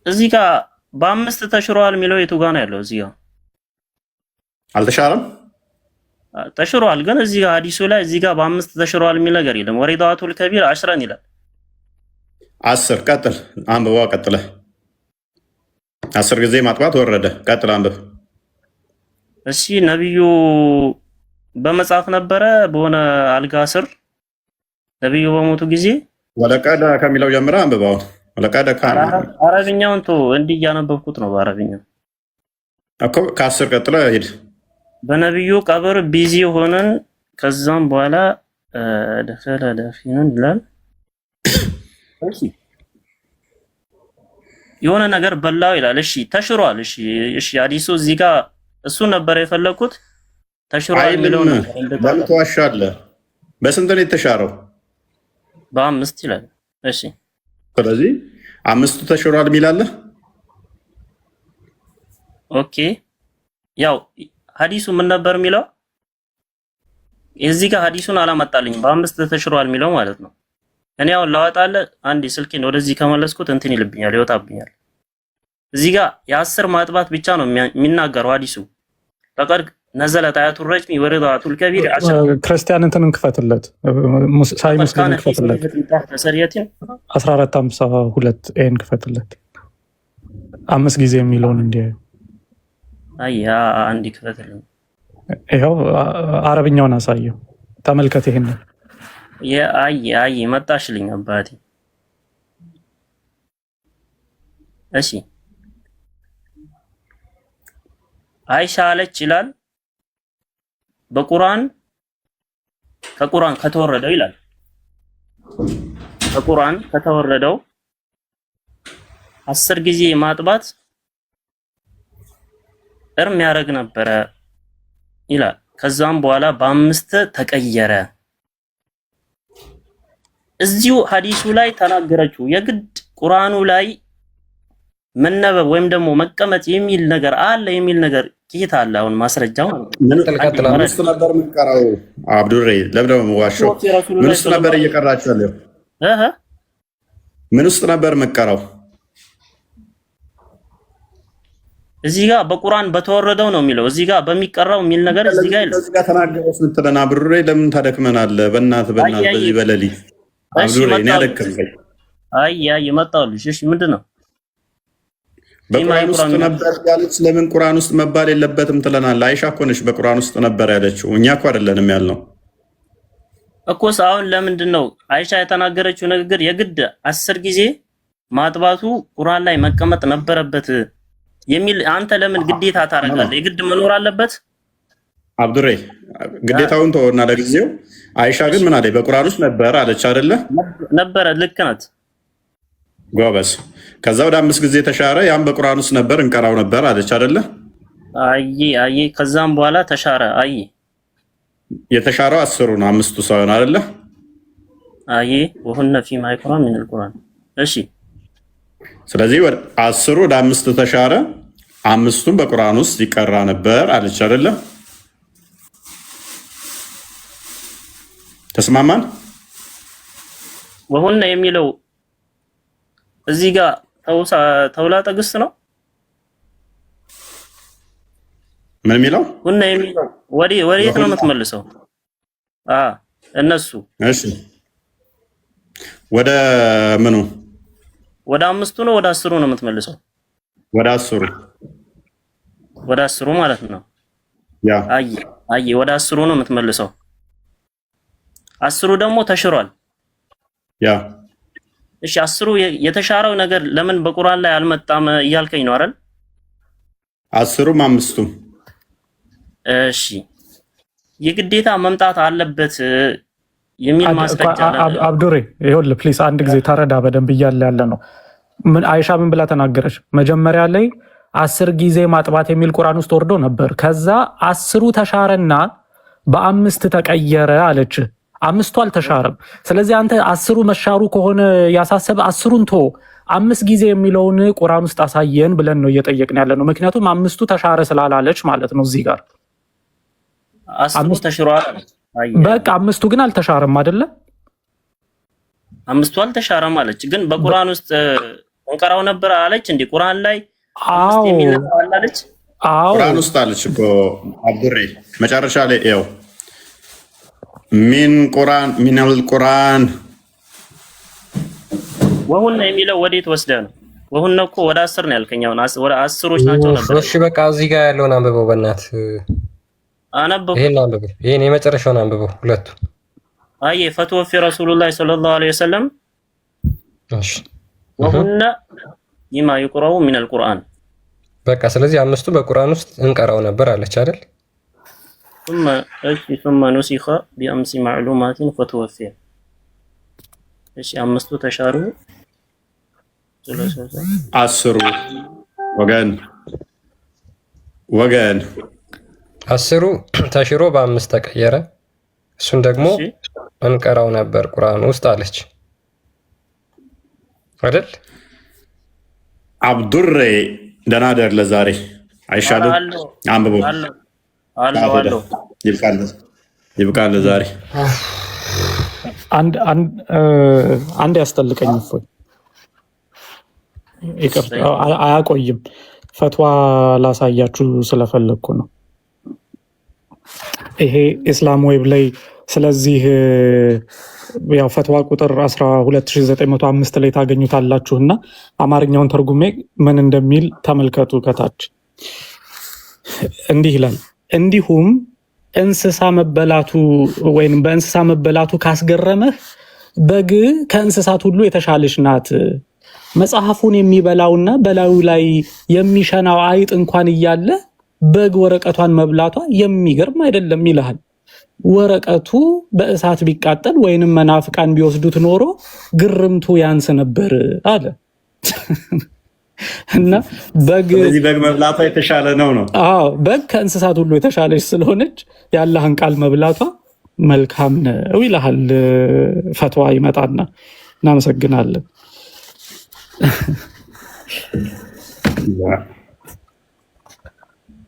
እዚህ ጋር በአምስት ተሽሯል የሚለው የቱ ጋር ነው ያለው? እዚህ ጋር አልተሻረም። ተሽሯል ግን እዚህ ጋር ሐዲሱ ላይ እዚህ ጋር በአምስት ተሽሯል የሚል ነገር የለም። ወሪዳቱል ከቢር 10 ይላል። 10 ቀጥል፣ አንብባ ቀጥለ 10 ጊዜ ማጥባት ወረደ። ቀጥል አንብብ። እሺ ነብዩ በመጽሐፍ ነበረ በሆነ አልጋ ስር ነብዩ በሞቱ ጊዜ ወለቀደ ከሚለው ጀምራ አንብባው። ወለቀደ አረብኛውን ቶ እንዲህ እያነበብኩት ነው። በአረብኛው እኮ ከ10 ቀጥለ ሄድ። በነብዩ ቀብር ቢዚ ሆነን ከዛም በኋላ ደፈለ ደፊነን ይላል። እሺ የሆነ ነገር በላው ይላል። እሺ ተሽሯል። እሺ ሐዲሱ እዚህ ጋር እሱ ነበር የፈለኩት። ተሽሯል የሚለው ነው። ባልተዋሻለህ። በስንት ነው የተሻረው? በ5 ይላል። እሺ ስለዚህ 5ቱ ተሽሯል የሚላለ። ኦኬ ያው ሐዲሱ ምን ነበር የሚለው? እዚህ ጋር ሐዲሱን አላመጣልኝም። በ5 ተሽሯል የሚለው ማለት ነው። እኔ አሁን ላወጣለ አንዴ ስልኬን ወደዚህ ከመለስኩት እንትን ይልብኛል፣ ይወጣብኛል። እዚህ ጋር የ10 ማጥባት ብቻ ነው የሚናገረው ሐዲሱ። ለቀድ ነዘለ አያቱ ረጅሚ ወሪዳቱል ከቢር ክርስቲያን እንትን እንክፈትለት፣ ሳይ ሙስሊም እንክፈትለት 1452 ኤን ክፈትለት 5 ጊዜ የሚለውን እንዴ አያ አንዲ ክፈትልኝ። ይሄው አረብኛውን አሳየው፣ ተመልከት። ይሄን አይ መጣሽልኝ አባቴ። እሺ አይሻ አለች ይላል በቁርአን ከቁርአን ከተወረደው ይላል። ከቁርአን ከተወረደው 10 ጊዜ ማጥባት እርም ያደርግ ነበረ ይላል። ከዛም በኋላ በ5 ተቀየረ። እዚሁ ሐዲሱ ላይ ተናገረችው። የግድ ቁርአኑ ላይ መነበብ ወይም ደግሞ መቀመጥ የሚል ነገር አለ የሚል ነገር ኪታ አለ። አሁን ማስረጃው ምን ውስጥ ነበር የምንቀራው? አብዱሬ ለብለም ዋሽው ምን ውስጥ ነበር እየቀራችሁ ያለው? ምን ውስጥ ነበር የምንቀራው? እዚህ ጋር በቁርአን በተወረደው ነው የሚለው። እዚህ ጋር በሚቀራው የሚል ነገር እዚህ ጋር ይላል። እዚህ ጋር ተናገረው ስትለና አብዱሬ ለምን ታደክመናለህ? በእናት በዚህ በሌሊት አብዱሬ እኔ አደከመኝ። አይ መጣሁልሽ። እሺ ምንድነው? በቁርአን ውስጥ ነበር ያለች። ለምን ቁርአን ውስጥ መባል የለበትም ትለናለህ? አይሻ እኮ ነች በቁርአን ውስጥ ነበር ያለችው፣ እኛ እኮ አይደለንም ያልነው እኮ። አሁን ለምንድን ነው አይሻ የተናገረችው ንግግር የግድ 10 ጊዜ ማጥባቱ ቁርአን ላይ መቀመጥ ነበረበት የሚል አንተ ለምን ግዴታ ታደርጋለህ? የግድ መኖር አለበት? አብዱሬ ግዴታውን ተወና ለጊዜው። አይሻ ግን ምን አለች? በቁርአን ውስጥ ነበር አለች አይደለ? ነበረ። ልክ ናት። ጎበዝ። ከዛ ወደ 5 ጊዜ ተሻረ። ያም በቁርአን ውስጥ ነበር እንቀራው ነበር አለች አይደለ? አይ ከዛም በኋላ ተሻረ። አይ የተሻረው 10 ነው፣ 5ቱ ሳይሆን አይደለ? አይ ወሁነ ፊማ ይቅራ ምን القرآن። እሺ ስለዚህ 10 ወደ 5 ተሻረ። አምስቱም በቁርአን ውስጥ ይቀራ ነበር አለች አይደለ? ተስማማን? ወሁነ የሚለው እዚህ ጋር ተውላጠ ግስ ነው። ምን የሚለው ሁነ የሚለው ወዴት ነው የምትመልሰው? እነሱ እሺ፣ ወደ ምኑ? ወደ አምስቱ ነው ወደ አስሩ ነው የምትመልሰው? ወደ አስሩ። ወደ አስሩ ማለት ነው። ያ አይ ወደ አስሩ ነው የምትመልሰው። አስሩ ደግሞ ተሽሯል። ያ እሺ፣ አስሩ የተሻረው ነገር ለምን በቁርአን ላይ አልመጣም እያልከኝ ነው አይደል? አስሩም አምስቱም። እሺ፣ የግዴታ መምጣት አለበት የሚል ማስረጃ አለ። አብዱሬ ይኸውልህ ፕሊስ አንድ ጊዜ ተረዳ በደንብ እያለ ያለ ነው። ምን አይሻ ምን ብላ ተናገረች? መጀመሪያ ላይ 10 ጊዜ ማጥባት የሚል ቁርአን ውስጥ ወርዶ ነበር። ከዛ 10ሩ ተሻረና በ5 ተቀየረ አለች። 5ቱ አልተሻረም። ስለዚህ አንተ 10ሩ መሻሩ ከሆነ ያሳሰበ 10ሩን ቶ 5 ጊዜ የሚለውን ቁርአን ውስጥ አሳየን ብለን ነው እየጠየቅን ያለ ነው። ምክንያቱም 5ቱ ተሻረ ስላላለች ማለት ነው። እዚህ ጋር 10ሩ ተሽሯል። በቃ 5ቱ ግን አልተሻረም አይደለ? 5ቱ አልተሻረም አለች። ግን በቁርአን ውስጥ እንቀራው ነበር አለች እንዴ? ቁርአን ላይ 5 የሚል አለች? ቁርአን ውስጥ አለች እኮ አብዱሬ። መጨረሻ ላይ ይኸው ሚነል ቁርአን ወሁን የሚለው ወዴት ወስደህ ነው? ወሁን እኮ ወደ 10 ነው ያልከኝ። አሁን ወደ 10ሮች ናቸው ነበር። እሺ በቃ እዚህ ጋር ያለውን አንብበው በእናትህ። አነበብኩ። ይሄን አንብበው። ይሄን የመጨረሻውን አንብበው ሁለቱ። አይ ፈትወፊ ረሱሉላህ ሰለላሁ ዐለይሂ ወሰለም። እሺ ወሁን ይማ ይقرأው ሚነል ቁርአን። በቃ ስለዚህ አምስቱ በቁርአን ውስጥ እንቀራው ነበር አለች አይደል? ثم نسخ بأمس معلومات فتوفي. እሺ አምስቱ ተሻሩ። አስሩ ወገን አስሩ ተሽሮ በ5 ተቀየረ። እሱን ደግሞ እንቀራው ነበር ቁርአን ውስጥ አለች አይደል? አብዱሬ ደህና ደር ለዛሬ አይሻልም? አንብቦ አሎ ይብቃል ለዛሬ። አንድ ያስጠልቀኝ እፎይ ይቅርታ አያቆይም። ፈትዋ ላሳያችሁ ስለፈለኩ ነው። ይሄ ኢስላም ዌብ ላይ ስለዚህ ያው ፈትዋ ቁጥር 12905 ላይ ታገኙታላችሁና አማርኛውን ተርጉሜ ምን እንደሚል ተመልከቱ። ከታች እንዲህ ይላል። እንዲሁም እንስሳ መበላቱ ወይንም በእንስሳ መበላቱ ካስገረመህ በግ ከእንስሳት ሁሉ የተሻለች ናት። መጽሐፉን የሚበላውና በላዩ ላይ የሚሸናው አይጥ እንኳን እያለ በግ ወረቀቷን መብላቷ የሚገርም አይደለም ይልሃል። ወረቀቱ በእሳት ቢቃጠል ወይንም መናፍቃን ቢወስዱት ኖሮ ግርምቱ ያንስ ነበር አለ። እና በግ መብላቷ የተሻለ ነው። አዎ በግ ከእንስሳት ሁሉ የተሻለች ስለሆነች የአላህን ቃል መብላቷ መልካም ነው ይልሃል። ፈትዋ ይመጣና እናመሰግናለን።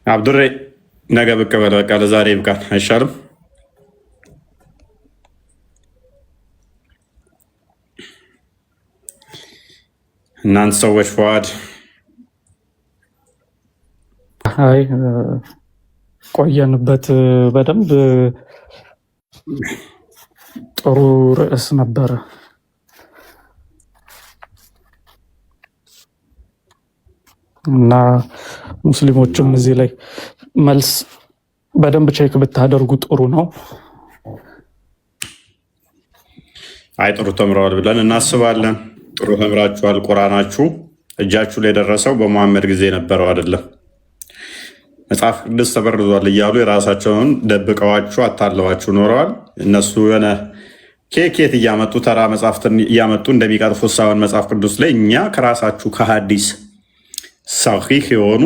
አብዱሬ ነገ ብቅ በል። በቃ ለዛሬ ይብቃል አይሻልም? እናንተ ሰዎች ፈዋድ አይ ቆየንበት። በደንብ ጥሩ ርዕስ ነበረ እና ሙስሊሞችም እዚህ ላይ መልስ በደንብ ቼክ ብታደርጉ ጥሩ ነው። አይ ጥሩ ተምረዋል ብለን እናስባለን። ጥሩ ተምራችኋል። ቁርአናችሁ እጃችሁ ላይ የደረሰው በመሐመድ ጊዜ የነበረው አይደለም። መጽሐፍ ቅዱስ ተበርዟል እያሉ የራሳቸውን ደብቀዋችሁ አታለዋችሁ ኖረዋል። እነሱ የሆነ ኬኬት እያመጡ ተራ መጽሐፍትን እያመጡ እንደሚቀጥፉት ሳይሆን መጽሐፍ ቅዱስ ላይ እኛ ከራሳችሁ ከሀዲስ ሰሒህ የሆኑ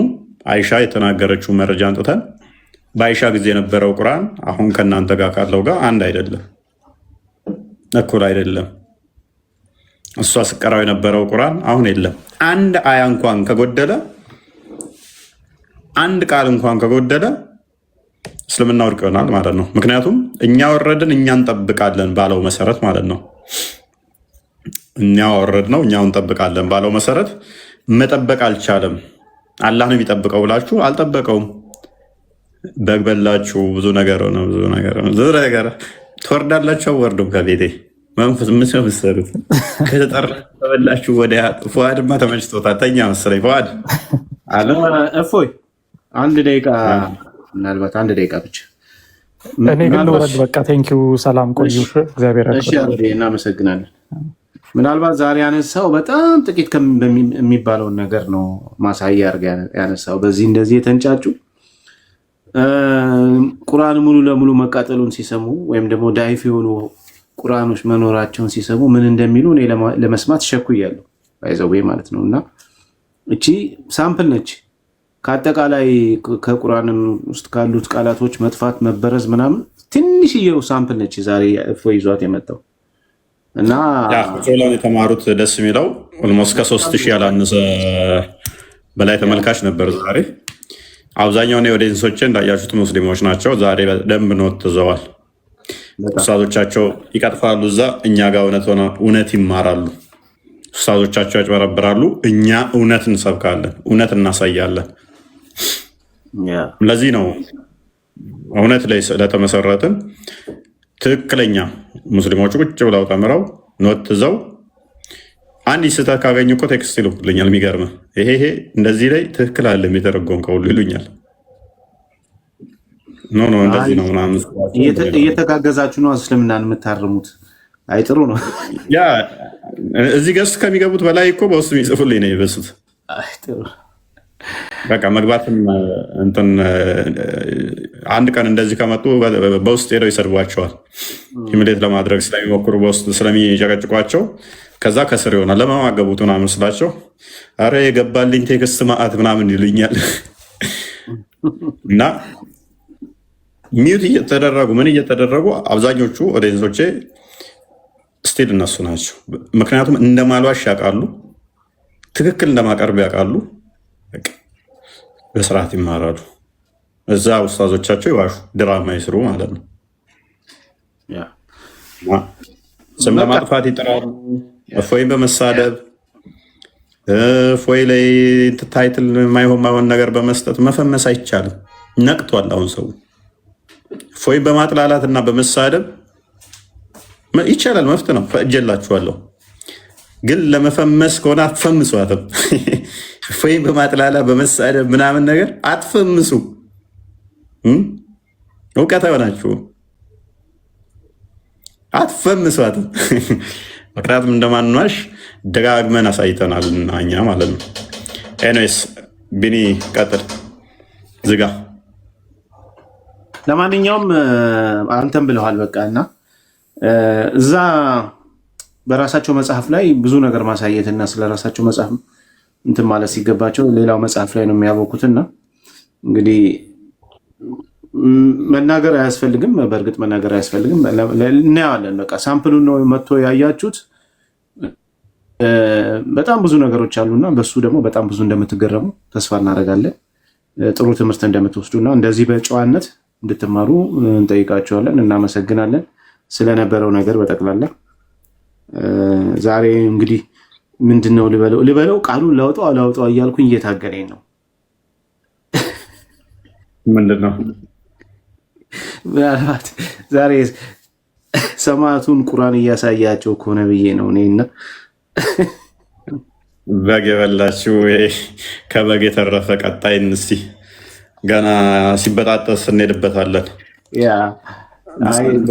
አይሻ የተናገረችው መረጃ አንጥተን በአይሻ ጊዜ የነበረው ቁርአን አሁን ከእናንተ ጋር ካለው ጋር አንድ አይደለም፣ እኩል አይደለም። እሷ ስቀራው የነበረው ቁርአን አሁን የለም። አንድ አያ እንኳን ከጎደለ አንድ ቃል እንኳን ከጎደለ እስልምና ውድቅ ይሆናል ማለት ነው። ምክንያቱም እኛ ወረድን እኛ እንጠብቃለን ባለው መሰረት ማለት ነው። እኛ ወረድ ነው እኛው እንጠብቃለን ባለው መሰረት መጠበቅ አልቻለም። አላህ ነው የሚጠብቀው ብላችሁ አልጠበቀውም። በግበላችሁ ብዙ ነገር ነው ብዙ ነገር ትወርዳላችሁ። ወርዱም ከቤቴ መንፈስ ምሰሩት ከተጠራ ተበላችሁ። ወዲያ ፉአድማ ተመችቶታል። ተኛ መሰለኝ ፉአድ አለ። እፎይ አንድ ደቂቃ ምናልባት አንድ ደቂቃ ብቻ እኔ ግን ልወረድ። በቃ ቴንኪው። ሰላም ቆዩ። እግዚአብሔር ያክብር። እናመሰግናለን። ምናልባት ዛሬ ያነሳው በጣም ጥቂት የሚባለውን ነገር ነው ማሳያ አድርጋ ያነሳው። በዚህ እንደዚህ የተንጫጩ ቁርአን ሙሉ ለሙሉ መቃጠሉን ሲሰሙ ወይም ደግሞ ዳይፍ የሆኑ ቁርአኖች መኖራቸውን ሲሰሙ ምን እንደሚሉ እኔ ለመስማት ሸኩያለሁ። ባይዘዌ ማለት ነው። እና እቺ ሳምፕል ነች ከአጠቃላይ ከቁርአን ውስጥ ካሉት ቃላቶች መጥፋት፣ መበረዝ ምናምን ትንሽዬው ሳምፕል ነች ዛሬ እፎይ ይዟት የመጣው። እና ሶላን የተማሩት ደስ የሚለው ኦልሞስት ከ3000 ያላነሰ በላይ ተመልካች ነበር ዛሬ። አብዛኛውን የኦዲየንሶቼ እንዳያችሁት ሙስሊሞች ናቸው። ዛሬ በደንብ ነው ተዘዋል። ኡስታዞቻቸው ይቀጥፋሉ እዛ፣ እኛ ጋር እውነት ይማራሉ። ኡስታዞቻቸው ያጭበረብራሉ፣ እኛ እውነት እንሰብካለን፣ እውነት እናሳያለን። ለዚህ ነው እውነት ላይ ስለተመሰረትን ትክክለኛ ሙስሊሞቹ ቁጭ ብለው ተምረው ኖት ይዘው አንድ ስህተት ካገኙ እኮ ቴክስት ይልኩልኛል። የሚገርምህ ይሄ እንደዚህ ላይ ትክክል አለ የሚተረጎም ከሁሉ ይሉኛል። ኖ እንደዚህ ነው ምናምን እየተጋገዛችሁ ነው እስልምናን የምታርሙት። አይ ጥሩ ነው። ያ እዚህ ገስት ከሚገቡት በላይ እኮ በውስጥ የሚጽፉልኝ ነው የበሱት። አይ ጥሩ በቃ መግባትም እንትን አንድ ቀን እንደዚህ ከመጡ በውስጥ ሄደው ይሰድቧቸዋል። ኢሚሌት ለማድረግ ስለሚሞክሩ በውስጥ ስለሚጨቀጭቋቸው ከዛ ከስር ይሆናል ለማማገቡት ምናምን ስላቸው አረ የገባልኝ ቴክስት ማአት ምናምን ይሉኛል። እና ሚዩት እየተደረጉ ምን እየተደረጉ አብዛኞቹ ኦዲየንሶቼ ስቲል እነሱ ናቸው። ምክንያቱም እንደማልዋሽ ያውቃሉ፣ ትክክል እንደማቀርብ ያውቃሉ። በስርዓት ይማራሉ። እዛ ኡስታዞቻቸው ይዋሹ፣ ድራማ ይስሩ ማለት ነው። ስም ለማጥፋት ይጥራሉ። እፎይን በመሳደብ እፎይ ላይ ታይትል ማይሆን ነገር በመስጠት መፈመስ አይቻልም። ነቅቷል አሁን ሰው። እፎይን በማጥላላት እና በመሳደብ ይቻላል፣ መፍት ነው፣ ፈእጀላችኋለሁ። ግን ለመፈመስ ከሆነ አትፈምሷትም። እፎይን በማጥላላት በመሳደብ ምናምን ነገር አትፈምሱ። እውቀት አይሆናችሁ፣ አትፈምሷትም። ምክንያቱም እንደማንዋሽ ደጋግመን አሳይተናል እና እኛ ማለት ነው። ኤኒዌይስ ቢኒ ቀጥል፣ ዝጋ። ለማንኛውም አንተም ብለዋል በቃ። እና እዛ በራሳቸው መጽሐፍ ላይ ብዙ ነገር ማሳየት እና ስለራሳቸው መጽሐፍ እንትን ማለት ሲገባቸው ሌላው መጽሐፍ ላይ ነው የሚያወቁትና እንግዲህ መናገር አያስፈልግም። በእርግጥ መናገር አያስፈልግም። እናየዋለን። በቃ ሳምፕሉን ነው መጥቶ ያያችሁት። በጣም ብዙ ነገሮች አሉና በሱ ደግሞ በጣም ብዙ እንደምትገረሙ ተስፋ እናደርጋለን። ጥሩ ትምህርት እንደምትወስዱና እንደዚህ በጨዋነት እንድትማሩ እንጠይቃቸዋለን። እናመሰግናለን ስለነበረው ነገር በጠቅላላ። ዛሬ እንግዲህ ምንድን ነው ልበለው ቃሉን ላውጣው አላውጣው እያልኩኝ እየታገለኝ ነው። ምንድን ነው ምናልባት ዛሬ ሰማዕቱን ቁርአን እያሳያቸው ከሆነ ብዬ ነው እኔና በግ የበላችሁ ከበግ የተረፈ ቀጣይን እስቲ ገና ሲበጣጠስ እንሄድበታለን።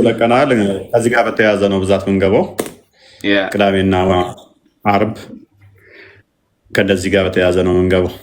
ለቀናል። ከዚህ ጋር በተያያዘ ነው ብዛት ምንገባው። ቅዳሜና አርብ ከደዚህ ጋር በተያያዘ ነው ምንገባው።